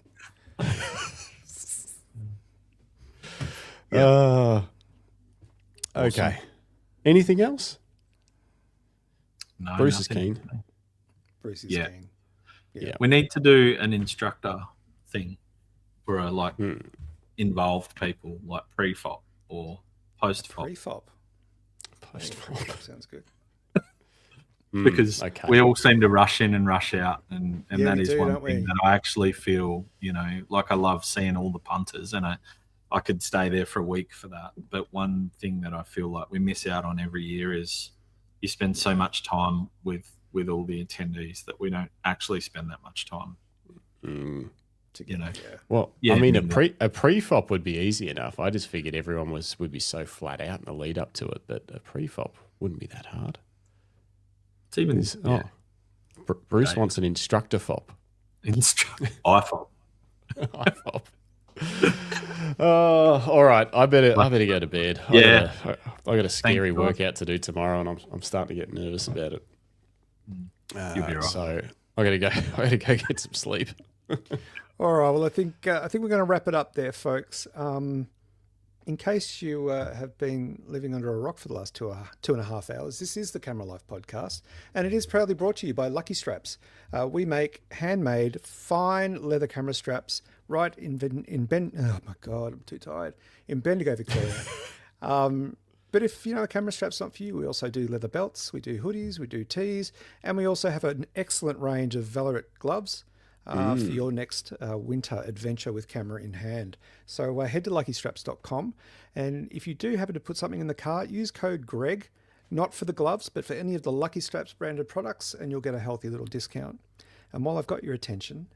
Okay. Awesome. Anything else? No, Bruce is nothing. keen. Bruce is keen. Yeah. We need to do an instructor thing for involved people, like pre-FOP or post-FOP. Pre-FOP. Post-FOP. Sounds good. Because we all seem to rush in and rush out, and that is one thing that I actually feel, like I love seeing all the punters, and I could stay there for a week for that. But one thing that I feel like we miss out on every year is you spend so much time with all the attendees that we don't actually spend that much time. Well, I mean, a pre-FOP would be easy enough. I just figured everyone would be so flat out in the lead up to it, but a pre-FOP wouldn't be that hard. It's even Bruce wants an instructor FOP. IFOP. IFOP. All right. I better go to bed. Yeah, I got a scary workout to do tomorrow, and I'm starting to get nervous about it. You'll be right. So I got to go get some sleep. All right. Well, I think we're going to wrap it up there, folks. In case you have been living under a rock for the last 2.5 hours, this is the Camera Life podcast, and it is proudly brought to you by Lucky Straps. We make handmade, fine leather camera straps right in oh my God, I'm too tired. In Bendigo, Victoria. But if a camera strap's not for you, we also do leather belts, we do hoodies, we do tees, and we also have an excellent range of Valorant gloves. For your next winter adventure with camera in hand. So head to luckystraps.com, and if you do happen to put something in the cart, use code GREG, not for the gloves, but for any of the Lucky Straps branded products, and you'll get a healthy little discount. And while I've got your attention,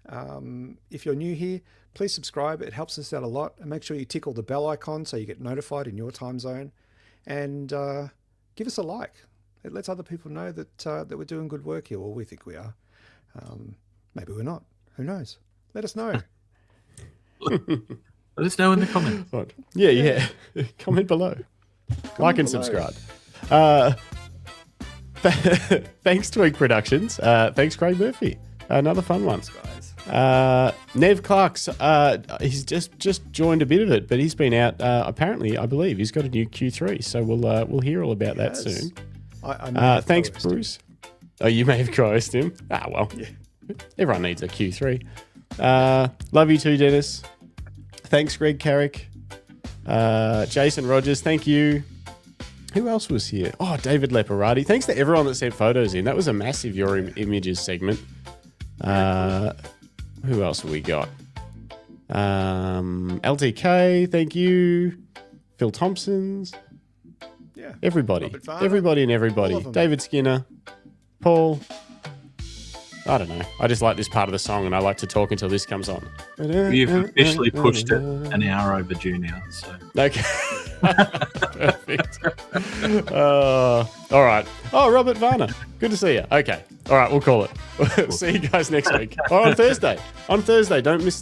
if you're new here, please subscribe. It helps us out a lot, and make sure you tick all the bell icon so you get notified in your time zone, and give us a like. It lets other people know that we're doing good work here. Well, we think we are. Maybe we're not. Who knows? Let us know. Let us know in the comments. Right. Yeah. Comment below. Like and subscribe. Thanks, Twig Productions. Thanks, Craig Murphy. Another fun one. Thanks, guys. Nev Clark's, he's just joined a bit of it, but he's been out, apparently, I believe. He's got a new Q3, so we'll hear all about that soon. Thanks, Bruce. Oh, you may have co-hosted him. Well. Yeah. Everyone needs a Q3. Love you too, Dennis. Thanks, Greg Carrick. Jason Rogers, thank you. Who else was here? Oh, David Leparati. Thanks to everyone that sent photos in. That was a massive Your Images segment. Who else have we got? LTK, thank you. Phil Thompson's. Yeah. Everybody. Everybody and everybody. David Skinner. Paul. I don't know. I just like this part of the song and I like to talk until this comes on. You've officially pushed it an hour overdue now. So. Okay. Perfect. All right. Oh, Robert Varner. Good to see you. Okay. All right, we'll call it. See you guys next week. Or on Thursday. On Thursday. Don't miss